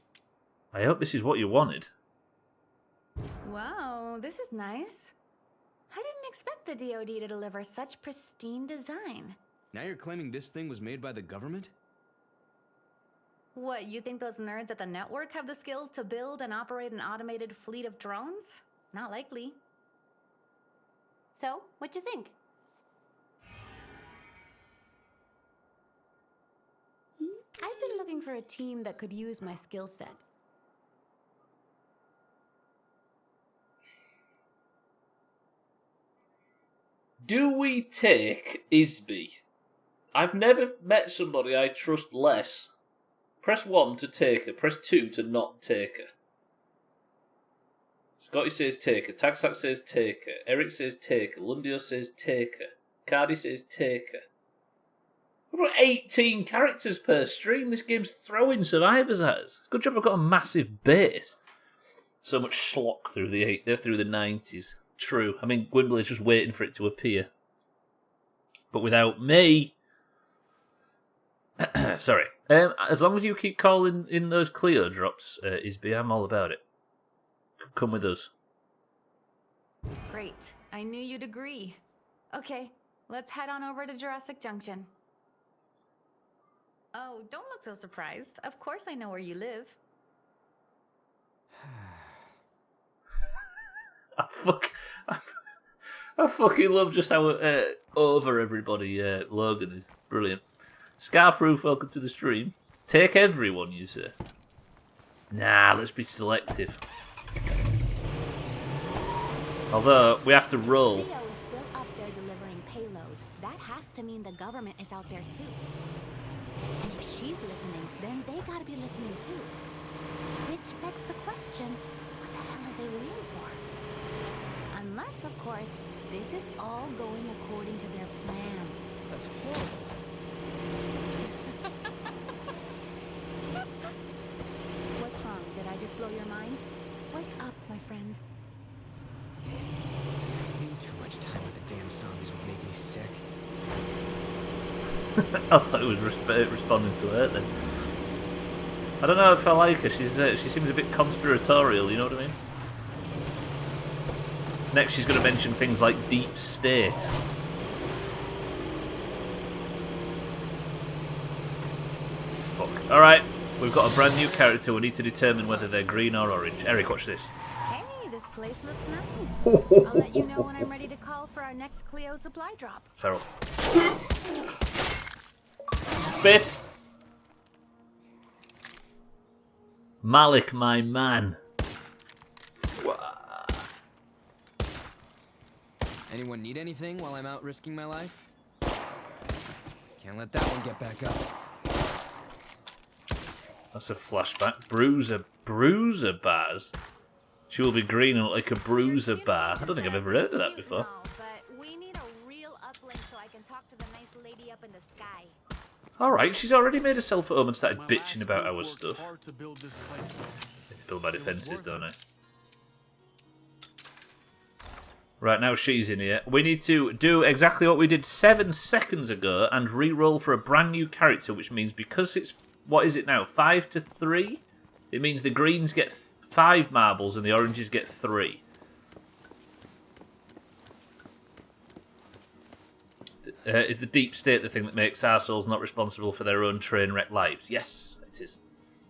I hope this is what you wanted. Wow, this is nice. I didn't expect the DoD to deliver such pristine design. Now you're claiming this thing was made by the government? What, you think those nerds at the network have the skills to build and operate an automated fleet of drones? Not likely. So, what you think? I've been looking for a team that could use my skill set. Do we take Isby? I've never met somebody I trust less. Press 1 to take her, press 2 to not take her. Scotty says take her, Tagsack says take her, Eric says take her, Lundio says take her, Cardi says take her. What about 18 characters per stream? This game's throwing survivors at us. Good job I've got a massive base. So much schlock through the 90s. True. I mean, Gwynblade's just waiting for it to appear. But without me... Sorry. As long as you keep calling in those Cleo drops, Isby, I'm all about it. Come with us. Great. I knew you'd agree. Okay, let's head on over to Jurassic Junction. Oh, don't look so surprised. Of course I know where you live. I fucking love just how over everybody Logan is. Brilliant. Scarproof, welcome to the stream. Take everyone, you say. Nah, let's be selective. Although, we have to roll. Leo is still up there delivering payloads. That has to mean the government is out there too. And if she's listening, then they gotta be listening too. Which begs the question, what the hell are they waiting for? Unless, of course, this is all going according to their plan. That's horrible. What's wrong? Did I just blow your mind? Wake up, my friend. I knew too much time with the damn zombies would make me sick. I thought it was responding to her then. I don't know if I like her. She seems a bit conspiratorial, you know what I mean? Next she's going to mention things like deep state. Fuck. Alright, we've got a brand new character. We need to determine whether they're green or orange. Eric, watch this. Hey, this place looks nice. I'll let you know when I'm ready to call for our next Cleo supply drop. Feral. Biff. Malik, my man. Anyone need anything while I'm out risking my life? Can't let that one get back up. That's a flashback. Bruiser bars. She will be green and look like a bruiser bar. I don't think I've ever heard of that before. But we need a real uplink so I can talk to the nice lady up in the sky. Alright, she's already made herself at home and started bitching about our stuff. I need to build my defences, don't I? Right, now she's in here. We need to do exactly what we did 7 seconds ago and re-roll for a brand new character, which means because it's, what is it now, 5 to 3? It means the greens get 5 marbles and the oranges get 3. Is the deep state the thing that makes arseholes not responsible for their own train wreck lives? Yes, it is.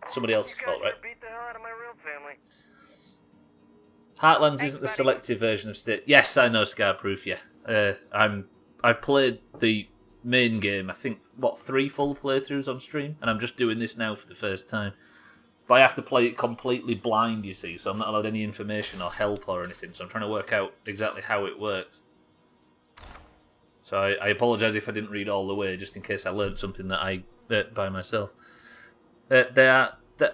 Somebody else's fault, right? Beat the hell out of my real family. Heartland isn't the selective version of State. Yes, I know Scarproof, yeah. I've played the main game, I think, 3 full playthroughs on stream, and I'm just doing this now for the first time. But I have to play it completely blind, you see, so I'm not allowed any information or help or anything, so I'm trying to work out exactly how it works. So I apologise if I didn't read all the way, just in case I learnt something that I by myself.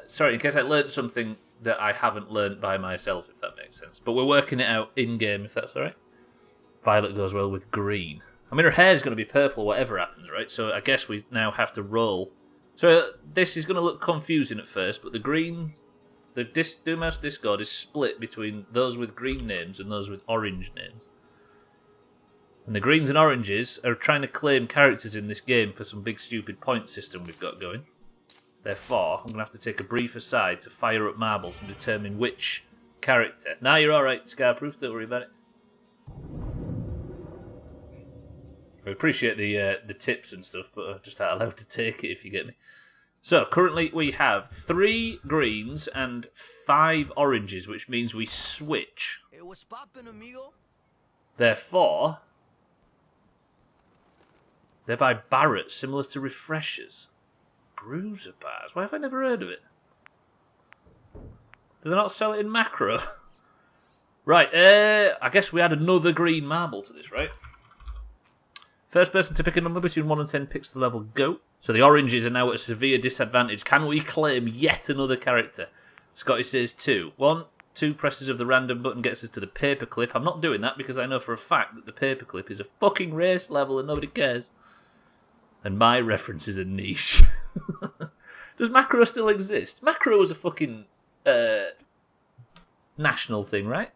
Sorry, in case I learnt something that I haven't learnt by myself, if that makes sense. But we're working it out in-game, if that's alright. Violet goes well with green. I mean, her hair's going to be purple, whatever happens, right? So I guess we now have to roll. So this is going to look confusing at first, but the green... The Doomhaus Discord is split between those with green names and those with orange names. And the greens and oranges are trying to claim characters in this game for some big stupid point system we've got going. Therefore, I'm going to have to take a brief aside to fire up marbles and determine which character. Now you're alright, Scarproof, don't worry about it. I appreciate the tips and stuff, but I'm just not allowed to take it if you get me. So, currently we have 3 greens and 5 oranges, which means we switch. Hey, what's poppin', amigo? Therefore, they're by Barrett, similar to refreshers. Bruiser bars. Why have I never heard of it? Do they not sell it in macro? Right, I guess we add another green marble to this, right? First person to pick a number between 1 and 10 picks the level, go. So the oranges are now at a severe disadvantage. Can we claim yet another character? Scotty says 2. 1, 2 presses of the random button gets us to the paperclip. I'm not doing that because I know for a fact that the paperclip is a fucking race level and nobody cares. And my reference is a niche. Does macro still exist? Macro was a fucking national thing, right?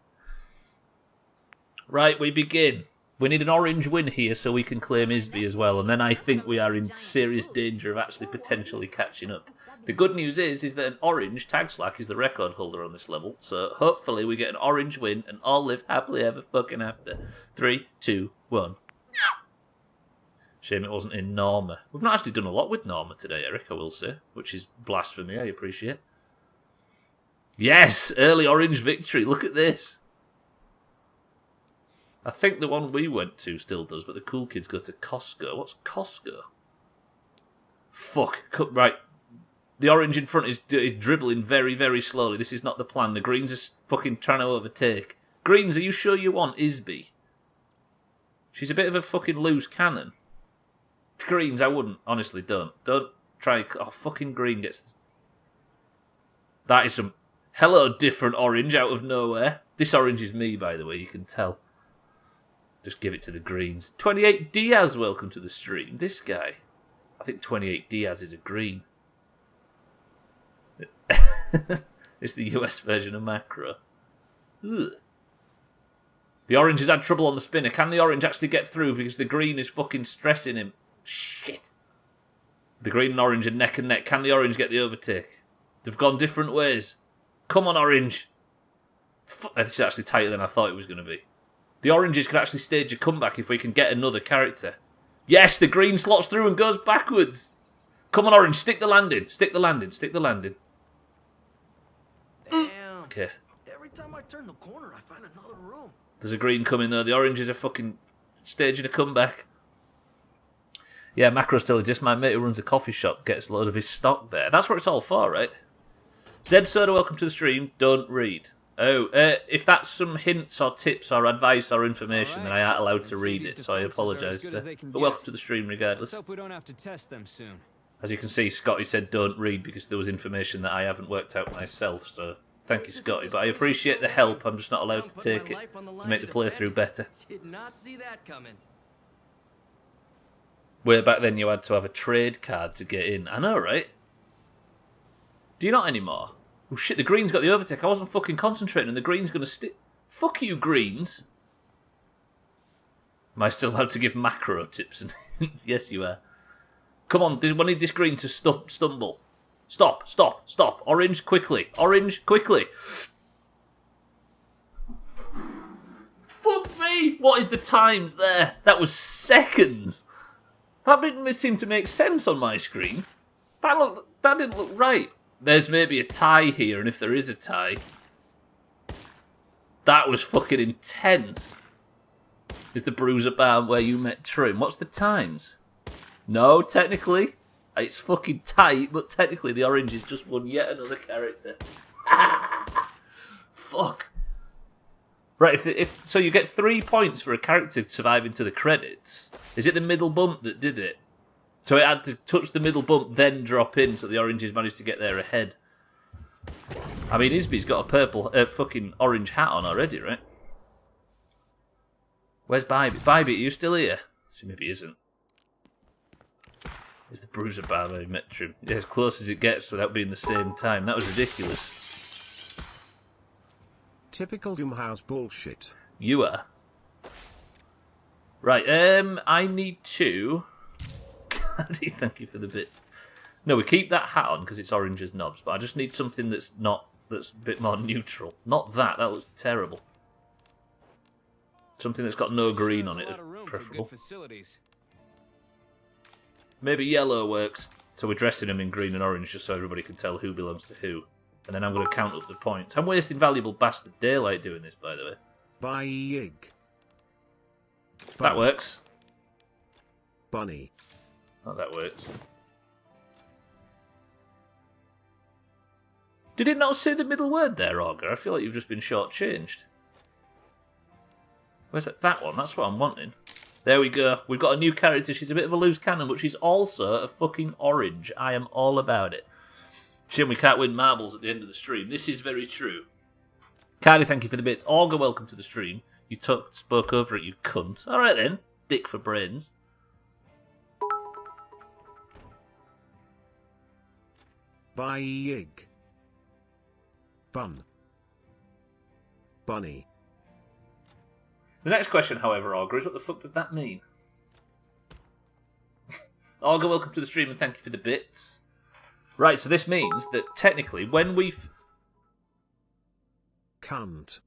Right, we begin. We need an orange win here so we can claim Isby as well, and then I think we are in serious danger of actually potentially catching up. The good news is that an orange, Tag Slack, is the record holder on this level, so hopefully we get an orange win and all live happily ever fucking after. 3, 2, 1. Shame it wasn't in Norma. We've not actually done a lot with Norma today, Eric, I will say, which is blasphemy, I appreciate. Yes! Early orange victory, look at this! I think the one we went to still does, but the cool kids go to Costco. What's Costco? Fuck. Right. The orange in front is dribbling very, very slowly. This is not the plan. The greens are fucking trying to overtake. Greens, are you sure you want Isby? She's a bit of a fucking loose cannon. Greens, I wouldn't. Honestly, don't. Don't try... Oh, fucking green gets... That is some... Hello, different orange out of nowhere. This orange is me, by the way, you can tell. Just give it to the greens. 28 Diaz, welcome to the stream. This guy. I think 28 Diaz is a green. It's the US version of macro. Ugh. The orange has had trouble on the spinner. Can the orange actually get through? Because the green is fucking stressing him. Shit. The green and orange are neck and neck. Can the orange get the overtake? They've gone different ways. Come on, orange. This is actually tighter than I thought it was going to be. The oranges could actually stage a comeback if we can get another character. Yes, the green slots through and goes backwards. Come on, orange, stick the landing. Stick the landing. Stick the landing. Damn. Okay. Every time I turn the corner, I find another room. There's a green coming though. The oranges are fucking staging a comeback. Yeah, macro still exists. My mate who runs a coffee shop gets loads of his stock there. That's what it's all for, right? Zed Soda, welcome to the stream. Don't read. Oh, if that's some hints or tips or advice or information, then I aren't allowed to read it, so I apologise, sir. But welcome to the stream regardless. Let's hope we don't have to test them soon. As you can see, Scotty said don't read because there was information that I haven't worked out myself, so thank you, Scotty. But I appreciate the help, I'm just not allowed to take it to make the playthrough better. Did not see that coming. Way back then you had to have a trade card to get in. I know, right? Do you not anymore? Oh shit, the green's got the overtake. I wasn't fucking concentrating and the green's gonna stick. Fuck you, greens. Am I still allowed to give macro tips and hints? Yes, you are. Come on, we need this green to stumble. Stop, stop, stop. Orange, quickly. Orange, quickly. Fuck me! What is the times there? That was seconds. That didn't seem to make sense on my screen. That didn't look right. There's maybe a tie here, and if there is a tie... That was fucking intense. Is the Bruiser Barn where you met Trim? What's the times? No, technically. It's fucking tight, but technically the orange is just one yet another character. Fuck. Right, so you get 3 points for a character surviving to the credits. Is it the middle bump that did it? So it had to touch the middle bump, then drop in, so the oranges managed to get there ahead. I mean, Isby's got a purple, fucking orange hat on already, right? Where's Bybee? Bybee, are you still here? So maybe he isn't. Is the Bruiser Bar where he met Trim? Yeah, as close as it gets without being the same time. That was ridiculous. Typical Doomhaus bullshit. You are. Right, I need to... Thank you for the bits. No, we keep that hat on because it's orange as knobs, but I just need something that's a bit more neutral. Not that looks terrible. Something that's got no green on it is preferable. Maybe yellow works, so we're dressing them in green and orange just so everybody can tell who belongs to who. And then I'm going to count up the points. I'm wasting valuable bastard daylight doing this, by the way. Bye, Yig. That works. Bunny. Oh, that works. Did it not say the middle word there, Augur? I feel like you've just been shortchanged. Where's that? That one. That's what I'm wanting. There we go. We've got a new character. She's a bit of a loose cannon, but she's also a fucking orange. I am all about it. Shame we can't win marbles at the end of the stream. This is very true. Cardi, thank you for the bits. Augur, welcome to the stream. You spoke over it, you cunt. All right then. Dick for brains. Bye, Yig. Bun. Bunny. The next question, however, Augur, is what the fuck does that mean? Augur, welcome to the stream and thank you for the bits. Right, so this means that technically when we've... Cunt.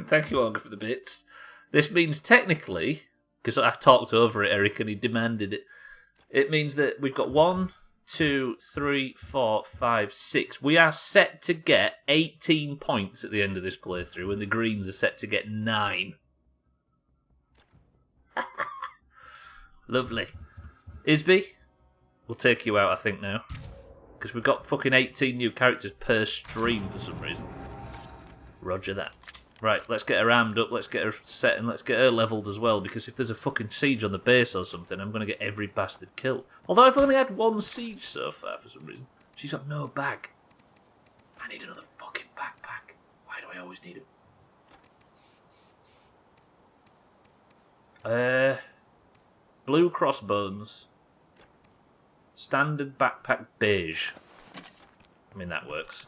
Thank you, Augur, for the bits. This means technically, because I talked over it, Eric, and he demanded it, it means that we've got 1, 2, 3, 4, 5, 6. We are set to get 18 points at the end of this playthrough, and the greens are set to get 9. Lovely. Isby, we'll take you out, I think, now. Because we've got fucking 18 new characters per stream for some reason. Roger that. Right, let's get her armed up, let's get her set, and let's get her levelled as well, because if there's a fucking siege on the base or something, I'm going to get every bastard killed. Although I've only had 1 siege so far for some reason. She's got no bag. I need another fucking backpack. Why do I always need it? Blue crossbones. Standard backpack beige. I mean, that works.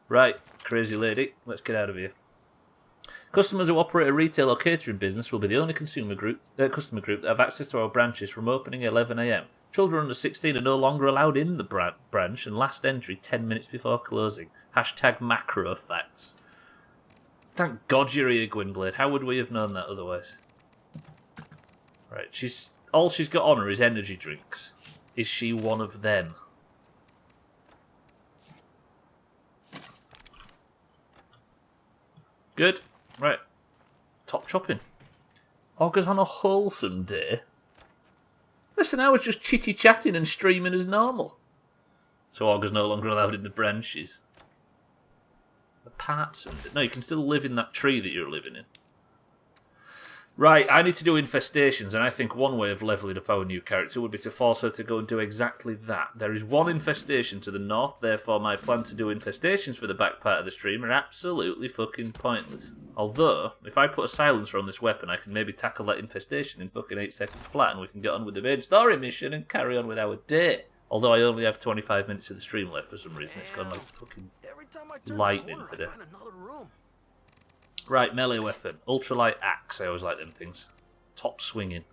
Right, crazy lady, let's get out of here. Customers who operate a retail or catering business will be the only customer group that have access to our branches from opening at 11 AM. Children under 16 are no longer allowed in the branch, and last entry 10 minutes before closing. Hashtag macro facts. Thank God you're here, Gwynblade. How would we have known that otherwise? Right, all she's got on her is energy drinks. Is she one of them? Good. Right. Top chopping. Augur's on a wholesome day. Listen, I was just chitty-chatting and streaming as normal. So Augur's no longer allowed in the branches. The parts of it. No, you can still live in that tree that you're living in. Right, I need to do infestations, and I think one way of levelling up our new character would be to force her to go and do exactly that. There is one infestation to the north, therefore my plan to do infestations for the back part of the stream are absolutely fucking pointless. Although, if I put a silencer on this weapon, I can maybe tackle that infestation in fucking 8 seconds flat, and we can get on with the main story mission and carry on with our day. Although I only have 25 minutes of the stream left for some reason, it's gone like fucking lightning today. Right, melee weapon. Ultralight axe. I always like them things. Top swinging.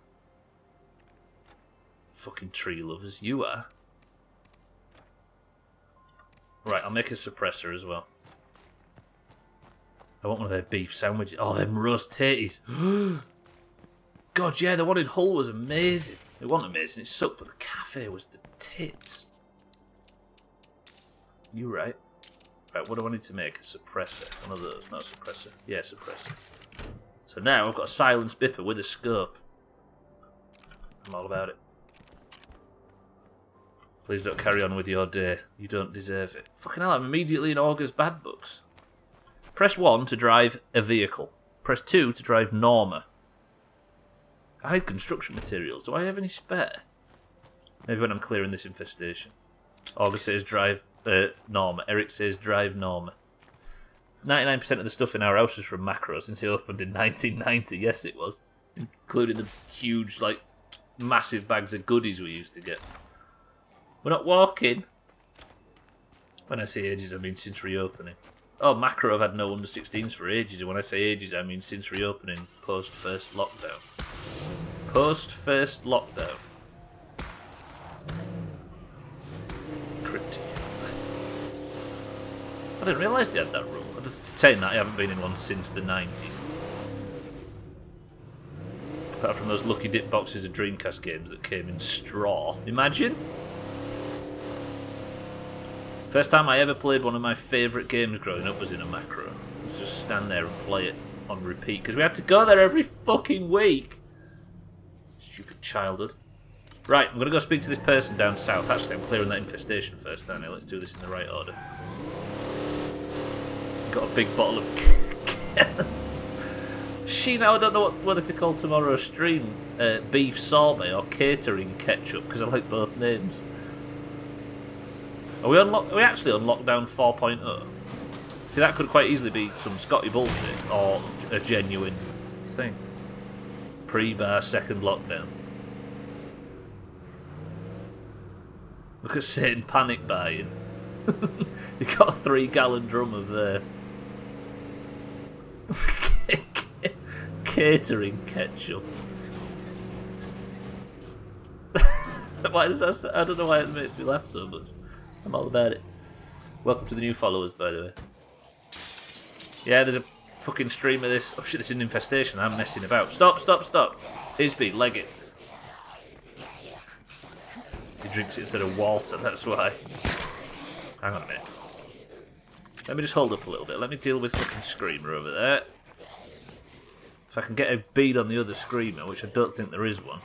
Fucking tree lovers. You are. Right, I'll make a suppressor as well. I want one of their beef sandwiches. Oh, them roast tatties. God, yeah, the one in Hull was amazing. It wasn't amazing, it sucked, but the cafe was the tits. You right. Right, what do I need to make? A suppressor. One of those. Not a suppressor. Yeah, suppressor. So now I've got a silence bipper with a scope. I'm all about it. Please don't carry on with your day. You don't deserve it. Fucking hell, I'm immediately in Augur's bad books. Press 1 to drive a vehicle. Press 2 to drive Norma. I need construction materials. Do I have any spare? Maybe when I'm clearing this infestation. Augur says drive Norma. Eric says drive Norma. 99% of the stuff in our house is from Macro since it opened in 1990. Yes, it was. Including the huge, like, massive bags of goodies we used to get. We're not walking. When I say ages, I mean since reopening. Oh, Macro have had no under 16s for ages, and when I say ages, I mean since reopening, post first lockdown. Post first lockdown. Cryptic. I didn't realise they had that rule. I'm just saying that I haven't been in one since the 90s. Apart from those lucky dip boxes of Dreamcast games that came in straw. Imagine? First time I ever played one of my favourite games growing up was in a Macro. I was just stand there and play it on repeat, because we had to go there every fucking week. Stupid childhood. Right, I'm going to go speak to this person down south. Actually, I'm clearing that infestation first, aren't I? Let's do this in the right order. Got a big bottle of... She now, I don't know whether to call tomorrow's stream beef sorbet or catering ketchup, because I like both names. Are we actually on lockdown 4.0? See, that could quite easily be some Scotty bullshit or a genuine thing. Pre-bar second lockdown. Look at Satan panic buying. You've got a 3-gallon drum of catering ketchup. Why does that? I don't know why it makes me laugh so much. I'm all about it. Welcome to the new followers, by the way. Yeah, there's a fucking stream of this. Oh shit, this is an infestation. I'm messing about. Stop, stop, stop. Isby, leg it. He drinks it instead of water, that's why. Hang on a minute. Let me just hold up a little bit. Let me deal with fucking Screamer over there. If I can get a bead on the other Screamer, which I don't think there is one.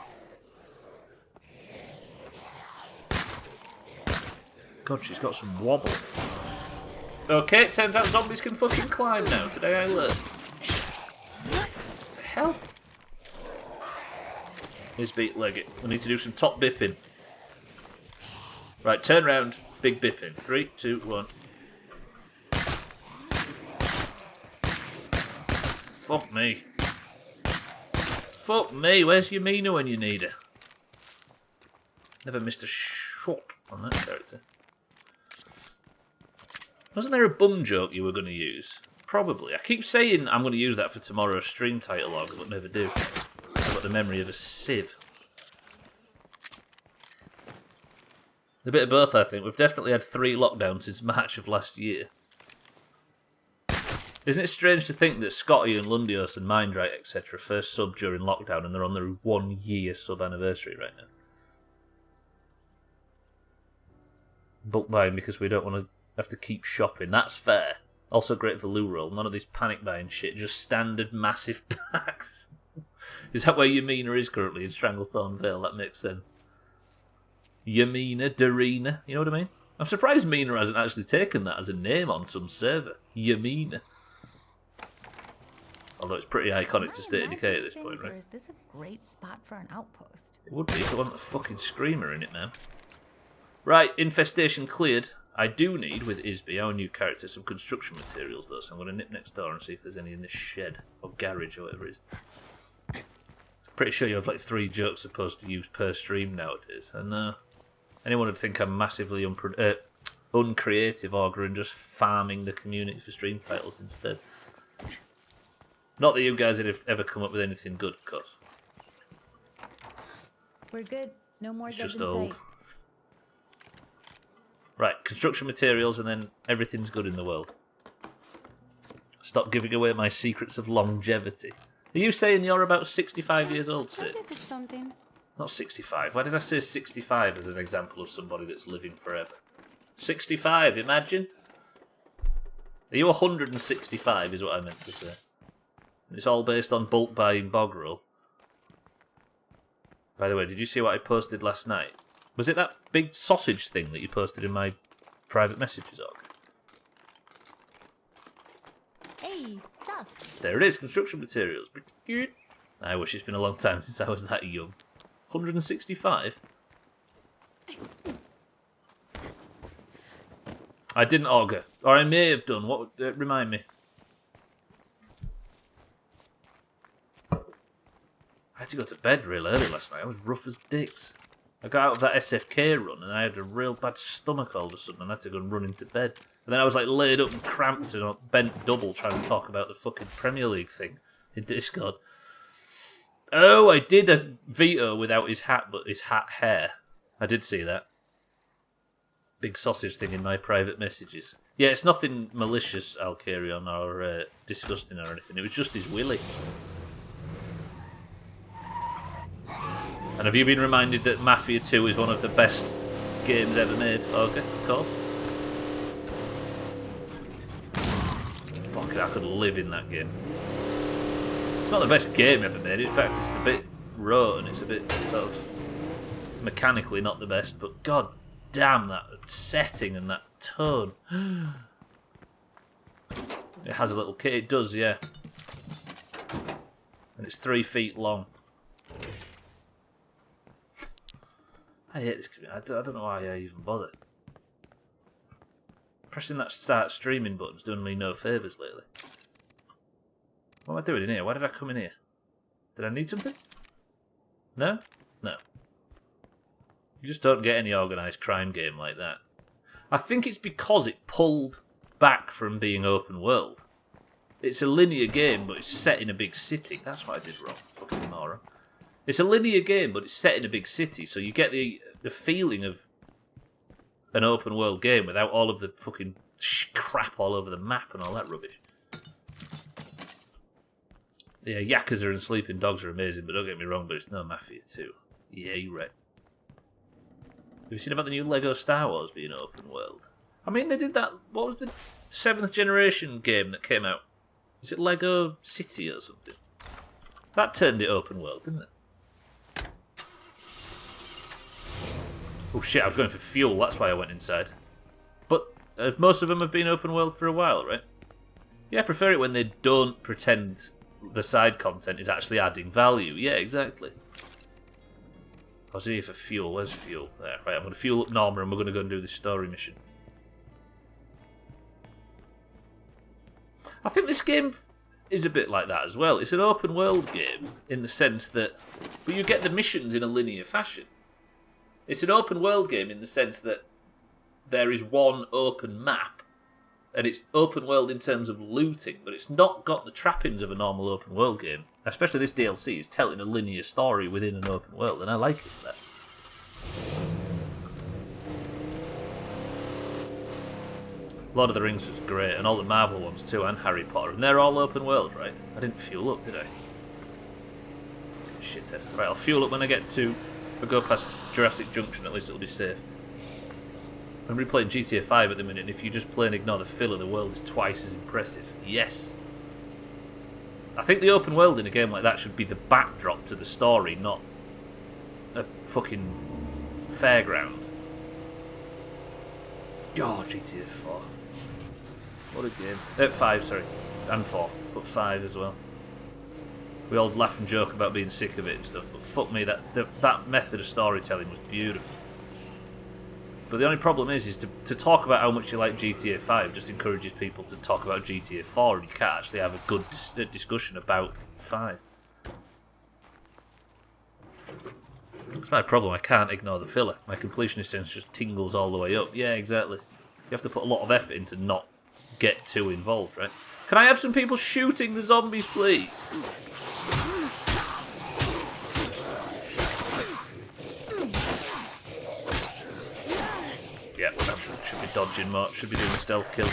God, she's got some wobble. Okay, it turns out zombies can fucking climb now. Today I learned. What the hell? Here's beat leg it. We need to do some top bipping. Right, turn round. Big bipping. 3, 2, 1. Fuck me. Fuck me. Where's Yamina when you need her? Never missed a shot on that character. Wasn't there a bum joke you were going to use? Probably. I keep saying I'm going to use that for tomorrow's stream title log, but never do. I've got the memory of a sieve. A bit of both, I think. We've definitely had 3 lockdowns since March of last year. Isn't it strange to think that Scotty and Lundios and Mindright, etc. first subbed during lockdown and they're on their 1-year sub anniversary right now? Bulk buying because we don't want to have to keep shopping. That's fair. Also great for loo roll. None of this panic buying shit. Just standard massive packs. Is that where Yamina is currently in Stranglethorn Vale? That makes sense. Yamina, Darina, you know what I mean? I'm surprised Mina hasn't actually taken that as a name on some server. Yamina. Although it's pretty iconic to State of Decay at this point, right? Or is this a great spot for an outpost? It would be if it wasn't a fucking screamer in it now. Right, infestation cleared. I do need, with Isby, our new character, some construction materials though, so I'm going to nip next door and see if there's any in this shed, or garage, or whatever it is. Pretty sure you have like 3 jokes supposed to use per stream nowadays, and anyone would think I'm massively uncreative, Augur, and just farming the community for stream titles instead. Not that you guys have ever come up with anything good, of course. We're good. No more It's dead just in old. sight. Right, construction materials, and then everything's good in the world. Stop giving away my secrets of longevity. Are you saying you're about 65 years old, Sid? I guess it's something. Not 65. Why did I say 65 as an example of somebody that's living forever? 65, imagine. Are you 165 is what I meant to say. It's all based on bulk buying bog roll. By the way, did you see what I posted last night? Was it that big sausage thing that you posted in my private messages, Og? Hey, stuff. There it is, construction materials. I wish it's been a long time since I was that young. 165? I didn't auger. Or I may have done. What? Remind me. I had to go to bed real early last night. I was rough as dicks. I got out of that SFK run and I had a real bad stomach all of a sudden and I had to go and run into bed. And then I was like laid up and cramped and bent double trying to talk about the fucking Premier League thing in Discord. Oh, I did a veto without his hat, but his hat hair. I did see that. Big sausage thing in my private messages. Yeah, it's nothing malicious, Alcarion, or disgusting or anything. It was just his willy. And have you been reminded that Mafia 2 is one of the best games ever made? Okay, of course. Fuck it, I could live in that game. It's not the best game ever made. In fact, it's a bit raw and it's a bit sort of mechanically not the best. But god damn that setting and that tone. It has a little kit. It does, yeah. And it's 3 feet long. I hate this community. I don't know why I even bother. Pressing that start streaming button's done me no favours lately. What am I doing in here? Why did I come in here? Did I need something? No? No. You just don't get any organised crime game like that. I think it's because it pulled back from being open world. It's a linear game, but it's set in a big city. That's what I did wrong. Fucking moron. It's a linear game, but it's set in a big city, so you get the feeling of an open world game without all of the fucking crap all over the map and all that rubbish. Yeah, Yakuza and Sleeping Dogs are amazing, but don't get me wrong, but it's no Mafia 2. Yeah, you're right. Have you seen about the new Lego Star Wars being open world? I mean, they did that. What was the 7th generation game that came out? Is it Lego City or something? That turned it open world, didn't it? Oh shit, I was going for fuel, that's why I went inside. But most of them have been open world for a while, right? Yeah, I prefer it when they don't pretend the side content is actually adding value. Yeah, exactly. I was here for fuel. Where's fuel? There, right, I'm going to fuel up Norma and we're going to go and do this story mission. I think this game is a bit like that as well. It's an open world game in the sense that... But you get the missions in a linear fashion. It's an open world game in the sense that there is one open map, and it's open world in terms of looting, but it's not got the trappings of a normal open world game. Especially this DLC is telling a linear story within an open world, and I like it for that. Lord of the Rings was great, and all the Marvel ones too, and Harry Potter, and they're all open world, right? I didn't fuel up, did I? Fucking shithead. Right, I'll fuel up when I get to... If I go past Jurassic Junction, at least it'll be safe. I'm replaying GTA 5 at the minute, and if you just play and ignore the filler, the world is twice as impressive. Yes. I think the open world in a game like that should be the backdrop to the story, not a fucking Fairground. Oh, GTA 4. What a game. 5, sorry. And 4. But 5 as well. We all laugh and joke about being sick of it and stuff, but fuck me, that method of storytelling was beautiful. But the only problem is to talk about how much you like GTA 5 just encourages people to talk about GTA 4, and you can't actually have a good discussion about 5. That's my problem, I can't ignore the filler. My completionist sense just tingles all the way up. Yeah, exactly. You have to put a lot of effort in to not get too involved, right? Can I have some people shooting the zombies, please? Yeah, should be dodging more, should be doing the stealth kill.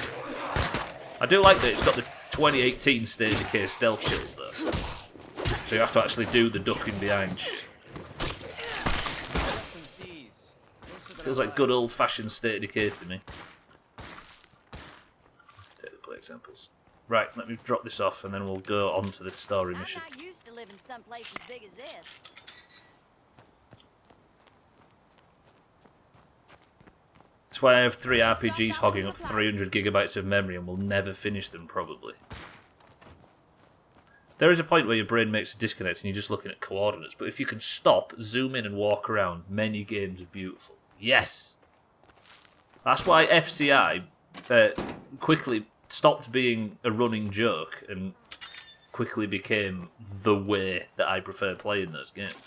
I do like that it's got the 2018 State of Decay stealth kills though. So you have to actually do the ducking behind shit. Feels like good old-fashioned State of Decay to me. Take the play examples. Right, let me drop this off and then we'll go on to the story mission. I'm not used to living someplace as big as this. That's why I have 3 RPGs hogging up 300 gigabytes of memory and will never finish them, probably. There is a point where your brain makes a disconnect and you're just looking at coordinates, but if you can stop, zoom in and walk around, many games are beautiful. Yes! That's why FCI quickly stopped being a running joke and quickly became the way that I prefer playing those games.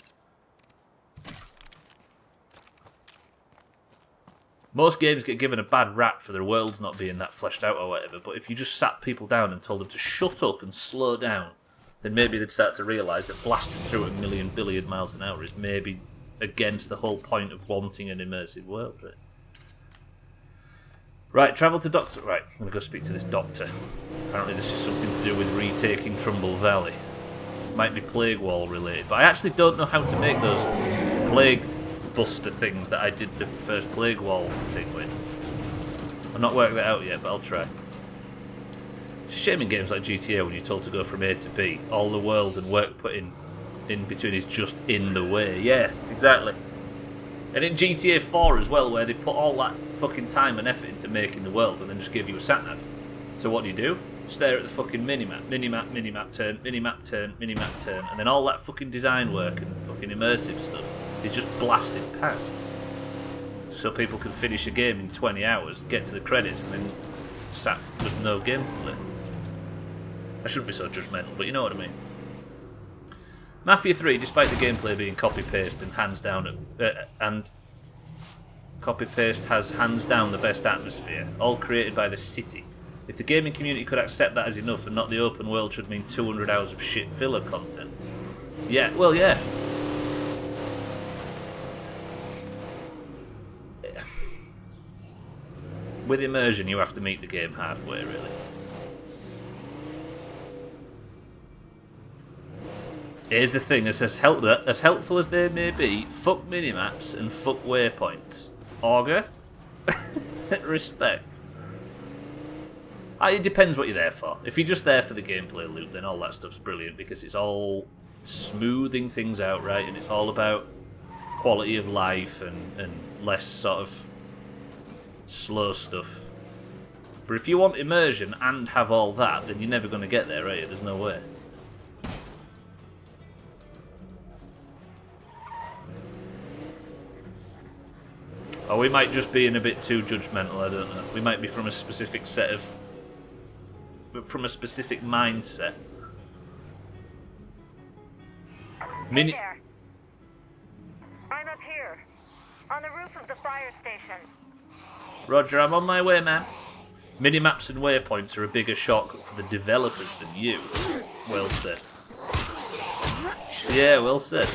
Most games get given a bad rap for their worlds not being that fleshed out or whatever, but if you just sat people down and told them to shut up and slow down, then maybe they'd start to realise that blasting through a million billion miles an hour is maybe against the whole point of wanting an immersive world, right? Right, travel to Doctor... Right, I'm going to go speak to this doctor. Apparently this is something to do with retaking Trumbull Valley. Might be Plague Wall related, but I actually don't know how to make those Plague Buster things that I did the first Plague Wall thing with. I've not worked that out yet, but I'll try. It's a shame in games like GTA when you're told to go from A to B. All the world and work put in between is just in the way. Yeah, exactly. And in GTA 4 as well, where they put all that fucking time and effort into making the world and then just give you a sat-nav. So what do? Stare at the fucking minimap, minimap turn, minimap turn, minimap turn, and then all that fucking design work and fucking immersive stuff is just blasted past. So people can finish a game in 20 hours, get to the credits, and then sat with no gameplay. I shouldn't be so judgmental, but you know what I mean. Mafia 3, despite the gameplay being copy-paste and hands down, copy-paste has hands down the best atmosphere, all created by the city. If the gaming community could accept that as enough and not the open world should mean 200 hours of shit filler content. Yeah, well, yeah. With immersion, you have to meet the game halfway, really. Here's the thing, as helpful as they may be, fuck minimaps and fuck waypoints. Augur? Respect. It depends what you're there for. If you're just there for the gameplay loop, then all that stuff's brilliant because it's all smoothing things out, right? And it's all about quality of life and less sort of slow stuff. But if you want immersion and have all that, then you're never going to get there, are you? There's no way. Or we might just be in a bit too judgmental, I don't know. We might be from a specific set of... from a specific mindset. Hey there. I'm up here, on the roof of the fire station. Roger, I'm on my way, man. Minimaps and waypoints are a bigger shortcut for the developers than you. Well said. Yeah, well said.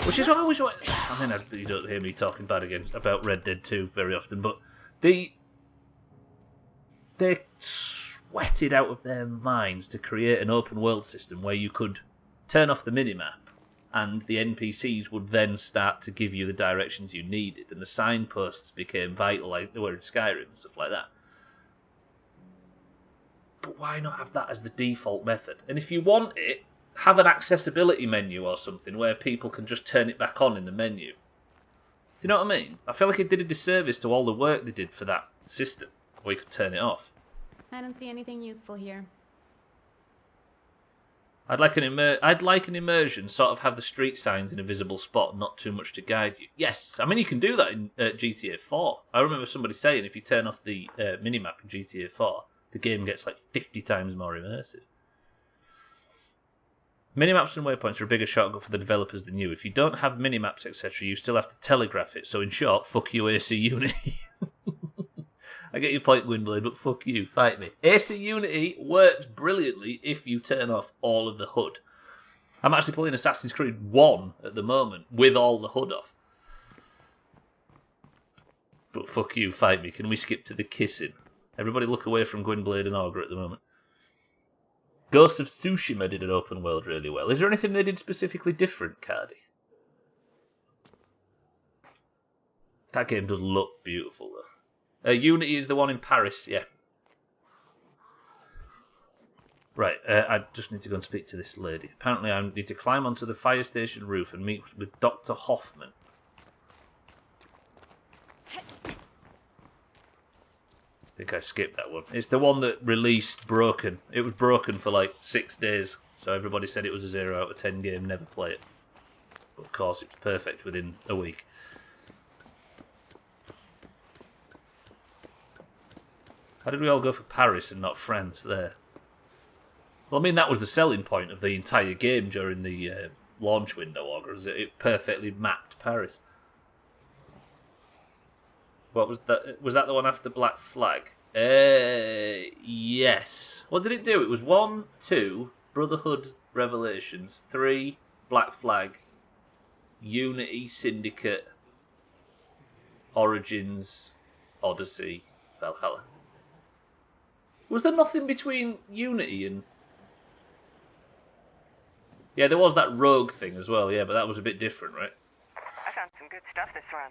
Which is what I always want. I mean, you don't hear me talking bad again about Red Dead 2 very often, but they're sweated out of their minds to create an open world system where you could turn off the minimap and the NPCs would then start to give you the directions you needed, and the signposts became vital like they were in Skyrim and stuff like that. But why not have that as the default method? And if you want it, have an accessibility menu or something where people can just turn it back on in the menu. Do you know what I mean? I feel like it did a disservice to all the work they did for that system, where you could turn it off. I don't see anything useful here. I'd like an immersion, sort of have the street signs in a visible spot, not too much to guide you. Yes, I mean you can do that in GTA 4. I remember somebody saying if you turn off the minimap in GTA 4, the game gets like 50 times more immersive. Minimaps and waypoints are a bigger shortcut for the developers than you. If you don't have minimaps, etc., you still have to telegraph it. So in short, fuck you, AC Unity. I get your point, Gwynblade, but fuck you, fight me. AC Unity works brilliantly if you turn off all of the HUD. I'm actually playing Assassin's Creed 1 at the moment with all the HUD off. But fuck you, fight me. Can we skip to the kissing? Everybody look away from Gwynblade and Augur at the moment. Ghost of Tsushima did an open world really well. Is there anything they did specifically different, Cardi? That game does look beautiful, though. Unity is the one in Paris, yeah. Right, I just need to go and speak to this lady. Apparently I need to climb onto the fire station roof and meet with Dr. Hoffman. I think I skipped that one. It's the one that released broken. It was broken for like 6 days, so everybody said it was a 0 out of 10 game, never play it. But of course it was perfect within a week. How did we all go for Paris and not France there? Well, I mean, that was the selling point of the entire game during the launch window, Augur, is that it perfectly mapped Paris. What was that? Was that the one after Black Flag? Yes. What did it do? It was 1, 2, Brotherhood, Revelations, 3, Black Flag, Unity, Syndicate, Origins, Odyssey, Valhalla. Was there nothing between Unity and... Yeah, there was that rogue thing as well, yeah, but that was a bit different, right? I found some good stuff this run.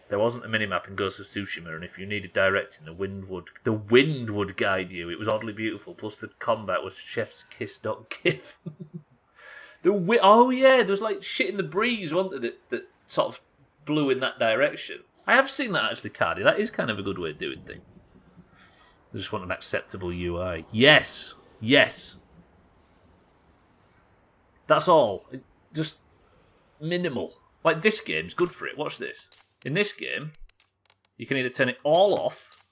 There wasn't a minimap in Ghost of Tsushima, and if you needed directing, the wind would guide you. It was oddly beautiful, plus the combat was chef's kiss.gif. Oh yeah, there was like shit in the breeze, wasn't there, that sort of blew in that direction. I have seen that actually, Cardi. That is kind of a good way of doing things. I just want an acceptable UI. Yes! Yes! That's all. Just minimal. Like, this game's good for it. Watch this. In this game, you can either turn it all off,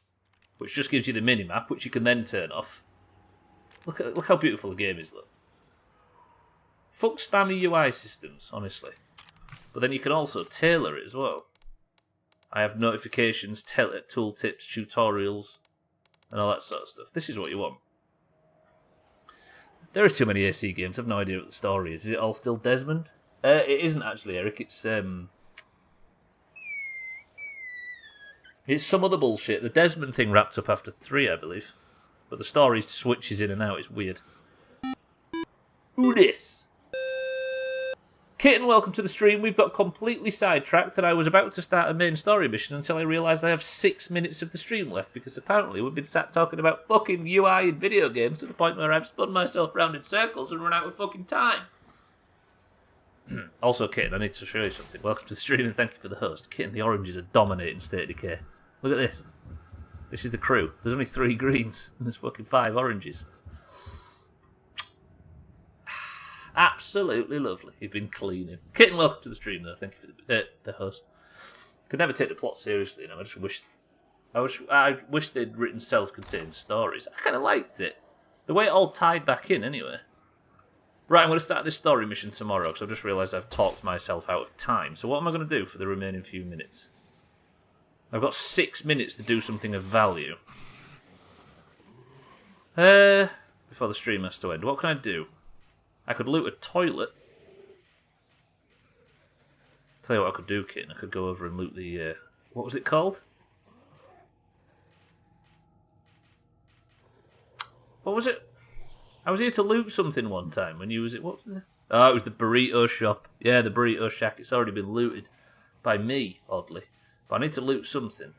which just gives you the minimap, which you can then turn off. Look how beautiful the game is, look. Fuck spammy UI systems, honestly. But then you can also tailor it as well. I have notifications, tooltips, tutorials, and all that sort of stuff. This is what you want. There are too many AC games. I have no idea what the story is. Is it all still Desmond? It isn't actually, Eric. It's some other bullshit. The Desmond thing wrapped up after 3, I believe. But the story switches in and out. It's weird. Who this? Kitten, welcome to the stream. We've got completely sidetracked, and I was about to start a main story mission until I realised I have 6 minutes of the stream left, because apparently we've been sat talking about fucking UI in video games to the point where I've spun myself round in circles and run out of fucking time. Also, Kitten, I need to show you something. Welcome to the stream, and thank you for the host. Kitten, the oranges are dominating State of Decay. Look at this. This is the crew. There's only 3 greens, and there's fucking 5 oranges. Absolutely lovely. You've been cleaning. Kitten, welcome to the stream, though. Thank you for the host. Could never take the plot seriously, you know. I wish they'd written self-contained stories. I kind of liked it. The way it all tied back in, anyway. Right, I'm going to start this story mission tomorrow, because I've just realised I've talked myself out of time. So what am I going to do for the remaining few minutes? I've got 6 minutes to do something of value. Before the stream has to end. What can I do? I could loot a toilet. Tell you what I could do, Kitten. I could go over and loot the... what was it called? What was it? I was here to loot something one time when you was it. What was it? Oh, it was the burrito shop. Yeah, the burrito shack. It's already been looted by me, oddly. But I need to loot something.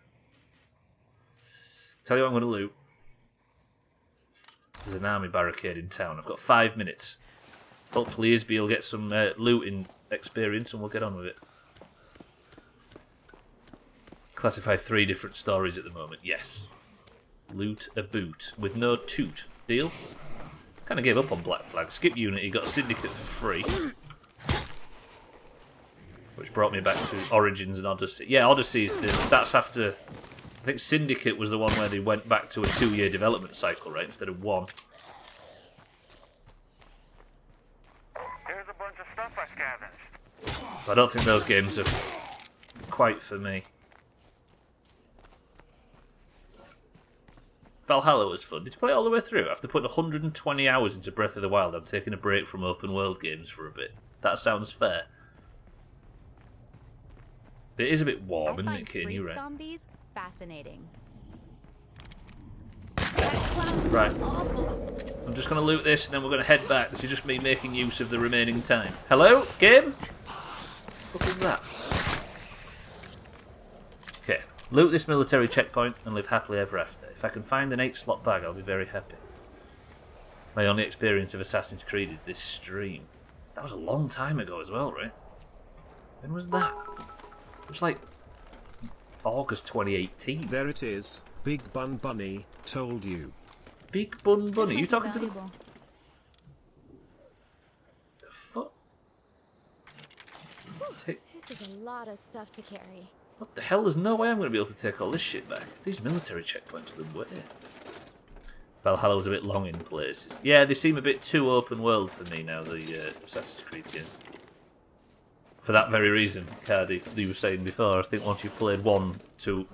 Tell you what I'm going to loot. There's an army barricade in town. I've got 5 minutes. Hopefully Isby will get some looting experience and we'll get on with it. Classify 3 different stories at the moment. Yes. Loot a boot with no toot. Deal? Kind of gave up on Black Flag. Skip Unity, got a Syndicate for free. Which brought me back to Origins and Odyssey. Yeah, Odyssey is that's after... I think Syndicate was the one where they went back to a 2-year development cycle, right? Instead of 1. Here's a bunch of stuff I scavenged. I don't think those games are quite for me. Valhalla was fun. Did you play it all the way through? After putting 120 hours into Breath of the Wild, I'm taking a break from open world games for a bit. That sounds fair. It is a bit warm, isn't it, Kane? You're right. Zombies fascinating. Right. I'm just going to loot this and then we're going to head back. This is just me making use of the remaining time. Hello? Game? What the fuck is that? Okay. Loot this military checkpoint and live happily ever after. If I can find an 8-slot bag, I'll be very happy. My only experience of Assassin's Creed is this stream. That was a long time ago as well, right? When was that? It was like August 2018. There it is. Big Bun Bunny told you. Big Bun Bunny? You talking to the... The fuck? This is a lot of stuff to carry. What the hell? There's no way I'm going to be able to take all this shit back. These military checkpoints are the way. Valhalla was a bit long in places. Yeah, they seem a bit too open world for me now, the Assassin's Creed game. For that very reason, Cardi, you were saying before, I think once you've played one to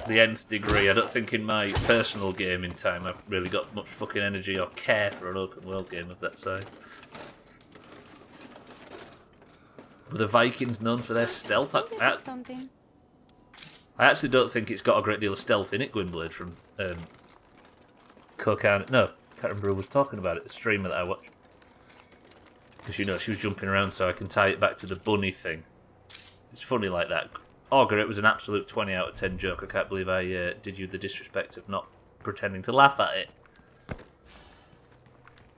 the nth degree, I don't think in my personal gaming time I've really got much fucking energy or care for an open world game of that size. Were the Vikings known for their stealth? I actually don't think it's got a great deal of stealth in it, Gwynblade, from Kokan. No, can't remember who was talking about it, the streamer that I watched. Because, you know, she was jumping around, so I can tie it back to the bunny thing. It's funny like that. Augur, it was an absolute 20 out of 10 joke. I can't believe I did you the disrespect of not pretending to laugh at it.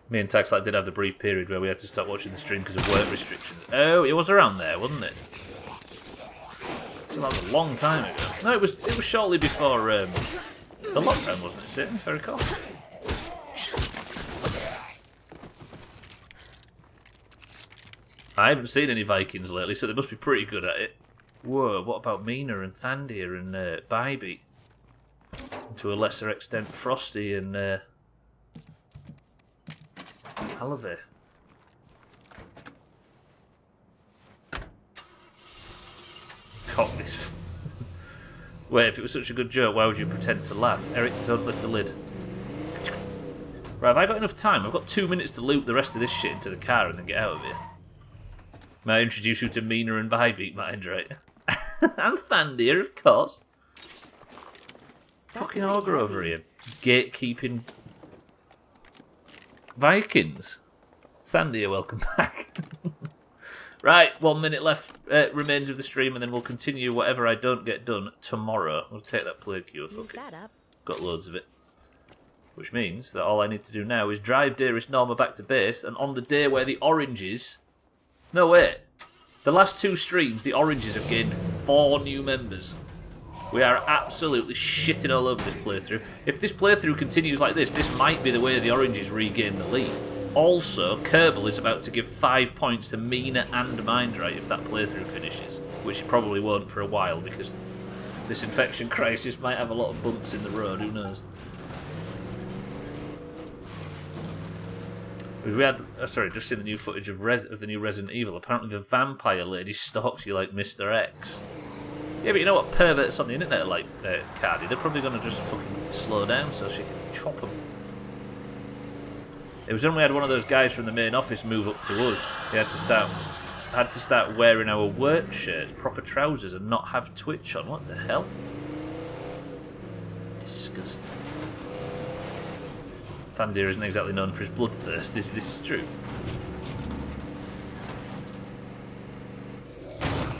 Me and Taxlight did have the brief period where we had to stop watching the stream because of work restrictions. Oh, it was around there, wasn't it? So that was a long time ago. No, it was shortly before the lockdown, wasn't it, Sid, if I recall? I haven't seen any Vikings lately, so they must be pretty good at it. Whoa, what about Mina and Thandir and Bybee? To a lesser extent, Frosty and Halavir. Caught this. Wait, if it was such a good joke, why would you pretend to laugh? Eric, don't lift the lid. Right, have I got enough time? I've got 2 minutes to loot the rest of this shit into the car and then get out of here. May I introduce you to Mina and Bybee, mind, right? And Thandir, of course. Fucking Augur over here. Gatekeeping Vikings. Thandir, welcome back. Right, 1 minute left remains of the stream, and then we'll continue whatever I don't get done tomorrow. We'll take that plague cure, fuck it. Got loads of it. Which means that all I need to do now is drive Dearest Norma back to base, and on the day where the oranges... No, wait. The last 2 streams, the oranges have gained 4 new members. We are absolutely shitting all over this playthrough. If this playthrough continues like this might be the way the oranges regain the lead. Also, Kerbal is about to give 5 points to Mina and Mindright if that playthrough finishes. Which it probably won't for a while, because this infection crisis might have a lot of bumps in the road, who knows. We had, sorry, just seen the new footage of the new Resident Evil. Apparently the vampire lady stalks you like Mr. X. Yeah, but you know what perverts on the internet are like, Cardi? They're probably going to just fucking slow down so she can chop them. It was when we had one of those guys from the main office move up to us. He had to start wearing our work shirts, proper trousers, and not have Twitch on. What the hell? Disgusting. Thandir isn't exactly known for his bloodthirst. This is true.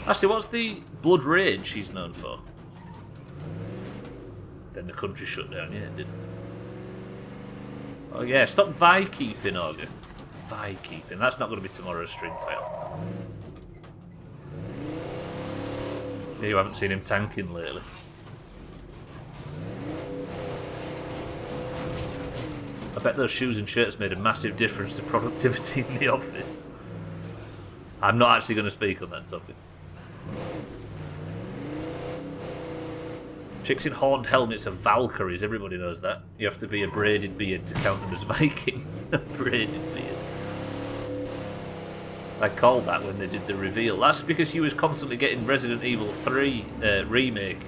Actually, what's the blood rage he's known for? Then the country shut down, yeah, it did. Oh yeah, stop vi-keeping, Augur. Vykeeping. That's not going to be tomorrow's stream title. You haven't seen him tanking lately. I bet those shoes and shirts made a massive difference to productivity in the office. I'm not actually going to speak on that topic. Chicks in horned helmets are Valkyries, everybody knows that. You have to be a braided beard to count them as Vikings. A braided beard. I called that when they did the reveal. That's because he was constantly getting Resident Evil 3 remake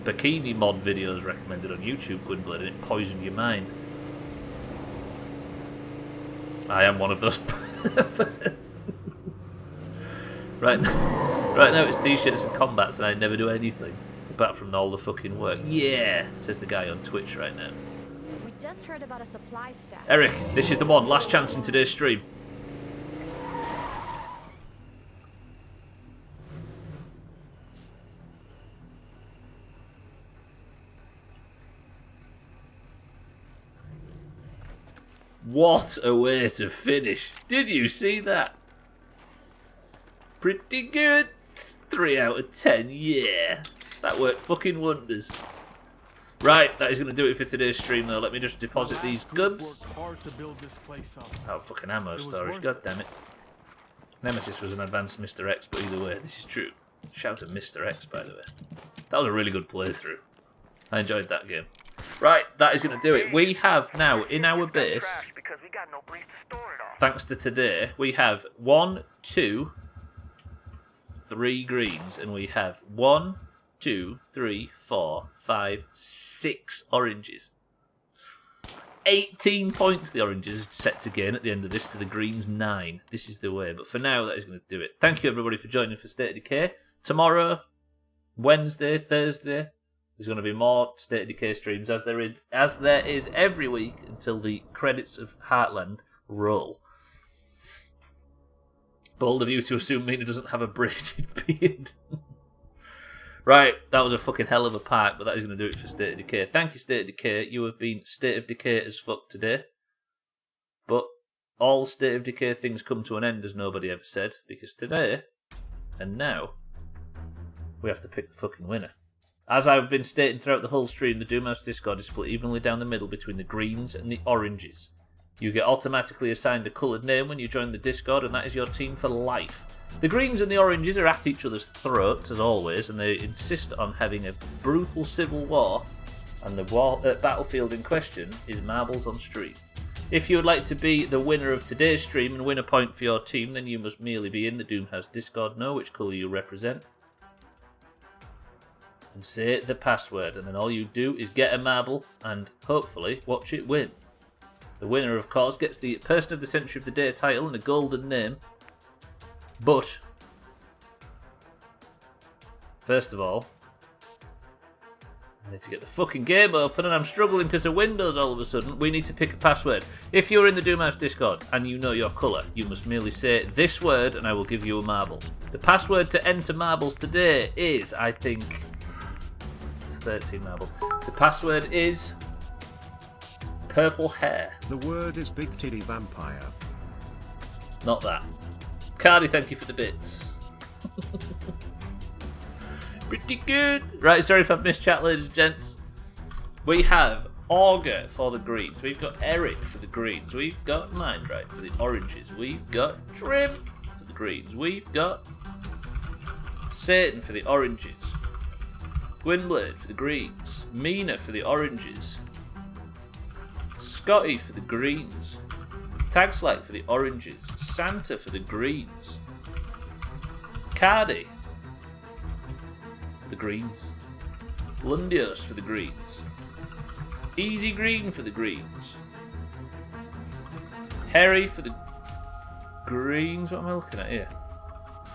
bikini mod videos recommended on YouTube, Gwynblade, and it poisoned your mind. I am one of those. Right now it's t-shirts and combats and I never do anything apart from all the fucking work. Yeah, says the guy on Twitch right now. We just heard about a supply stack. Eric, this is the one. Last chance in today's stream. What a way to finish. Did you see that? Pretty good. 3 out of 10, yeah. That worked fucking wonders. Right, that is going to do it for today's stream though. Let me just deposit these goods. Oh, fucking ammo storage, god damn it. Nemesis was an advanced Mr. X, but either way, this is true. Shout out to Mr. X, by the way. That was a really good playthrough. I enjoyed that game. Right, that is going to do it. We have now in our base, thanks to today, we have 1, 2, 3 greens, and we have 1, 2, 3, 4, 5, 6 oranges. 18 points the oranges are set to gain at the end of this to the greens 9. This is the way, but for now that is going to do it. Thank you everybody for joining for State of Decay. Tomorrow, Wednesday, Thursday, there's going to be more State of Decay streams as there is every week until the credits of Heartland roll. Bold of you to assume Mina doesn't have a braided beard. Right, that was a fucking hell of a part, but that is going to do it for State of Decay. Thank you, State of Decay. You have been State of Decay as fuck today. But all State of Decay things come to an end, as nobody ever said, because today, and now, we have to pick the fucking winner. As I've been stating throughout the whole stream, the Doomhaus Discord is split evenly down the middle between the greens and the oranges. You get automatically assigned a coloured name when you join the Discord, and that is your team for life. The greens and the oranges are at each other's throats, as always, and they insist on having a brutal civil war, and the battlefield in question is Marbles on Street. If you would like to be the winner of today's stream and win a point for your team, then you must merely be in the Doomhaus Discord, know which colour you represent, and say the password, and then all you do is get a marble and hopefully watch it win. The winner, of course, gets the Person of the Century of the Day title and a golden name. But first of all, I need to get the fucking game open, and I'm struggling because of Windows all of a sudden. We need to pick a password. If you're in the Doomhaus Discord and you know your colour, you must merely say this word and I will give you a marble. The password to enter marbles today is, I think, 13 marbles. The password is purple hair. The word is big titty vampire. Not that. Cardi, thank you for the bits. Pretty good. Right, sorry if I've missed chat, ladies and gents. We have Augur for the greens. We've got Eric for the greens. We've got Mindright for the oranges. We've got Trim for the greens. We've got Satan for the oranges. Gwynblade for the greens. Mina for the oranges. Scotty for the greens. Tagslack for the oranges. Santa for the greens. Cardi for the greens. Lundios for the greens. Easy Green for the greens. Harry for the greens. What am I looking at here?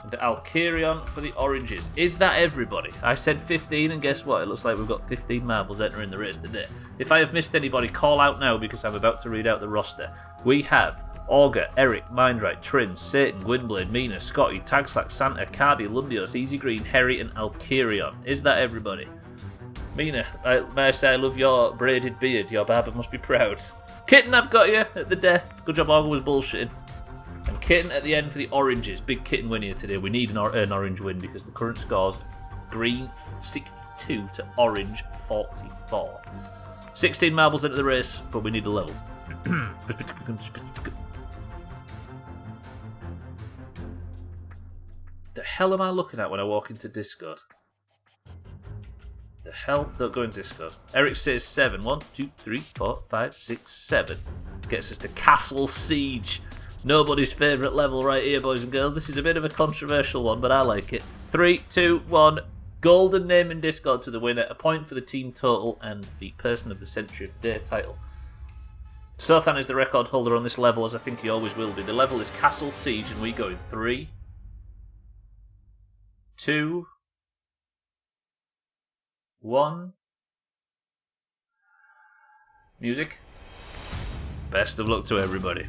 And Alkirion for the oranges. Is that everybody? I said 15, and guess what? It looks like we've got 15 marbles entering the race today. If I have missed anybody, call out now because I'm about to read out the roster. We have Augur, Eric, Mindright, Trin, Satan, Gwynblade, Mina, Scotty, Tagslack, Santa, Cardi, Lundios, Easy Green, Harry, and Alkirion. Is that everybody? Mina, may I say I love your braided beard. Your barber must be proud. Kitten, I've got you at the death. Good job, Augur was bullshitting. Kitten at the end for the oranges. Big kitten win here today. We need an orange win because the current score's green 62 to orange 44. 16 marbles into the race, but we need a level. The hell am I looking at when I walk into Discord? The hell? Don't go in Discord. Eric says 7. 1, 2, 3, 4, 5, 6, 7. Gets us to Castle Siege. Nobody's favourite level right here, boys and girls. This is a bit of a controversial one, but I like it. 3, 2, 1. Golden name in Discord to the winner. A point for the team total and the Person of the Century of the Day title. Sothan is the record holder on this level, as I think he always will be. The level is Castle Siege, and we go in 3, 2, 1. Music. Best of luck to everybody.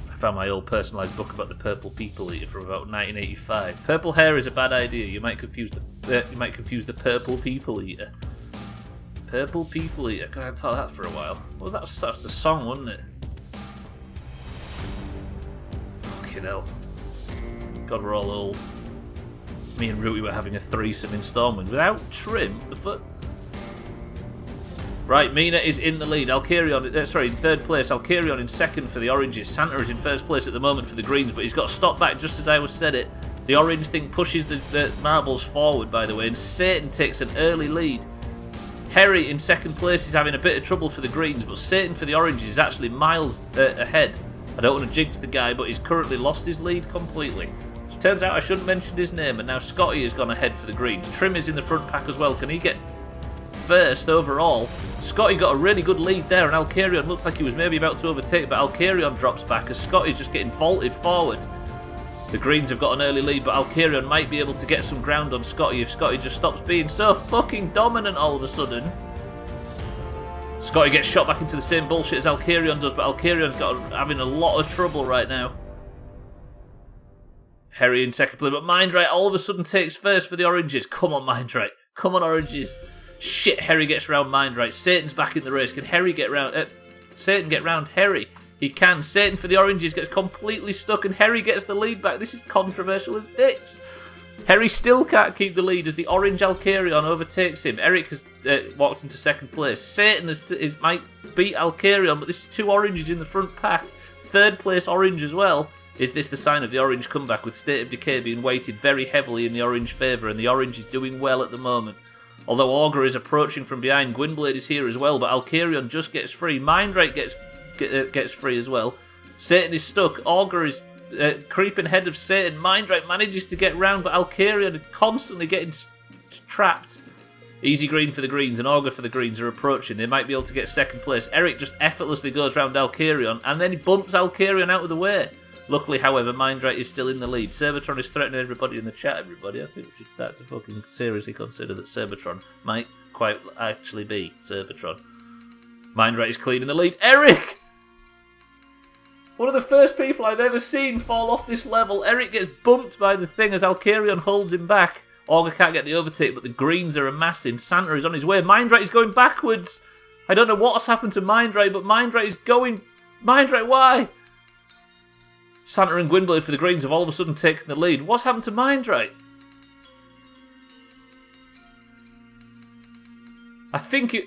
I found my old personalised book about the purple people eater from about 1985. Purple hair is a bad idea. You might confuse the purple people eater. Purple people eater. God, I thought that for a while. Well, that's the song, wasn't it? Fucking hell. God, we're all old. Me and Rooty were having a threesome in Stormwind without Trim. The foot. Right, Mina is in the lead. Alkarion, in third place. Alkarion in second for the oranges. Santa is in first place at the moment for the greens, but he's got stopped back just as I was said it. The orange thing pushes the marbles forward, by the way, and Satan takes an early lead. Harry in second place is having a bit of trouble for the greens, but Satan for the oranges is actually miles ahead. I don't want to jinx the guy, but he's currently lost his lead completely. So it turns out I shouldn't mention his name, and now Scotty has gone ahead for the greens. Trim is in the front pack as well. Can he get first overall? Scotty got a really good lead there, and Alkarion looked like he was maybe about to overtake, but Alkarion drops back as Scotty's just getting vaulted forward. The greens have got an early lead, but Alkarion might be able to get some ground on Scotty if Scotty just stops being so fucking dominant all of a sudden. Scotty gets shot back into the same bullshit as Alkarion does, but Alkarion's having a lot of trouble right now. Harry in second place, but Mindright all of a sudden takes first for the oranges. Come on, Mindright. Come on, oranges. Shit, Harry gets round Mindright. Satan's back in the race. Can Harry get round... Satan get round Harry? He can. Satan for the oranges gets completely stuck, and Harry gets the lead back. This is controversial as dicks. Harry still can't keep the lead as the orange Alkarion overtakes him. Eric has walked into second place. Satan might beat Alkarion, but this is two oranges in the front pack. Third place orange as well. Is this the sign of the orange comeback, with State of Decay being weighted very heavily in the orange favour, and the orange is doing well at the moment? Although Augur is approaching from behind, Gwynblade is here as well, but Alkarion just gets free. Mindright gets free as well. Satan is stuck. Augur is creeping ahead of Satan. Mindright manages to get round, but Alkarion is constantly getting trapped. Easy green for the greens and Augur for the greens are approaching. They might be able to get second place. Eric just effortlessly goes round Alkarion, and then he bumps Alkarion out of the way. Luckily, however, Mindright is still in the lead. Cerbatron is threatening everybody in the chat, everybody. I think we should start to fucking seriously consider that Cerbatron might quite actually be Cerbatron. Mindright is clean in the lead. Eric! One of the first people I've ever seen fall off this level. Eric gets bumped by the thing as Alkarion holds him back. Augur can't get the overtake, but the greens are amassing. Santa is on his way. Mindright is going backwards. I don't know what's happened to Mindright, but Mindright is going... Mindright, why? Santa and Gwynblade for the greens have all of a sudden taken the lead. What's happened to Mindright? I think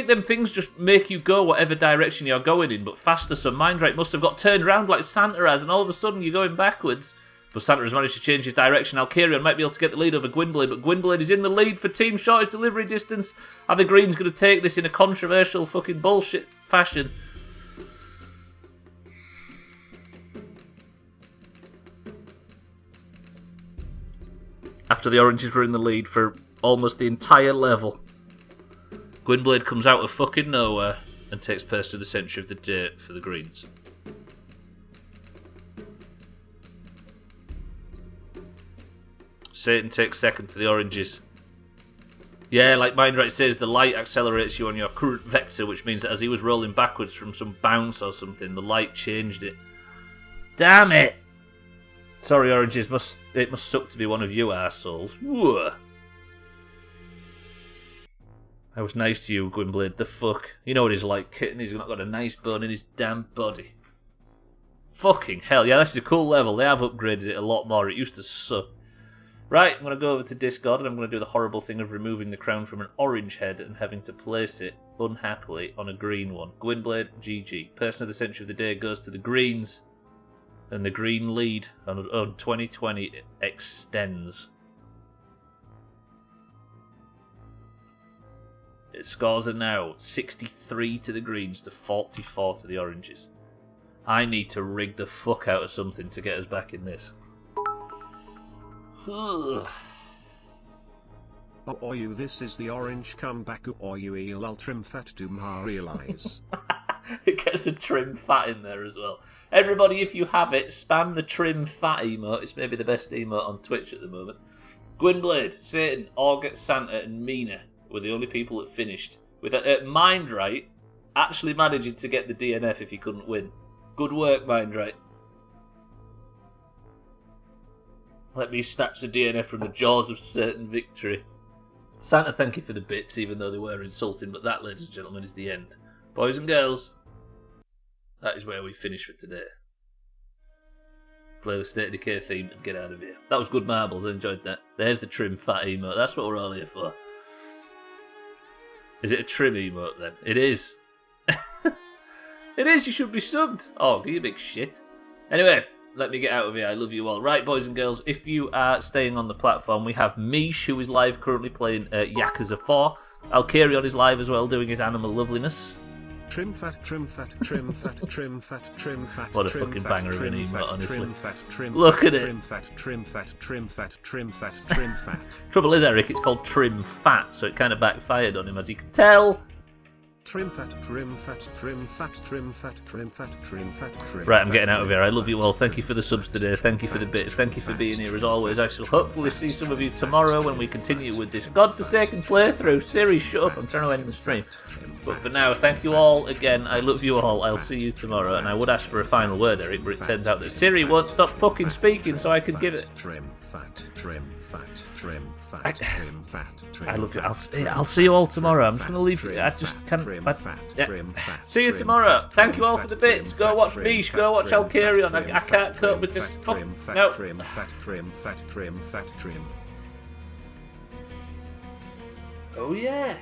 them things just make you go whatever direction you're going in, but faster, so Mindright must have got turned around like Santa has, and all of a sudden you're going backwards. But Santa has managed to change his direction. Alkarion might be able to get the lead over Gwynblade, but Gwynblade is in the lead for team shortest delivery distance. Are the greens going to take this in a controversial fucking bullshit fashion? After the oranges were in the lead for almost the entire level, Gwynblade comes out of fucking nowhere and takes Person of the Century of the Day for the greens. Satan takes second for the oranges. Yeah, like Mindright says, the light accelerates you on your current vector, which means that as he was rolling backwards from some bounce or something, the light changed it. Damn it! Sorry, oranges, it must suck to be one of you arseholes. Whoa. I was nice to you, Gwynblade. The fuck? You know what he's like, kitten. He's not got a nice bone in his damn body. Fucking hell. Yeah, this is a cool level. They have upgraded it a lot more. It used to suck. Right, I'm going to go over to Discord and I'm going to do the horrible thing of removing the crown from an orange head and having to place it, unhappily, on a green one. Gwynblade, GG. Person of the Century of the Day goes to the Greens. And the green lead on 2020 extends. Its scores are now 63 to the Greens to 44 to the Oranges. I need to rig the fuck out of something to get us back in this. Oh, you, this is the orange comeback. Or you eel trim fat Doomhaus realize. It gets a trim fat in there as well. Everybody, if you have it, spam the trim fat emote. It's maybe the best emote on Twitch at the moment. Gwynblade, Satan, Orget, Santa, and Mina were the only people that finished. With Mindright actually managing to get the DNF if he couldn't win. Good work, Mindright. Let me snatch the DNF from the jaws of certain victory. Santa, thank you for the bits, even though they were insulting, but that, ladies and gentlemen, is the end. Boys and girls, that is where we finish for today. Play the State of Decay theme and get out of here. That was good marbles, I enjoyed that. There's the trim fat emote, that's what we're all here for. Is it a trim emote then? It is. It is, you should be subbed. Oh, you big shit. Anyway, let me get out of here. I love you all. Right, boys and girls, if you are staying on the platform, we have Mish, who is live currently playing Yakuza 4. Alkarion is live as well, doing his animal loveliness. Trim fat, trim fat, trim fat, trim fat, trim fat. What a trim fucking fat, banger of an trim emote, fat, honestly. Trim fat, trim Look fat, at it. Trim fat, trim fat, trim fat, trim fat, trim fat. Trouble is, Eric, it's called trim fat, so it kind of backfired on him, as you can tell. Trim fat, trim fat, trim fat, trim fat, trim fat, trim fat, trim. Right, I'm getting out of here. I love you all. Thank you for the subs today. Thank you for the bits. Thank you for being here as always. I shall hopefully see some of you tomorrow when we continue with this godforsaken playthrough. Siri, shut up. I'm trying to end the stream. But for now, thank you all again. I love you all. I'll see you tomorrow. And I would ask for a final word, Eric, but it turns out that Siri won't stop fucking speaking, so I can give it. Trim fat, trim fat, trim fat, trim fat. I love you. I'll see you all tomorrow. I'm just going to leave you. I just can't. See you tomorrow. Thank you all for the bits. Go watch Mish. Go watch Alkarion. I can't cope with this. No. Trim fat, trim fat, trim fat, trim. Oh yeah.